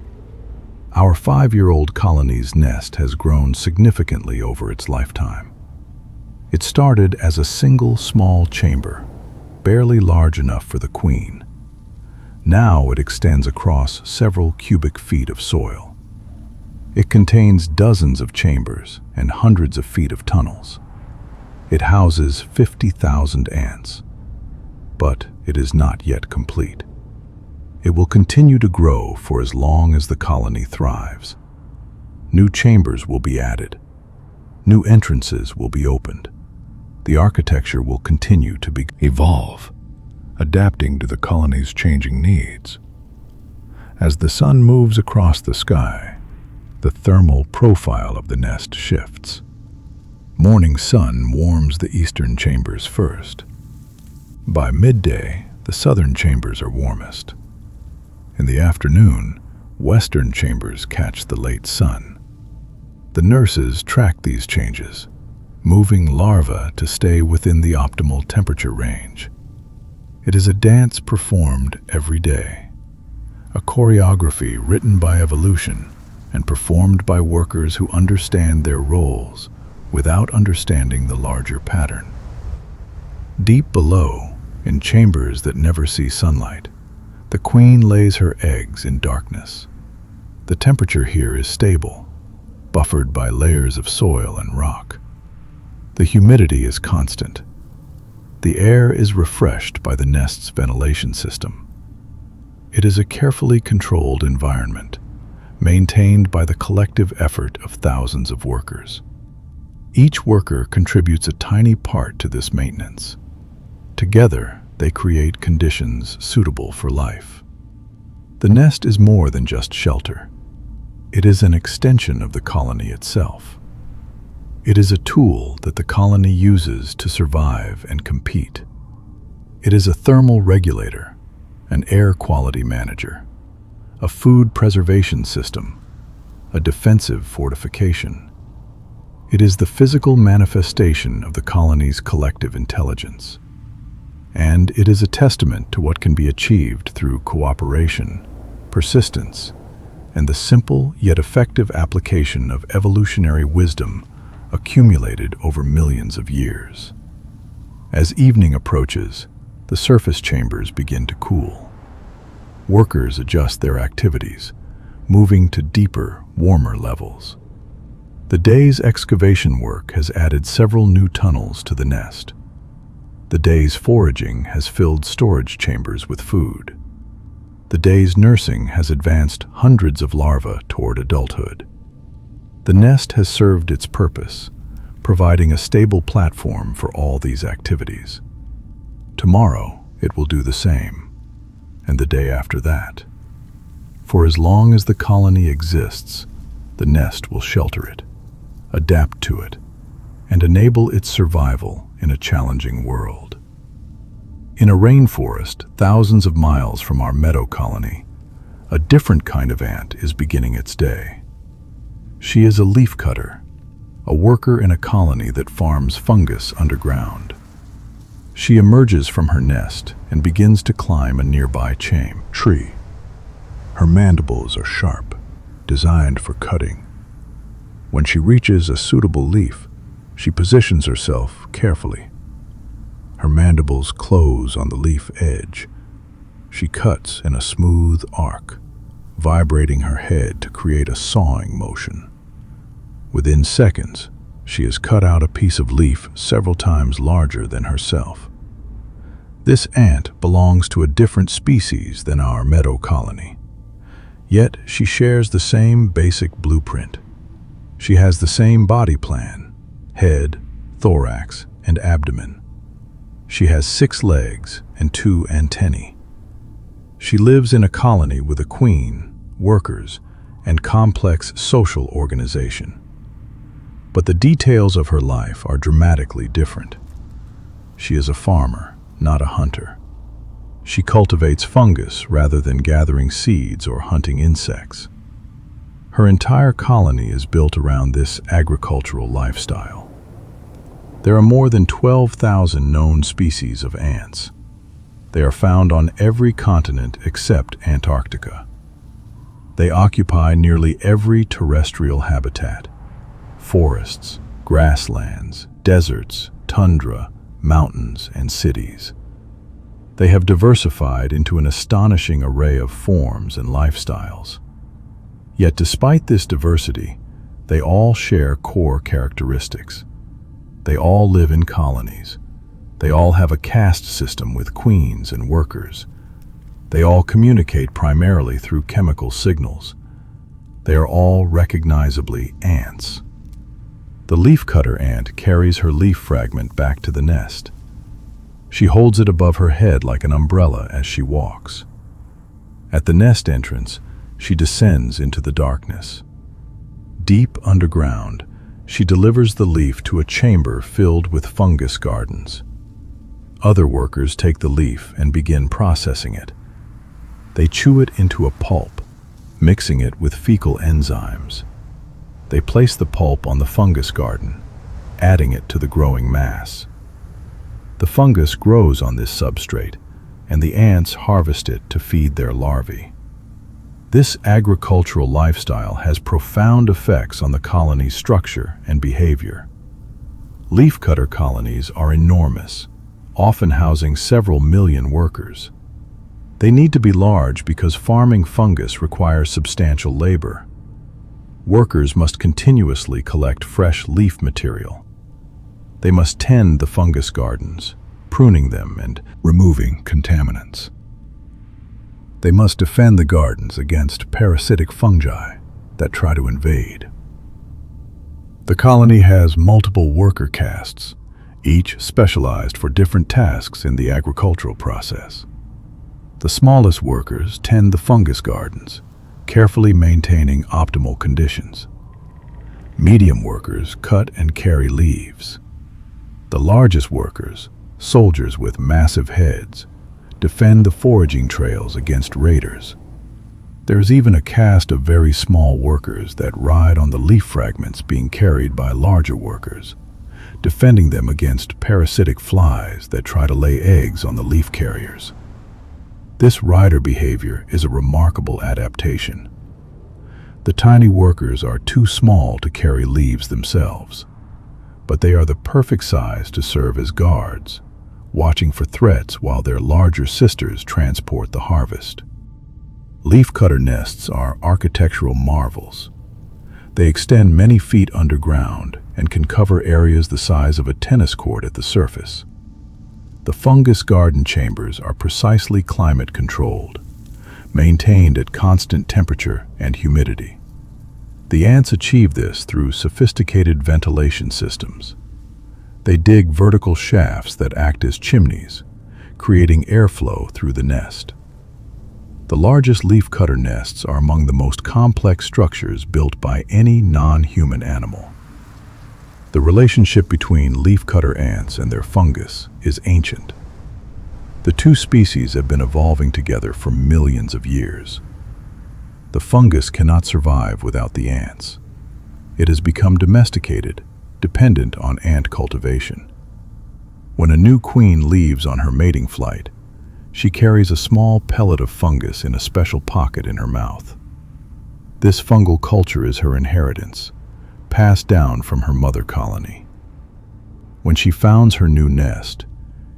Our 5-year-old colony's nest has grown significantly over its lifetime. It started as a single small chamber, barely large enough for the queen. Now it extends across several cubic feet of soil. It contains dozens of chambers and hundreds of feet of tunnels. It houses 50,000 ants, but it is not yet complete. It will continue to grow for as long as the colony thrives. New chambers will be added. New entrances will be opened. The architecture will continue to evolve, adapting to the colony's changing needs. As the sun moves across the sky, the thermal profile of the nest shifts. Morning sun warms the eastern chambers first. By midday, the southern chambers are warmest. In the afternoon, western chambers catch the late sun. The nurses track these changes, moving larvae to stay within the optimal temperature range. It is a dance performed every day, a choreography written by evolution and performed by workers who understand their roles without understanding the larger pattern. Deep below, in chambers that never see sunlight, the queen lays her eggs in darkness. The temperature here is stable, buffered by layers of soil and rock. The humidity is constant. The air is refreshed by the nest's ventilation system. It is a carefully controlled environment, maintained by the collective effort of thousands of workers. Each worker contributes a tiny part to this maintenance. Together, they create conditions suitable for life. The nest is more than just shelter. It is an extension of the colony itself. It is a tool that the colony uses to survive and compete. It is a thermal regulator, an air quality manager, a food preservation system, a defensive fortification. It is the physical manifestation of the colony's collective intelligence. And it is a testament to what can be achieved through cooperation, persistence, and the simple yet effective application of evolutionary wisdom accumulated over millions of years. As evening approaches, the surface chambers begin to cool. Workers adjust their activities, moving to deeper, warmer levels. The day's excavation work has added several new tunnels to the nest. The day's foraging has filled storage chambers with food. The day's nursing has advanced hundreds of larvae toward adulthood. The nest has served its purpose, providing a stable platform for all these activities. Tomorrow, it will do the same, and the day after that. For as long as the colony exists, the nest will shelter it, adapt to it, and enable its survival in a challenging world. In a rainforest thousands of miles from our meadow colony, a different kind of ant is beginning its day. She is a leafcutter, a worker in a colony that farms fungus underground. She emerges from her nest and begins to climb a nearby tree. Her mandibles are sharp, designed for cutting. When she reaches a suitable leaf, she positions herself carefully. Her mandibles close on the leaf edge. She cuts in a smooth arc, vibrating her head to create a sawing motion. Within seconds, she has cut out a piece of leaf several times larger than herself. This ant belongs to a different species than our meadow colony. Yet she shares the same basic blueprint. She has the same body plan: head, thorax, and abdomen. She has 6 legs and 2 antennae. She lives in a colony with a queen, workers, and complex social organization. But the details of her life are dramatically different. She is a farmer, not a hunter. She cultivates fungus rather than gathering seeds or hunting insects. Her entire colony is built around this agricultural lifestyle. There are more than 12,000 known species of ants. They are found on every continent except Antarctica. They occupy nearly every terrestrial habitat: forests, grasslands, deserts, tundra, mountains, and cities. They have diversified into an astonishing array of forms and lifestyles. Yet despite this diversity, they all share core characteristics. They all live in colonies. They all have a caste system with queens and workers. They all communicate primarily through chemical signals. They are all recognizably ants. The leafcutter ant carries her leaf fragment back to the nest. She holds it above her head like an umbrella as she walks. At the nest entrance, she descends into the darkness. Deep underground, she delivers the leaf to a chamber filled with fungus gardens. Other workers take the leaf and begin processing it. They chew it into a pulp, mixing it with fecal enzymes. They place the pulp on the fungus garden, adding it to the growing mass. The fungus grows on this substrate, and the ants harvest it to feed their larvae. This agricultural lifestyle has profound effects on the colony's structure and behavior. Leafcutter colonies are enormous, often housing several million workers. They need to be large because farming fungus requires substantial labor. Workers must continuously collect fresh leaf material. They must tend the fungus gardens, pruning them and removing contaminants. They must defend the gardens against parasitic fungi that try to invade. The colony has multiple worker castes, each specialized for different tasks in the agricultural process. The smallest workers tend the fungus gardens, carefully maintaining optimal conditions. Medium workers cut and carry leaves. The largest workers, soldiers with massive heads, defend the foraging trails against raiders. There's even a caste of very small workers that ride on the leaf fragments being carried by larger workers, defending them against parasitic flies that try to lay eggs on the leaf carriers. This rider behavior is a remarkable adaptation. The tiny workers are too small to carry leaves themselves, but they are the perfect size to serve as guards, watching for threats while their larger sisters transport the harvest. Leafcutter nests are architectural marvels. They extend many feet underground and can cover areas the size of a tennis court at the surface. The fungus garden chambers are precisely climate controlled, maintained at constant temperature and humidity. The ants achieve this through sophisticated ventilation systems. They dig vertical shafts that act as chimneys, creating airflow through the nest. The largest leafcutter nests are among the most complex structures built by any non-human animal. The relationship between leafcutter ants and their fungus is ancient. The two species have been evolving together for millions of years. The fungus cannot survive without the ants. It has become domesticated, dependent on ant cultivation. When a new queen leaves on her mating flight, she carries a small pellet of fungus in a special pocket in her mouth. This fungal culture is her inheritance, passed down from her mother colony. When she founds her new nest,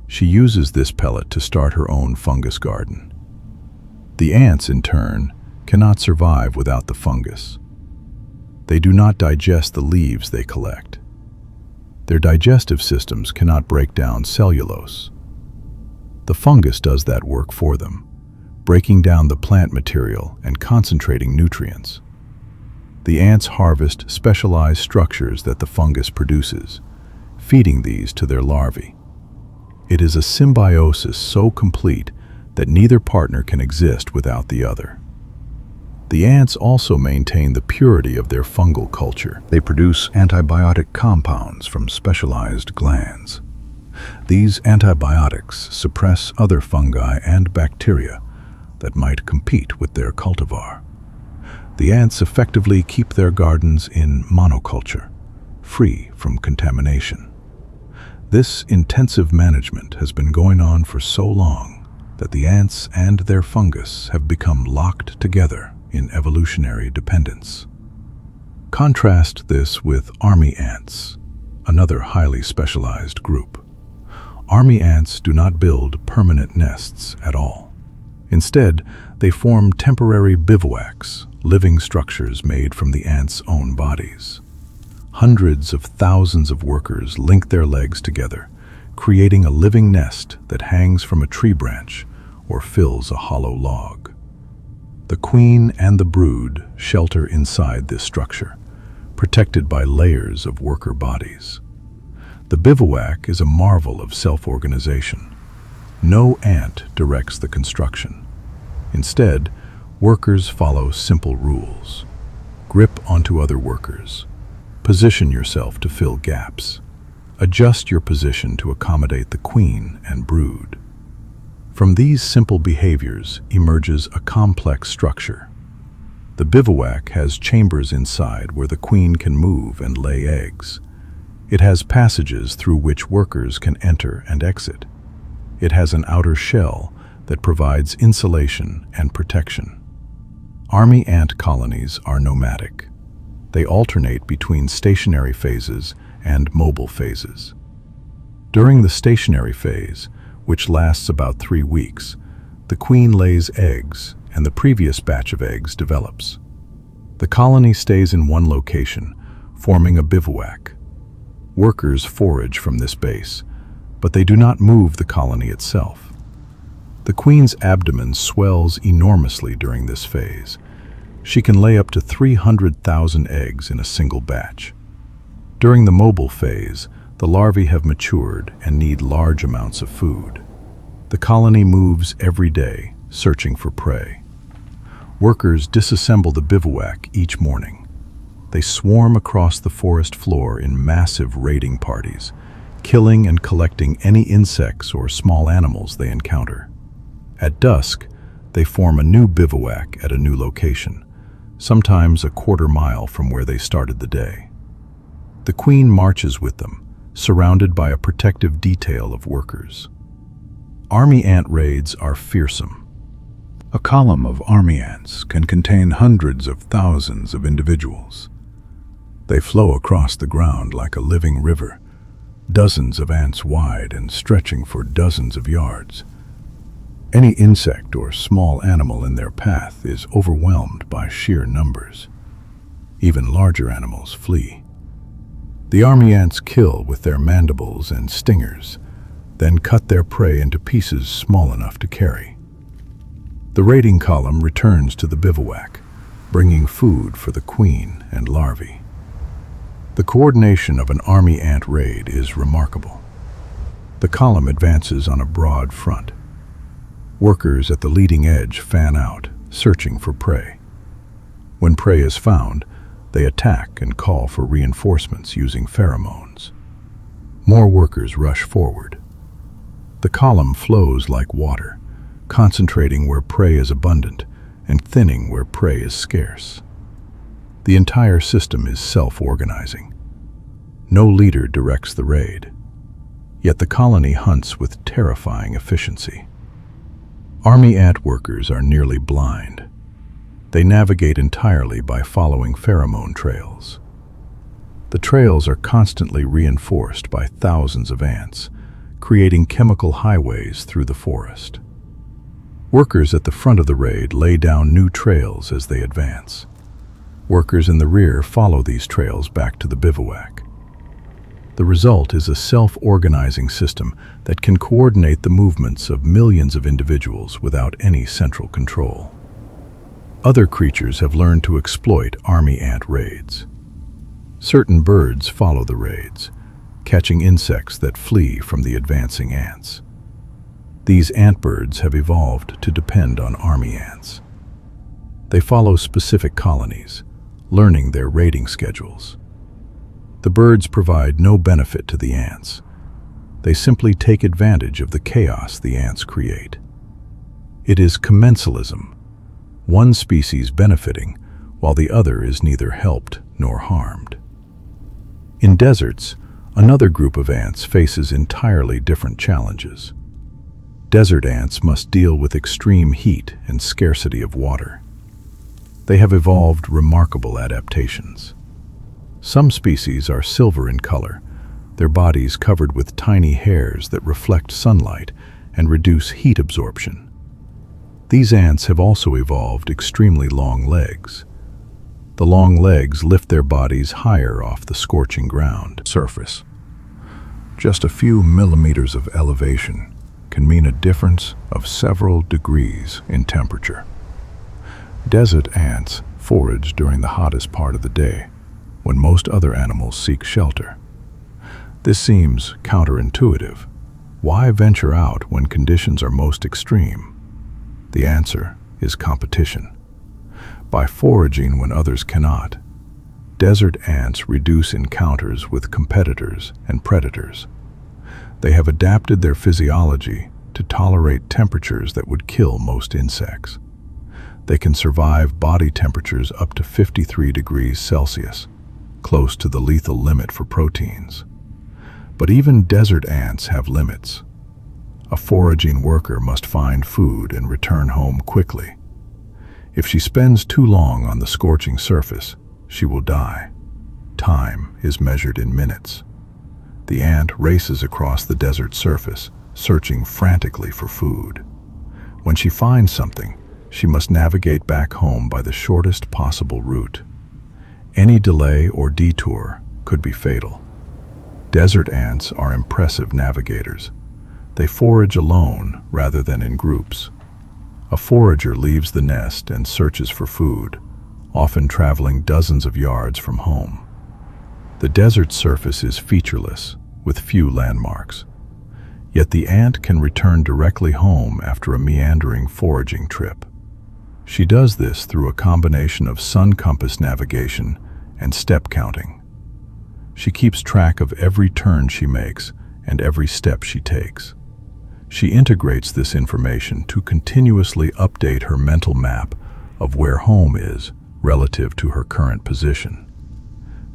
she uses this pellet to start her own fungus garden. The ants, in turn, cannot survive without the fungus. They do not digest the leaves they collect. Their digestive systems cannot break down cellulose. The fungus does that work for them, breaking down the plant material and concentrating nutrients. The ants harvest specialized structures that the fungus produces, feeding these to their larvae. It is a symbiosis so complete that neither partner can exist without the other. The ants also maintain the purity of their fungal culture. They produce antibiotic compounds from specialized glands. These antibiotics suppress other fungi and bacteria that might compete with their cultivar. The ants effectively keep their gardens in monoculture, free from contamination. This intensive management has been going on for so long that the ants and their fungus have become locked together in evolutionary dependence. Contrast this with army ants, another highly specialized group. Army ants do not build permanent nests at all. Instead, they form temporary bivouacs, living structures made from the ants' own bodies. Hundreds of thousands of workers link their legs together, creating a living nest that hangs from a tree branch or fills a hollow log. The queen and the brood shelter inside this structure, protected by layers of worker bodies. The bivouac is a marvel of self-organization. No ant directs the construction. Instead, Workers follow simple rules. Grip onto other workers. Position yourself to fill gaps. Adjust your position to accommodate the queen and brood. From these simple behaviors emerges a complex structure. The bivouac has chambers inside where the queen can move and lay eggs. It has passages through which workers can enter and exit. It has an outer shell that provides insulation and protection. Army ant colonies are nomadic. They alternate between stationary phases and mobile phases. During the stationary phase, which lasts about 3 weeks, the queen lays eggs and the previous batch of eggs develops. The colony stays in one location, forming a bivouac. Workers forage from this base, but they do not move the colony itself. The queen's abdomen swells enormously during this phase. She can lay up to 300,000 eggs in a single batch. During the mobile phase, the larvae have matured and need large amounts of food. The colony moves every day, searching for prey. Workers disassemble the bivouac each morning. They swarm across the forest floor in massive raiding parties, killing and collecting any insects or small animals they encounter. At dusk, they form a new bivouac at a new location, sometimes a quarter-mile from where they started the day. The queen marches with them, surrounded by a protective detail of workers. Army ant raids are fearsome. A column of army ants can contain hundreds of thousands of individuals. They flow across the ground like a living river, dozens of ants wide and stretching for dozens of yards. Any insect or small animal in their path is overwhelmed by sheer numbers. Even larger animals flee. The army ants kill with their mandibles and stingers, then cut their prey into pieces small enough to carry. The raiding column returns to the bivouac, bringing food for the queen and larvae. The coordination of an army ant raid is remarkable. The column advances on a broad front. Workers at the leading edge fan out, searching for prey. When prey is found, they attack and call for reinforcements using pheromones. More workers rush forward. The column flows like water, concentrating where prey is abundant and thinning where prey is scarce. The entire system is self-organizing. No leader directs the raid, yet the colony hunts with terrifying efficiency. Army ant workers are nearly blind. They navigate entirely by following pheromone trails. The trails are constantly reinforced by thousands of ants, creating chemical highways through the forest. Workers at the front of the raid lay down new trails as they advance. Workers in the rear follow these trails back to the bivouac. The result is a self-organizing system that can coordinate the movements of millions of individuals without any central control. Other creatures have learned to exploit army ant raids. Certain birds follow the raids, catching insects that flee from the advancing ants. These antbirds have evolved to depend on army ants. They follow specific colonies, learning their raiding schedules. The birds provide no benefit to the ants. They simply take advantage of the chaos the ants create. It is commensalism, one species benefiting while the other is neither helped nor harmed. In deserts, another group of ants faces entirely different challenges. Desert ants must deal with extreme heat and scarcity of water. They have evolved remarkable adaptations. Some species are silver in color, their bodies covered with tiny hairs that reflect sunlight and reduce heat absorption. These ants have also evolved extremely long legs. The long legs lift their bodies higher off the scorching ground surface. Just a few millimeters of elevation can mean a difference of several degrees in temperature. Desert ants forage during the hottest part of the day, when most other animals seek shelter. This seems counterintuitive. Why venture out when conditions are most extreme? The answer is competition. by foraging when others cannot. Desert ants reduce encounters with competitors and predators. They have adapted their physiology to tolerate temperatures that would kill most insects. They can survive body temperatures up to 53 degrees Celsius, close to the lethal limit for proteins. But even desert ants have limits. A foraging worker must find food and return home quickly. If she spends too long on the scorching surface, she will die. Time is measured in minutes. The ant races across the desert surface, searching frantically for food. When she finds something, she must navigate back home by the shortest possible route. Any delay or detour could be fatal. Desert ants are impressive navigators. They forage alone rather than in groups. A forager leaves the nest and searches for food, often traveling dozens of yards from home. The desert surface is featureless, with few landmarks. Yet the ant can return directly home after a meandering foraging trip. She does this through a combination of sun compass navigation and step counting. She keeps track of every turn she makes and every step she takes. She integrates this information to continuously update her mental map of where home is relative to her current position.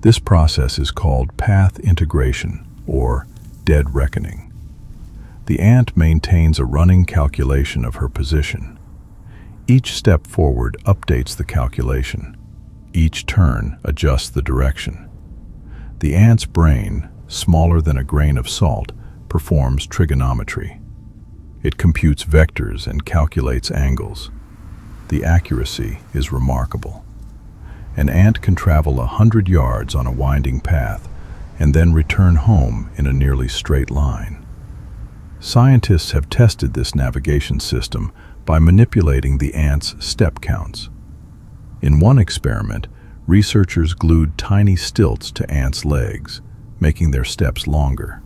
This process is called path integration, or dead reckoning. The ant maintains a running calculation of her position. Each step forward updates the calculation. Each turn adjusts the direction. The ant's brain, smaller than a grain of salt, performs trigonometry. It computes vectors and calculates angles. The accuracy is remarkable. An ant can travel 100 yards on a winding path and then return home in a nearly straight line. Scientists have tested this navigation system by manipulating the ant's step counts. In one experiment, researchers glued tiny stilts to ants' legs, making their steps longer.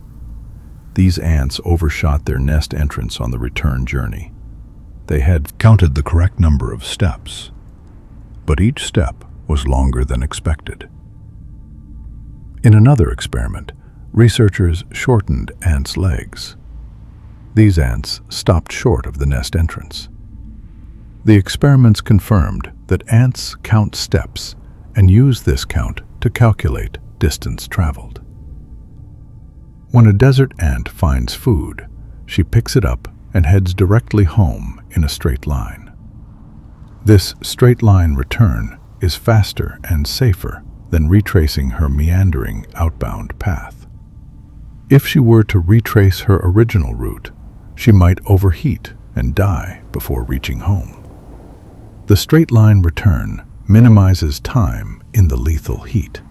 These ants overshot their nest entrance on the return journey. They had counted the correct number of steps, but each step was longer than expected. In another experiment, researchers shortened ants' legs. These ants stopped short of the nest entrance. The experiments confirmed that ants count steps and use this count to calculate distance traveled. When a desert ant finds food, she picks it up and heads directly home in a straight line. This straight line return is faster and safer than retracing her meandering outbound path. If she were to retrace her original route, she might overheat and die before reaching home. The straight line return minimizes time in the lethal heat.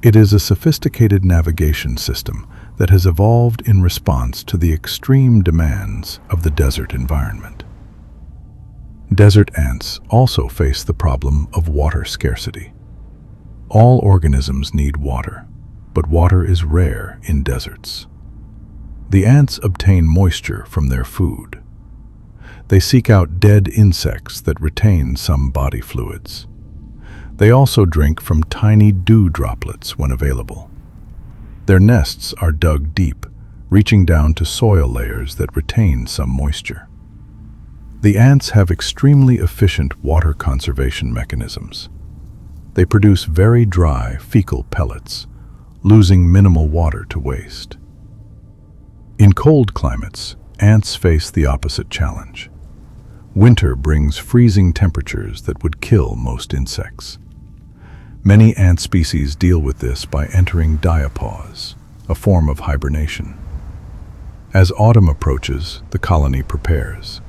It is a sophisticated navigation system that has evolved in response to the extreme demands of the desert environment. Desert ants also face the problem of water scarcity. All organisms need water, but water is rare in deserts. The ants obtain moisture from their food. They seek out dead insects that retain some body fluids. They also drink from tiny dew droplets when available. Their nests are dug deep, reaching down to soil layers that retain some moisture. The ants have extremely efficient water conservation mechanisms. They produce very dry fecal pellets, losing minimal water to waste. In cold climates, ants face the opposite challenge. Winter brings freezing temperatures that would kill most insects. Many ant species deal with this by entering diapause, a form of hibernation. As autumn approaches, the colony prepares.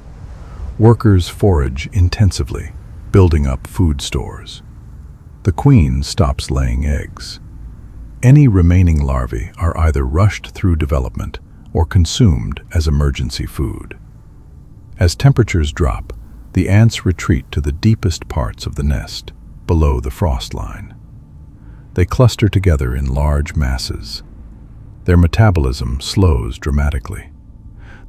Workers forage intensively, building up food stores. The queen stops laying eggs. Any remaining larvae are either rushed through development or consumed as emergency food. As temperatures drop, the ants retreat to the deepest parts of the nest, below the frost line. They cluster together in large masses. Their metabolism slows dramatically.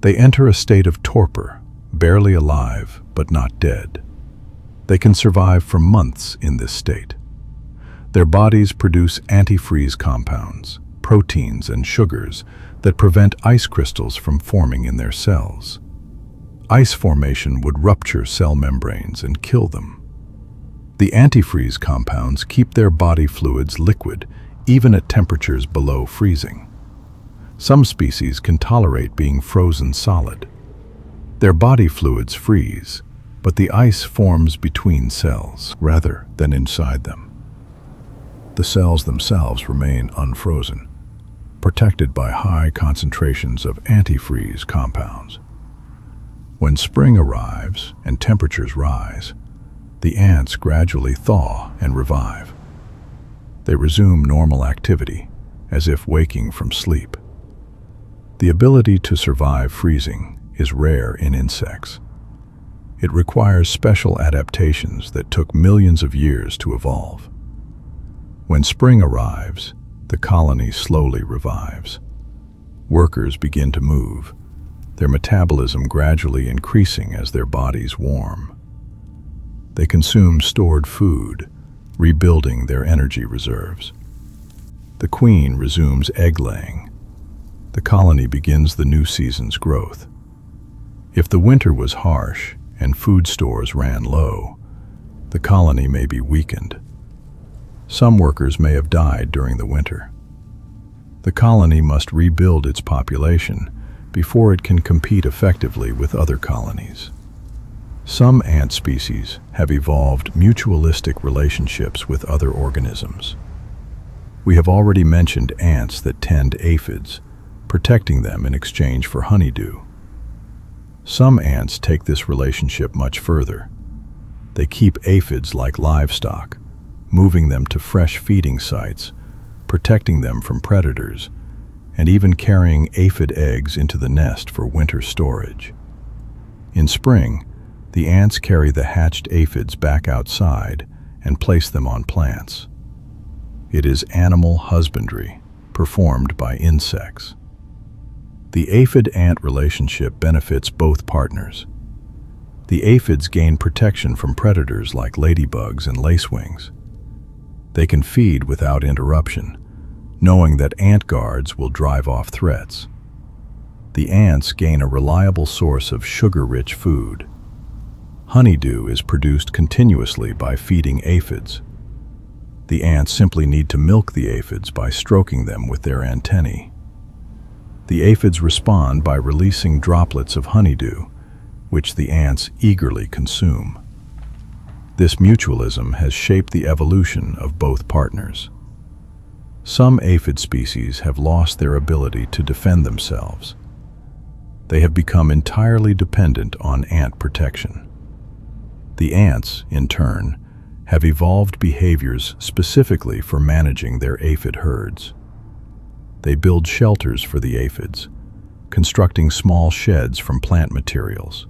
They enter a state of torpor, barely alive but not dead. They can survive for months in this state. Their bodies produce antifreeze compounds, proteins, and sugars that prevent ice crystals from forming in their cells. Ice formation would rupture cell membranes and kill them. The antifreeze compounds keep their body fluids liquid even at temperatures below freezing. Some species can tolerate being frozen solid. Their body fluids freeze, but the ice forms between cells rather than inside them. The cells themselves remain unfrozen, protected by high concentrations of antifreeze compounds. When spring arrives and temperatures rise, the ants gradually thaw and revive. They resume normal activity, as if waking from sleep. The ability to survive freezing is rare in insects. It requires special adaptations that took millions of years to evolve. When spring arrives, the colony slowly revives. Workers begin to move, their metabolism gradually increasing as their bodies warm. They consume stored food, rebuilding their energy reserves. The queen resumes egg-laying. The colony begins the new season's growth. If the winter was harsh and food stores ran low, the colony may be weakened. Some workers may have died during the winter. The colony must rebuild its population before it can compete effectively with other colonies. Some ant species have evolved mutualistic relationships with other organisms. We have already mentioned ants that tend aphids, protecting them in exchange for honeydew. Some ants take this relationship much further. They keep aphids like livestock, moving them to fresh feeding sites, protecting them from predators, and even carrying aphid eggs into the nest for winter storage. In spring, the ants carry the hatched aphids back outside and place them on plants. It is animal husbandry, performed by insects. The aphid-ant relationship benefits both partners. The aphids gain protection from predators like ladybugs and lacewings. They can feed without interruption, knowing that ant guards will drive off threats. The ants gain a reliable source of sugar-rich food. Honeydew is produced continuously by feeding aphids. The ants simply need to milk the aphids by stroking them with their antennae. The aphids respond by releasing droplets of honeydew, which the ants eagerly consume. This mutualism has shaped the evolution of both partners. Some aphid species have lost their ability to defend themselves. They have become entirely dependent on ant protection. The ants, in turn, have evolved behaviors specifically for managing their aphid herds. They build shelters for the aphids, constructing small sheds from plant materials.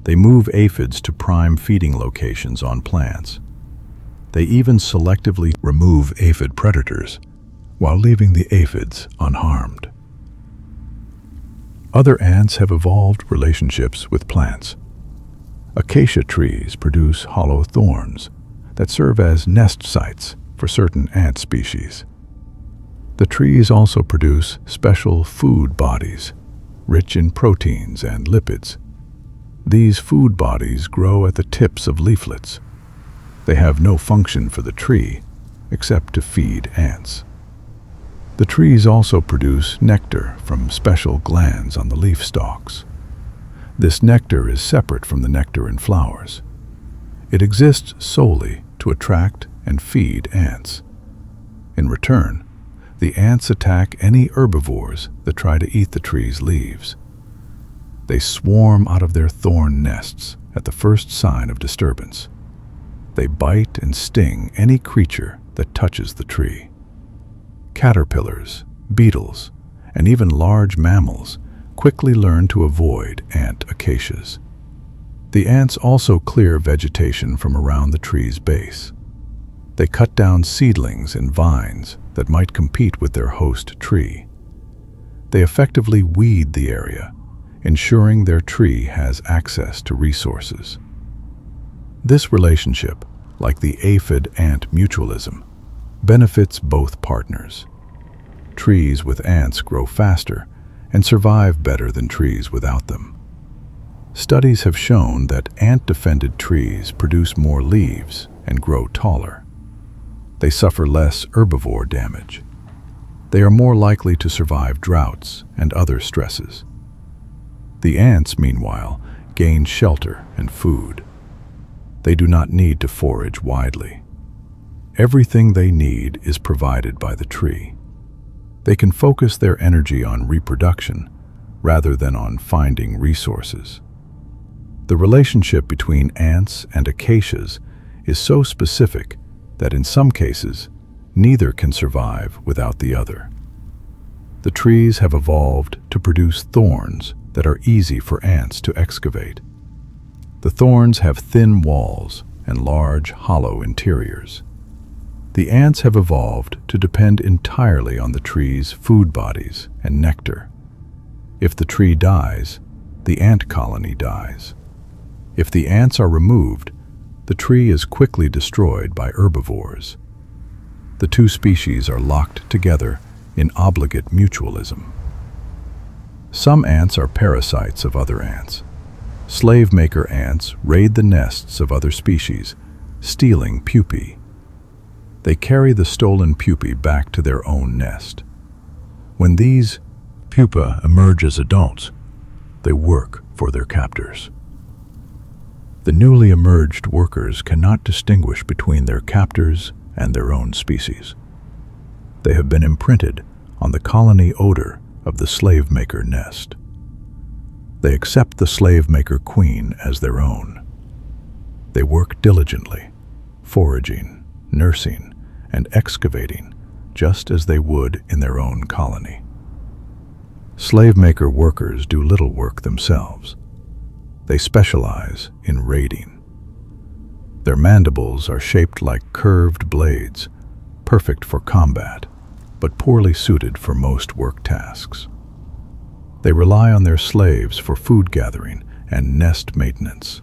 They move aphids to prime feeding locations on plants. They even selectively remove aphid predators while leaving the aphids unharmed. Other ants have evolved relationships with plants. Acacia trees produce hollow thorns that serve as nest sites for certain ant species. The trees also produce special food bodies, rich in proteins and lipids. These food bodies grow at the tips of leaflets. They have no function for the tree except to feed ants. The trees also produce nectar from special glands on the leaf stalks. This nectar is separate from the nectar in flowers. It exists solely to attract and feed ants. In return, the ants attack any herbivores that try to eat the tree's leaves. They swarm out of their thorn nests at the first sign of disturbance. They bite and sting any creature that touches the tree. Caterpillars, beetles, and even large mammals quickly learn to avoid ant acacias. The ants also clear vegetation from around the tree's base. They cut down seedlings and vines that might compete with their host tree. They effectively weed the area, ensuring their tree has access to resources. This relationship, like the aphid-ant mutualism, benefits both partners. Trees with ants grow faster and survive better than trees without them. Studies have shown that ant-defended trees produce more leaves and grow taller. They suffer less herbivore damage. They are more likely to survive droughts and other stresses. The ants, meanwhile, gain shelter and food. They do not need to forage widely. Everything they need is provided by the tree. They can focus their energy on reproduction rather than on finding resources. The relationship between ants and acacias is so specific that in some cases, neither can survive without the other. The trees have evolved to produce thorns that are easy for ants to excavate. The thorns have thin walls and large, hollow interiors. The ants have evolved to depend entirely on the tree's food bodies and nectar. If the tree dies, the ant colony dies. If the ants are removed, the tree is quickly destroyed by herbivores. The two species are locked together in obligate mutualism. Some ants are parasites of other ants. Slave-maker ants raid the nests of other species, stealing pupae. They carry the stolen pupae back to their own nest. When these pupae emerge as adults, they work for their captors. The newly emerged workers cannot distinguish between their captors and their own species. They have been imprinted on the colony odor of the slave-maker nest. They accept the slave-maker queen as their own. They work diligently, foraging, nursing, and excavating, just as they would in their own colony. Slave-maker workers do little work themselves. They specialize in raiding. Their mandibles are shaped like curved blades, perfect for combat, but poorly suited for most work tasks. They rely on their slaves for food gathering and nest maintenance.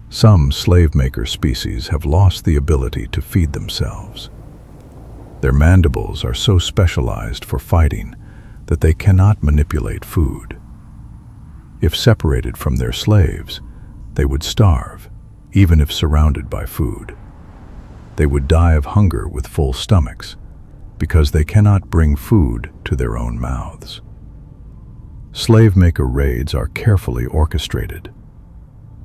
Some slave-maker species have lost the ability to feed themselves. Their mandibles are so specialized for fighting that they cannot manipulate food. If separated from their slaves, they would starve, even if surrounded by food. They would die of hunger with full stomachs, because they cannot bring food to their own mouths. Slave-maker raids are carefully orchestrated.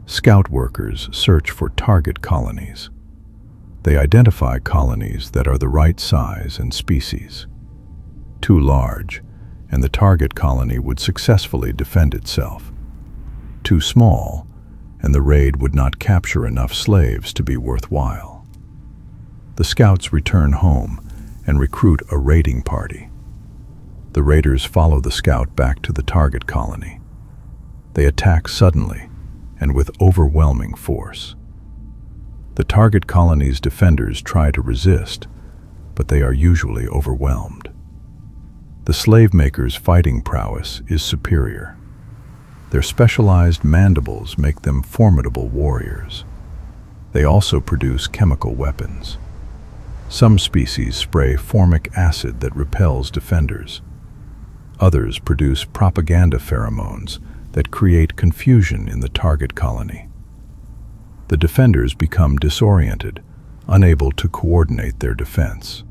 Scout workers search for target colonies. They identify colonies that are the right size and species. Too large, and the target colony would successfully defend itself. Too small, and the raid would not capture enough slaves to be worthwhile. The scouts return home and recruit a raiding party. The raiders follow the scout back to the target colony. They attack suddenly and with overwhelming force. The target colony's defenders try to resist, but they are usually overwhelmed. The slave-makers' fighting prowess is superior. Their specialized mandibles make them formidable warriors. They also produce chemical weapons. Some species spray formic acid that repels defenders. Others produce propaganda pheromones that create confusion in the target colony. The defenders become disoriented, unable to coordinate their defense.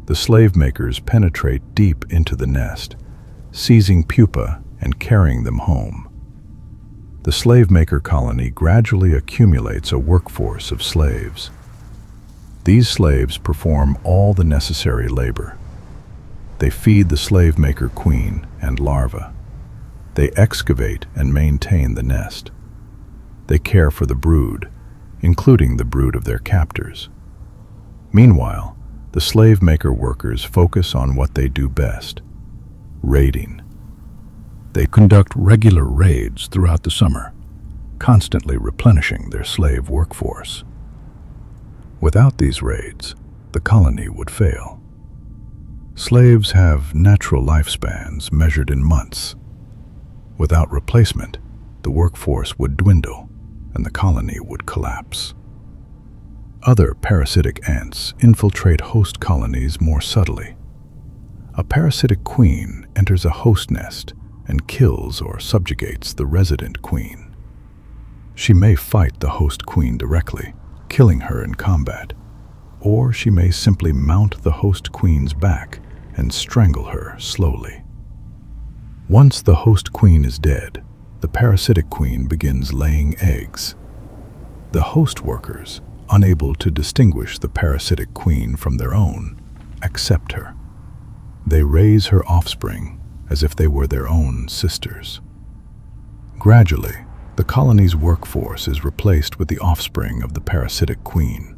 The slave-makers penetrate deep into the nest, seizing pupa and carrying them home. The slave-maker colony gradually accumulates a workforce of slaves. These slaves perform all the necessary labor. They feed the slave-maker queen and larvae. They excavate and maintain the nest. They care for the brood, including the brood of their captors. Meanwhile, the slave-maker workers focus on what they do best: raiding. They conduct regular raids throughout the summer, constantly replenishing their slave workforce. Without these raids, the colony would fail. Slaves have natural lifespans measured in months. Without replacement, the workforce would dwindle, and the colony would collapse. Other parasitic ants infiltrate host colonies more subtly. A parasitic queen enters a host nest and kills or subjugates the resident queen. She may fight the host queen directly, killing her in combat, or she may simply mount the host queen's back and strangle her slowly. Once the host queen is dead, the parasitic queen begins laying eggs. The host workers, unable to distinguish the parasitic queen from their own, accept her. They raise her offspring as if they were their own sisters. Gradually, the colony's workforce is replaced with the offspring of the parasitic queen.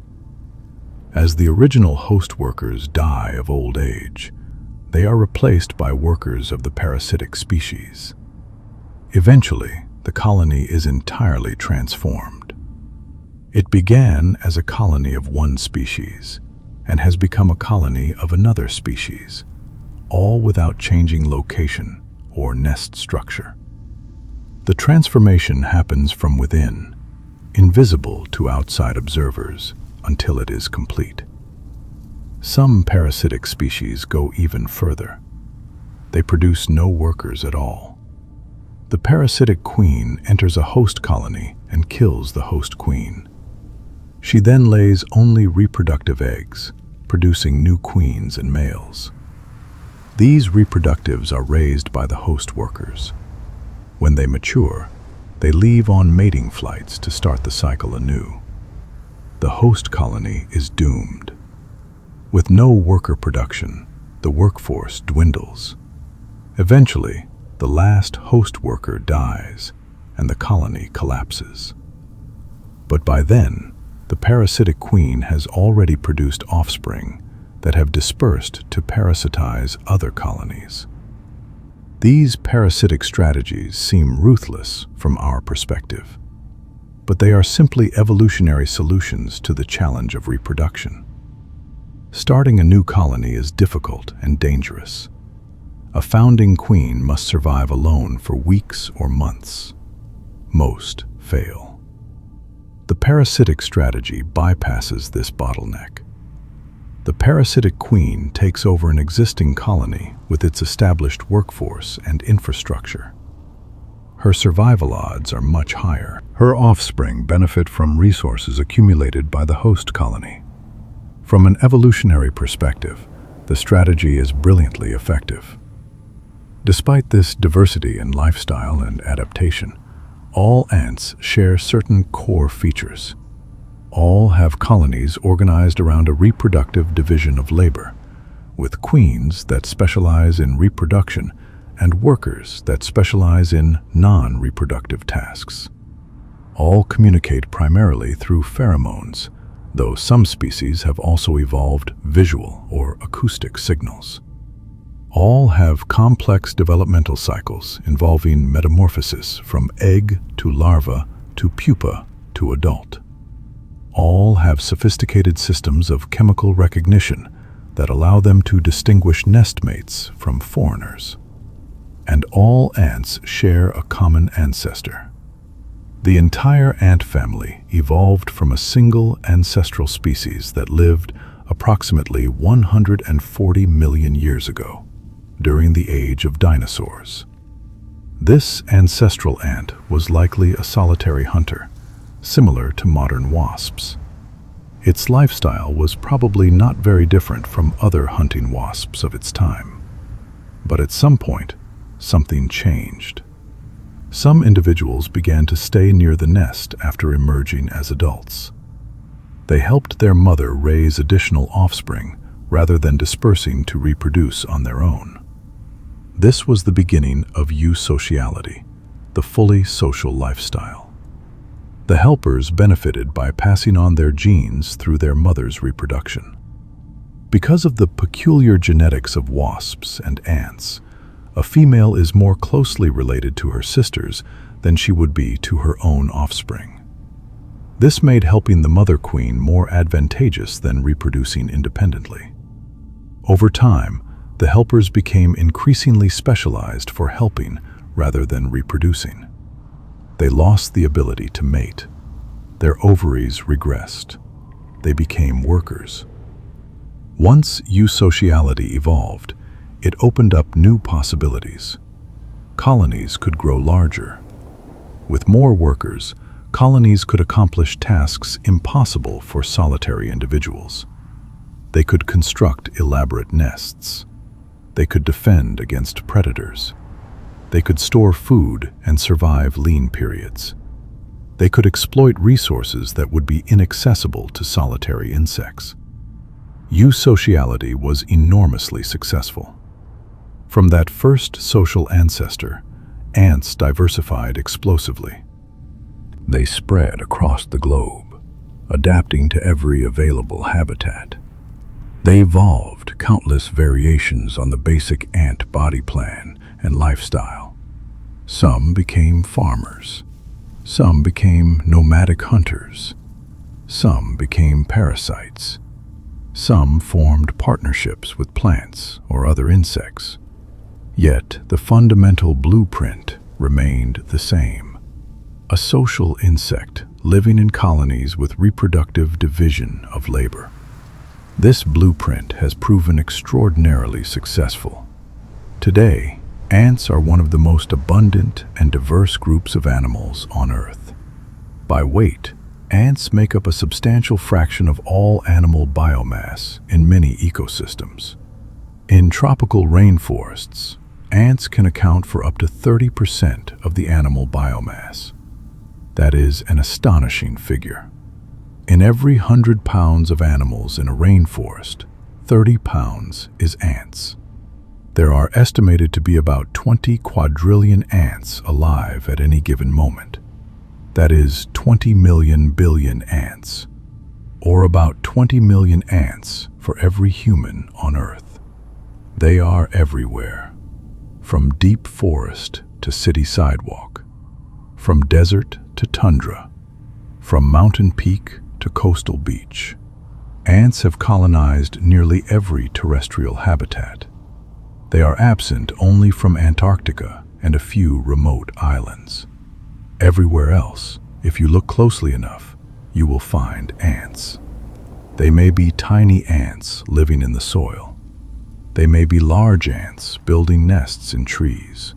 As the original host workers die of old age, they are replaced by workers of the parasitic species. Eventually, the colony is entirely transformed. It began as a colony of one species and has become a colony of another species, all without changing location or nest structure. The transformation happens from within, invisible to outside observers, until it is complete. Some parasitic species go even further. They produce no workers at all. The parasitic queen enters a host colony and kills the host queen. She then lays only reproductive eggs, producing new queens and males. These reproductives are raised by the host workers. When they mature, they leave on mating flights to start the cycle anew. The host colony is doomed. With no worker production, the workforce dwindles. Eventually, the last host worker dies and the colony collapses. But by then, the parasitic queen has already produced offspring that have dispersed to parasitize other colonies. These parasitic strategies seem ruthless from our perspective, but they are simply evolutionary solutions to the challenge of reproduction. Starting a new colony is difficult and dangerous. A founding queen must survive alone for weeks or months. Most fail. The parasitic strategy bypasses this bottleneck. The parasitic queen takes over an existing colony with its established workforce and infrastructure. Her survival odds are much higher. Her offspring benefit from resources accumulated by the host colony. From an evolutionary perspective, the strategy is brilliantly effective. Despite this diversity in lifestyle and adaptation, all ants share certain core features. All have colonies organized around a reproductive division of labor, with queens that specialize in reproduction and workers that specialize in non-reproductive tasks. All communicate primarily through pheromones, though some species have also evolved visual or acoustic signals. All have complex developmental cycles involving metamorphosis from egg to larva to pupa to adult. All have sophisticated systems of chemical recognition that allow them to distinguish nestmates from foreigners. And all ants share a common ancestor. The entire ant family evolved from a single ancestral species that lived approximately 140 million years ago, during the age of dinosaurs. This ancestral ant was likely a solitary hunter, similar to modern wasps. Its lifestyle was probably not very different from other hunting wasps of its time. But at some point, something changed. Some individuals began to stay near the nest after emerging as adults. They helped their mother raise additional offspring rather than dispersing to reproduce on their own. This was the beginning of eusociality, the fully social lifestyle. The helpers benefited by passing on their genes through their mother's reproduction. Because of the peculiar genetics of wasps and ants, a female is more closely related to her sisters than she would be to her own offspring. This made helping the mother queen more advantageous than reproducing independently. Over time, the helpers became increasingly specialized for helping rather than reproducing. They lost the ability to mate, their ovaries regressed. They became workers. Once eusociality evolved, it opened up new possibilities. Colonies could grow larger. With more workers, colonies could accomplish tasks impossible for solitary individuals. They could construct elaborate nests. They could defend against predators. They could store food and survive lean periods. They could exploit resources that would be inaccessible to solitary insects. Eusociality was enormously successful. From that first social ancestor, ants diversified explosively. They spread across the globe, adapting to every available habitat. They evolved countless variations on the basic ant body plan and lifestyle. Some became farmers. Some became nomadic hunters. Some became parasites. Some formed partnerships with plants or other insects. Yet the fundamental blueprint remained the same. A social insect living in colonies with reproductive division of labor. This blueprint has proven extraordinarily successful. Today, ants are one of the most abundant and diverse groups of animals on Earth. By weight, ants make up a substantial fraction of all animal biomass in many ecosystems. In tropical rainforests, ants can account for up to 30% of the animal biomass. That is an astonishing figure. In every 100 pounds of animals in a rainforest, 30 pounds is ants. There are estimated to be about 20 quadrillion ants alive at any given moment. That is 20 million billion ants, or about 20 million ants for every human on Earth. They are everywhere, from deep forest to city sidewalk, from desert to tundra, from mountain peak to coastal beach. Ants have colonized nearly every terrestrial habitat. They are absent only from Antarctica and a few remote islands. Everywhere else, if you look closely enough, you will find ants. They may be tiny ants living in the soil. They may be large ants building nests in trees.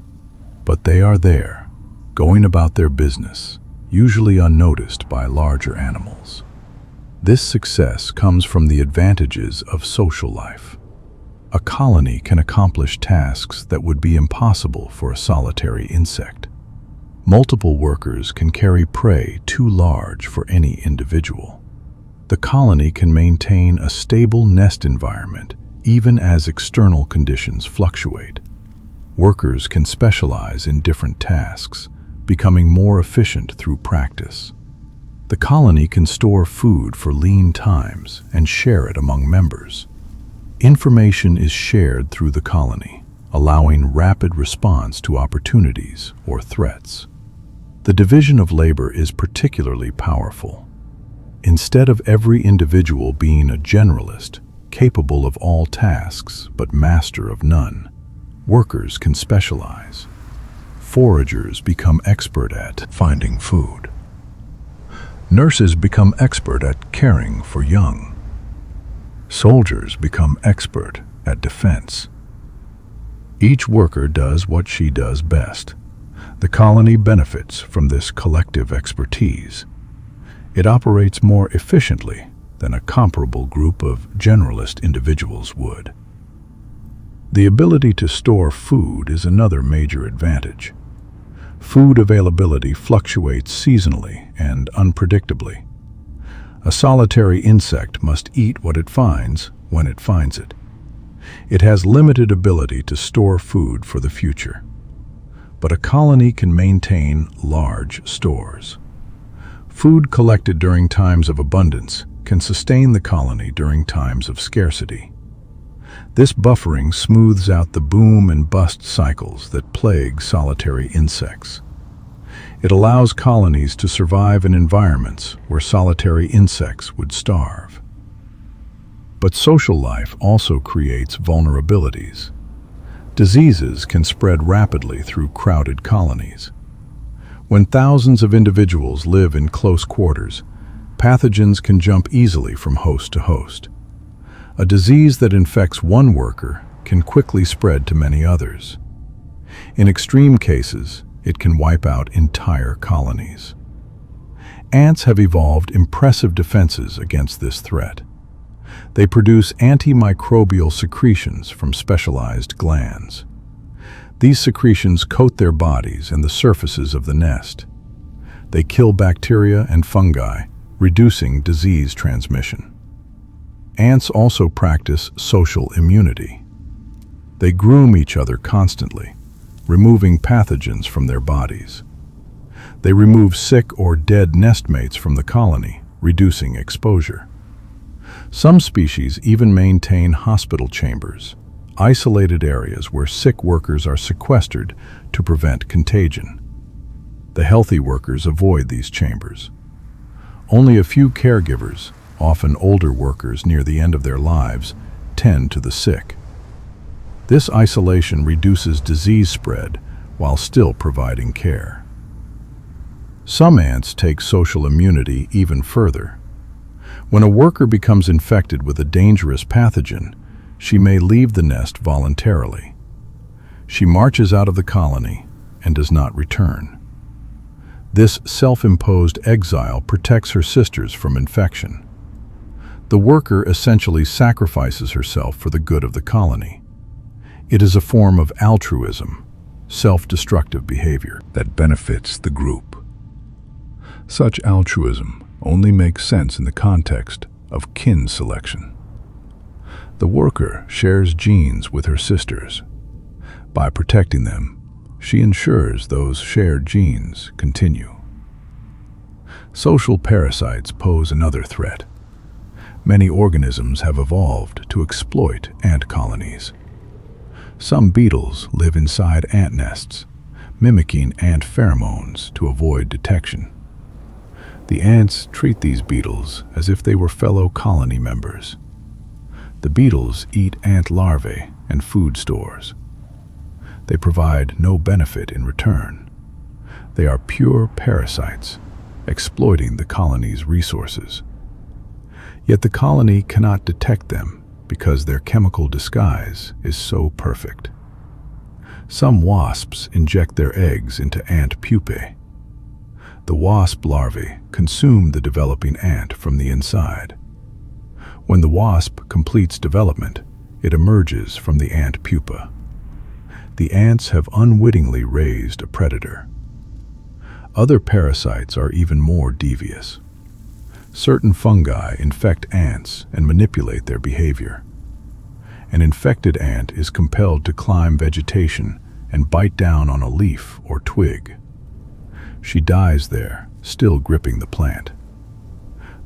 But they are there, going about their business, usually unnoticed by larger animals. This success comes from the advantages of social life. A colony can accomplish tasks that would be impossible for a solitary insect. Multiple workers can carry prey too large for any individual. The colony can maintain a stable nest environment even as external conditions fluctuate. Workers can specialize in different tasks, becoming more efficient through practice. The colony can store food for lean times and share it among members. Information is shared through the colony, allowing rapid response to opportunities or threats. The division of labor is particularly powerful. Instead of every individual being a generalist, capable of all tasks but master of none, workers can specialize. Foragers become expert at finding food. Nurses become expert at caring for young. Soldiers become expert at defense. Each worker does what she does best. The colony benefits from this collective expertise. It operates more efficiently than a comparable group of generalist individuals would. The ability to store food is another major advantage. Food availability fluctuates seasonally and unpredictably. A solitary insect must eat what it finds when it finds it. It has limited ability to store food for the future. But a colony can maintain large stores. Food collected during times of abundance can sustain the colony during times of scarcity. This buffering smooths out the boom and bust cycles that plague solitary insects. It allows colonies to survive in environments where solitary insects would starve. But social life also creates vulnerabilities. Diseases can spread rapidly through crowded colonies. When thousands of individuals live in close quarters, Pathogens can jump easily from host to host. A disease that infects one worker can quickly spread to many others. In extreme cases, it can wipe out entire colonies. Ants have evolved impressive defenses against this threat. They produce antimicrobial secretions from specialized glands. These secretions coat their bodies and the surfaces of the nest. They kill bacteria and fungi, reducing disease transmission. Ants also practice social immunity. They groom each other constantly, removing pathogens from their bodies. They remove sick or dead nestmates from the colony, reducing exposure. Some species even maintain hospital chambers, isolated areas where sick workers are sequestered to prevent contagion. The healthy workers avoid these chambers. Only a few caregivers, often older workers near the end of their lives, tend to the sick. This isolation reduces disease spread while still providing care. Some ants take social immunity even further. When a worker becomes infected with a dangerous pathogen, she may leave the nest voluntarily. She marches out of the colony and does not return. This self-imposed exile protects her sisters from infection. The worker essentially sacrifices herself for the good of the colony. It is a form of altruism, self-destructive behavior that benefits the group. Such altruism only makes sense in the context of kin selection. The worker shares genes with her sisters. By protecting them, she ensures those shared genes continue. Social parasites pose another threat. Many organisms have evolved to exploit ant colonies. Some beetles live inside ant nests, mimicking ant pheromones to avoid detection. The ants treat these beetles as if they were fellow colony members. The beetles eat ant larvae and food stores. They provide no benefit in return. They are pure parasites, exploiting the colony's resources. Yet the colony cannot detect them because their chemical disguise is so perfect. Some wasps inject their eggs into ant pupae. The wasp larvae consume the developing ant from the inside. When the wasp completes development, it emerges from the ant pupa. The ants have unwittingly raised a predator. Other parasites are even more devious. Certain fungi infect ants and manipulate their behavior. An infected ant is compelled to climb vegetation and bite down on a leaf or twig. She dies there, still gripping the plant.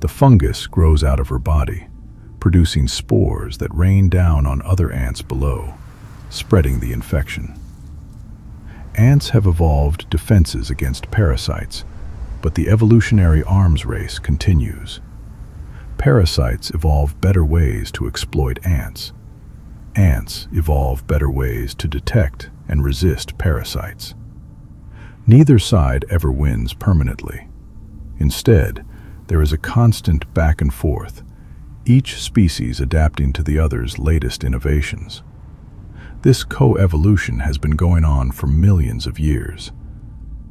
The fungus grows out of her body, producing spores that rain down on other ants below, spreading the infection. Ants have evolved defenses against parasites, but the evolutionary arms race continues. Parasites evolve better ways to exploit ants. Ants evolve better ways to detect and resist parasites. Neither side ever wins permanently. Instead, there is a constant back and forth, each species adapting to the other's latest innovations. This co-evolution has been going on for millions of years.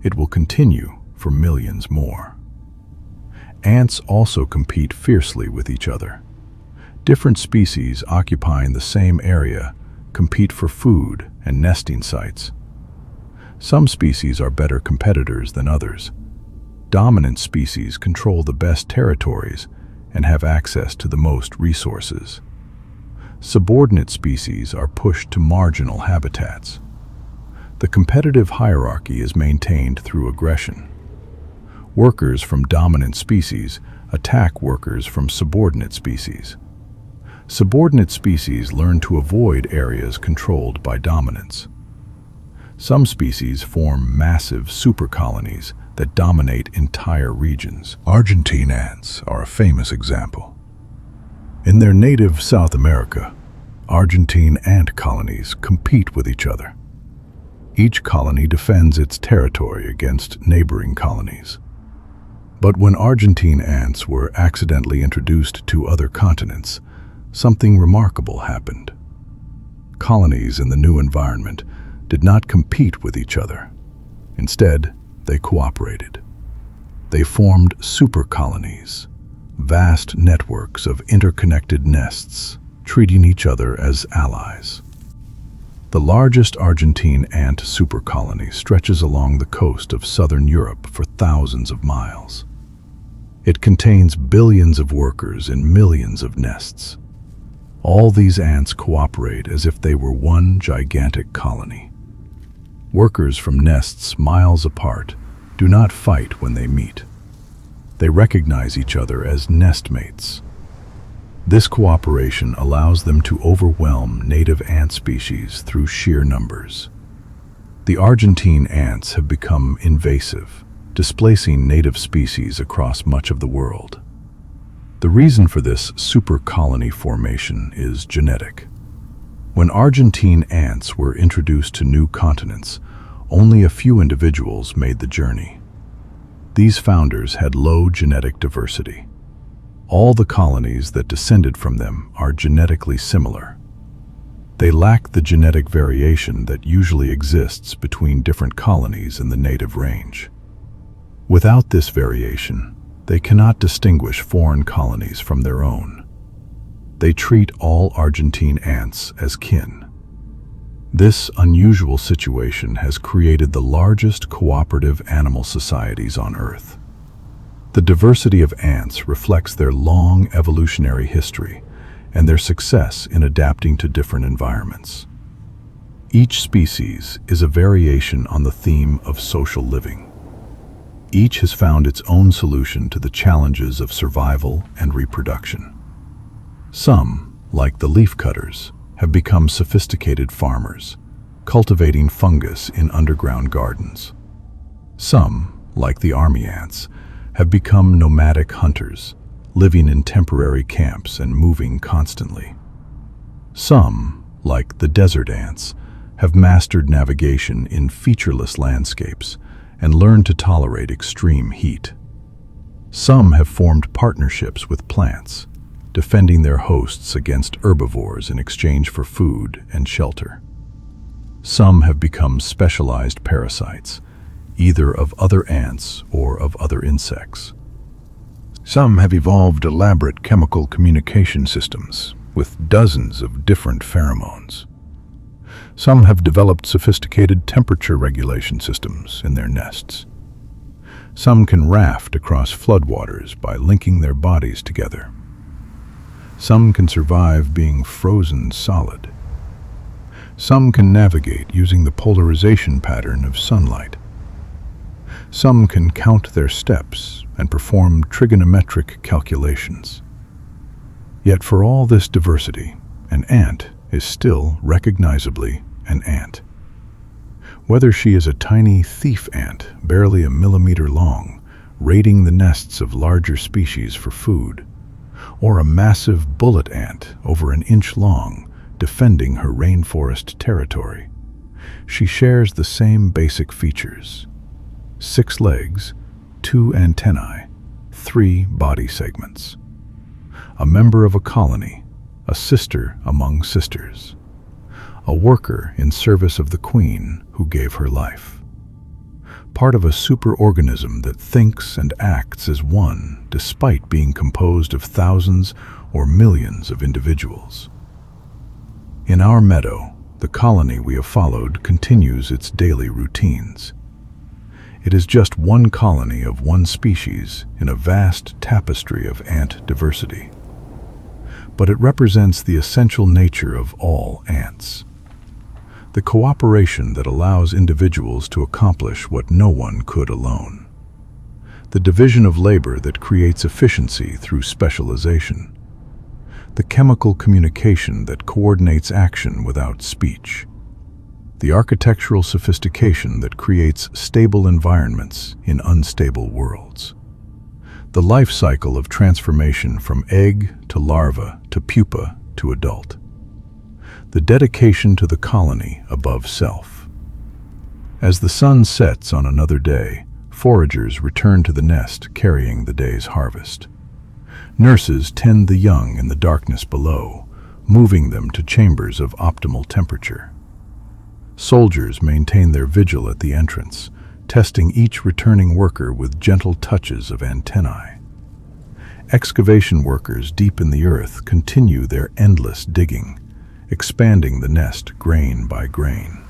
It will continue for millions more. Ants also compete fiercely with each other. Different species occupying the same area compete for food and nesting sites. Some species are better competitors than others. Dominant species control the best territories and have access to the most resources. Subordinate species are pushed to marginal habitats. The competitive hierarchy is maintained through aggression. Workers from dominant species attack workers from subordinate species. Subordinate species learn to avoid areas controlled by dominance. Some species form massive supercolonies that dominate entire regions. Argentine ants are a famous example. In their native South America, Argentine ant colonies compete with each other. Each colony defends its territory against neighboring colonies. But when Argentine ants were accidentally introduced to other continents, something remarkable happened. Colonies in the new environment did not compete with each other. Instead, they cooperated. They formed super colonies, vast networks of interconnected nests, treating each other as allies. The largest Argentine ant supercolony stretches along the coast of southern Europe for thousands of miles. It contains billions of workers in millions of nests. All these ants cooperate as if they were one gigantic colony. Workers from nests miles apart do not fight when they meet. They recognize each other as nestmates. This cooperation allows them to overwhelm native ant species through sheer numbers. The Argentine ants have become invasive, displacing native species across much of the world. The reason for this super colony formation is genetic. When Argentine ants were introduced to new continents, only a few individuals made the journey. These founders had low genetic diversity. All the colonies that descended from them are genetically similar. They lack the genetic variation that usually exists between different colonies in the native range. Without this variation, they cannot distinguish foreign colonies from their own. They treat all Argentine ants as kin. This unusual situation has created the largest cooperative animal societies on Earth. The diversity of ants reflects their long evolutionary history and their success in adapting to different environments. Each species is a variation on the theme of social living. Each has found its own solution to the challenges of survival and reproduction. Some, like the leafcutters, have become sophisticated farmers, cultivating fungus in underground gardens. Some, like the army ants, have become nomadic hunters, living in temporary camps and moving constantly. Some, like the desert ants, have mastered navigation in featureless landscapes and learned to tolerate extreme heat. Some have formed partnerships with plants, defending their hosts against herbivores in exchange for food and shelter. Some have become specialized parasites, either of other ants or of other insects. Some have evolved elaborate chemical communication systems with dozens of different pheromones. Some have developed sophisticated temperature regulation systems in their nests. Some can raft across floodwaters by linking their bodies together. Some can survive being frozen solid. Some can navigate using the polarization pattern of sunlight. Some can count their steps and perform trigonometric calculations. Yet for all this diversity, an ant is still recognizably an ant. Whether she is a tiny thief ant, barely a millimeter long, raiding the nests of larger species for food, or a massive bullet ant over an inch long, defending her rainforest territory, she shares the same basic features: 6 legs, 2 antennae, 3 body segments. A member of a colony, a sister among sisters. A worker in service of the queen who gave her life. Part of a superorganism that thinks and acts as one despite being composed of thousands or millions of individuals. In our meadow, the colony we have followed continues its daily routines. It is just one colony of one species in a vast tapestry of ant diversity. But it represents the essential nature of all ants. The cooperation that allows individuals to accomplish what no one could alone. The division of labor that creates efficiency through specialization. The chemical communication that coordinates action without speech. The architectural sophistication that creates stable environments in unstable worlds. The life cycle of transformation from egg to larva to pupa to adult. The dedication to the colony above self. As the sun sets on another day, Foragers return to the nest carrying the day's harvest. Nurses tend the young in the darkness below, moving them to chambers of optimal temperature. Soldiers maintain their vigil at the entrance, testing each returning worker with gentle touches of antennae. Excavation workers deep in the earth continue their endless digging, expanding the nest grain by grain.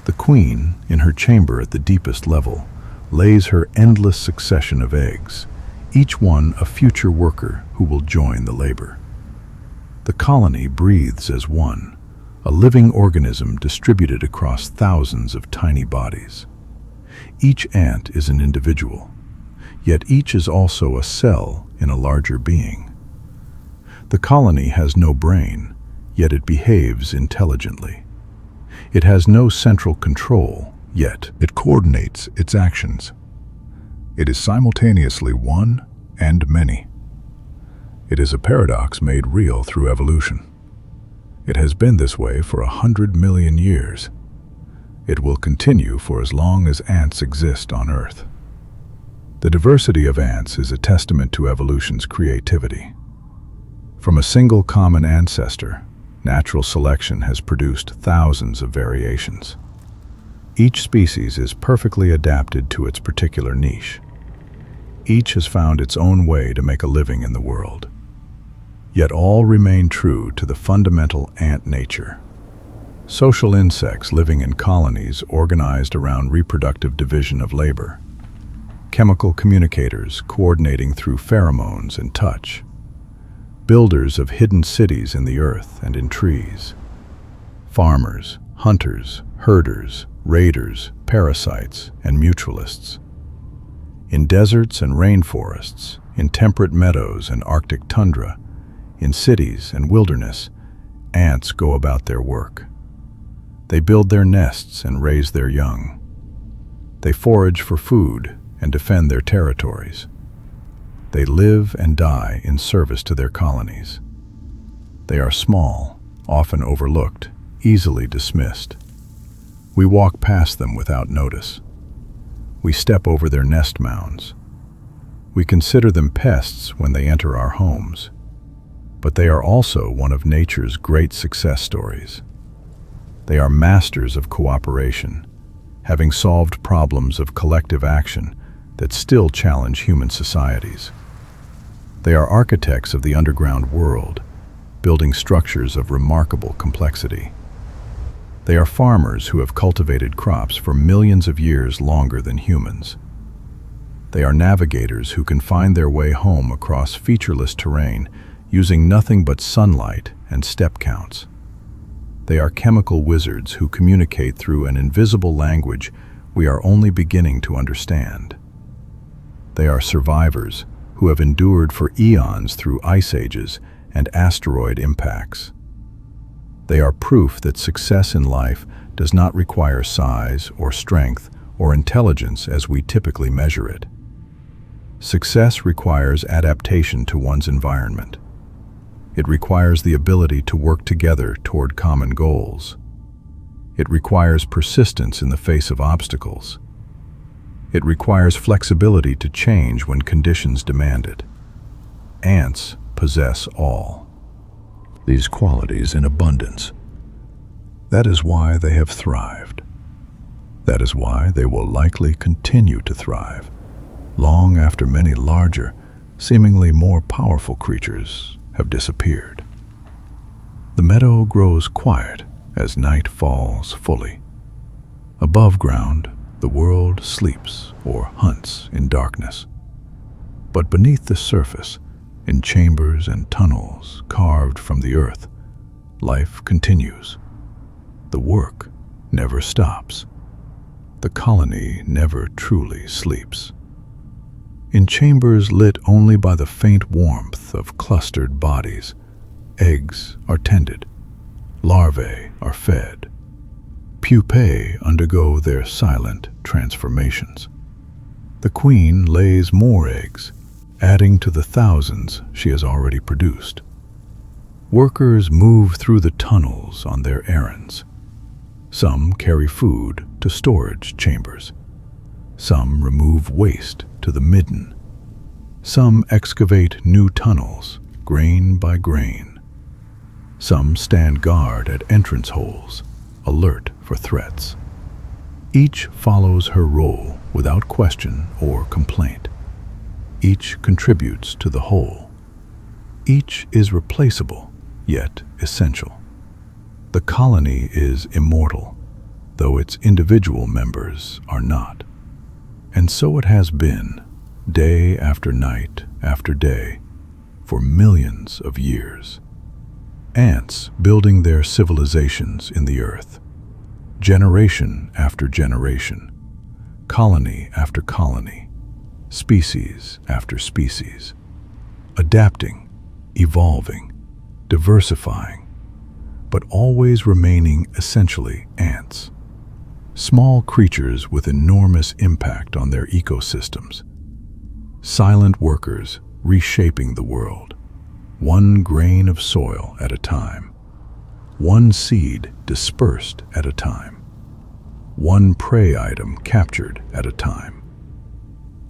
The queen, in her chamber at the deepest level, lays her endless succession of eggs, each one a future worker who will join the labor. The colony breathes as one, a living organism distributed across thousands of tiny bodies. Each ant is an individual, yet each is also a cell in a larger being. The colony has no brain, yet it behaves intelligently. It has no central control, yet it coordinates its actions. It is simultaneously one and many. It is a paradox made real through evolution. It has been this way for 100 million years. It will continue for as long as ants exist on Earth. The diversity of ants is a testament to evolution's creativity. From a single common ancestor, natural selection has produced thousands of variations. Each species is perfectly adapted to its particular niche. Each has found its own way to make a living in the world. Yet all remain true to the fundamental ant nature. Social insects living in colonies organized around reproductive division of labor. Chemical communicators coordinating through pheromones and touch. Builders of hidden cities in the earth and in trees. Farmers, hunters, herders, raiders, parasites, and mutualists. In deserts and rainforests, in temperate meadows and Arctic tundra, in cities and wilderness, ants go about their work. They build their nests and raise their young. They forage for food and defend their territories. They live and die in service to their colonies. They are small, often overlooked, easily dismissed. We walk past them without notice. We step over their nest mounds. We consider them pests when they enter our homes. But they are also one of nature's great success stories. They are masters of cooperation, having solved problems of collective action that still challenge human societies. They are architects of the underground world, building structures of remarkable complexity. They are farmers who have cultivated crops for millions of years longer than humans. They are navigators who can find their way home across featureless terrain using nothing but sunlight and step counts. They are chemical wizards who communicate through an invisible language we are only beginning to understand. They are survivors who have endured for eons through ice ages and asteroid impacts. They are proof that success in life does not require size or strength or intelligence as we typically measure it. Success requires adaptation to one's environment. It requires the ability to work together toward common goals. It requires persistence in the face of obstacles. It requires flexibility to change when conditions demand it. Ants possess all these qualities in abundance. That is why they have thrived. That is why they will likely continue to thrive, long after many larger, seemingly more powerful creatures have disappeared. The meadow grows quiet as night falls fully. Above ground, the world sleeps or hunts in darkness. But beneath the surface, in chambers and tunnels carved from the earth, life continues. The work never stops. The colony never truly sleeps. In chambers lit only by the faint warmth of clustered bodies, eggs are tended, larvae are fed, pupae undergo their silent transformations. The queen lays more eggs, adding to the thousands she has already produced. Workers move through the tunnels on their errands. Some carry food to storage chambers. Some remove waste to the midden. Some excavate new tunnels, grain by grain. Some stand guard at entrance holes, alert for threats. Each follows her role without question or complaint. Each contributes to the whole. Each is replaceable, yet essential. The colony is immortal, though its individual members are not. And so it has been, day after night after day, for millions of years. Ants building their civilizations in the earth, generation after generation, colony after colony, species after species, adapting, evolving, diversifying, but always remaining essentially ants. Small creatures with enormous impact on their ecosystems. Silent workers reshaping the world, one grain of soil at a time, one seed dispersed at a time, one prey item captured at a time.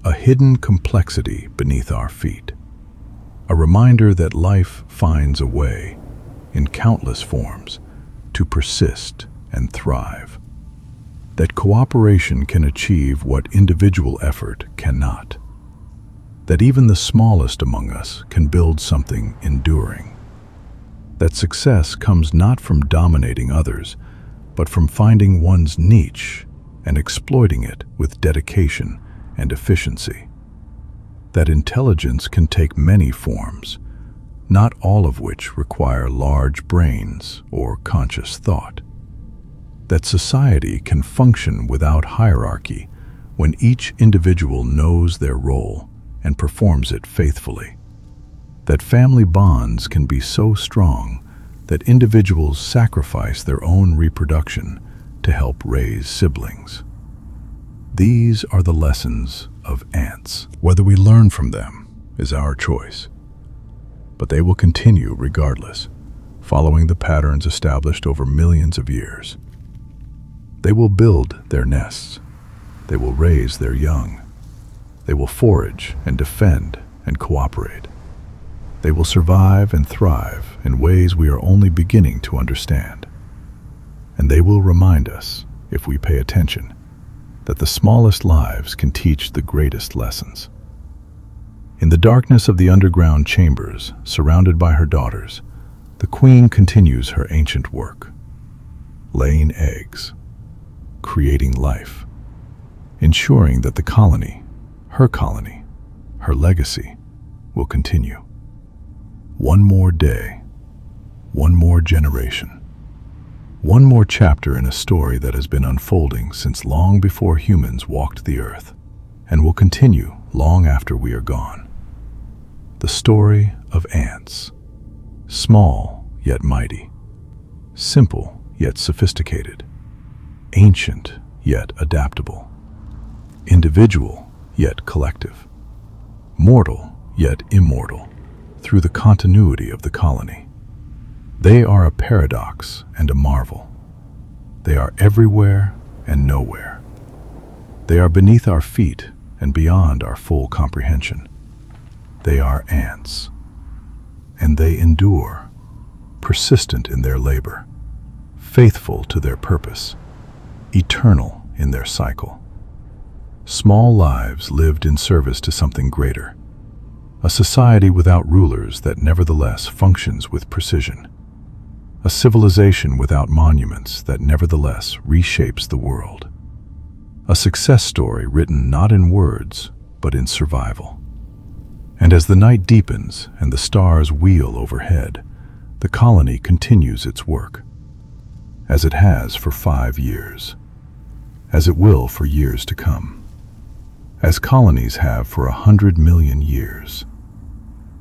A hidden complexity beneath our feet. A reminder that life finds a way, in countless forms, to persist and thrive. That cooperation can achieve what individual effort cannot. That even the smallest among us can build something enduring. That success comes not from dominating others, but from finding one's niche and exploiting it with dedication and efficiency. That intelligence can take many forms, not all of which require large brains or conscious thought. That society can function without hierarchy when each individual knows their role and performs it faithfully. That family bonds can be so strong that individuals sacrifice their own reproduction to help raise siblings. These are the lessons of ants. Whether we learn from them is our choice, but they will continue regardless, following the patterns established over millions of years. They will build their nests. They will raise their young. They will forage and defend and cooperate. They will survive and thrive in ways we are only beginning to understand. And they will remind us, if we pay attention, that the smallest lives can teach the greatest lessons. In the darkness of the underground chambers, surrounded by her daughters, the queen continues her ancient work, laying eggs, creating life, ensuring that the colony, her legacy, will continue. One more day, one more generation, one more chapter in a story that has been unfolding since long before humans walked the earth, and will continue long after we are gone. The story of ants, small yet mighty, simple yet sophisticated, ancient yet adaptable, individual yet collective, mortal yet immortal, through the continuity of the colony. They are a paradox and a marvel. They are everywhere and nowhere. They are beneath our feet and beyond our full comprehension. They are ants, and they endure, persistent in their labor, faithful to their purpose, eternal in their cycle. Small lives lived in service to something greater, a society without rulers that nevertheless functions with precision, a civilization without monuments that nevertheless reshapes the world, a success story written not in words but in survival. And as the night deepens and the stars wheel overhead, the colony continues its work, as it has for 5 years, as it will for years to come, as colonies have for 100 million years,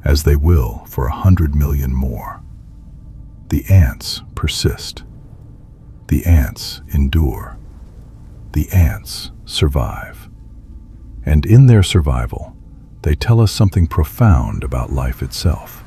as they will for 100 million more. The ants persist. The ants endure. The ants survive. And in their survival, they tell us something profound about life itself.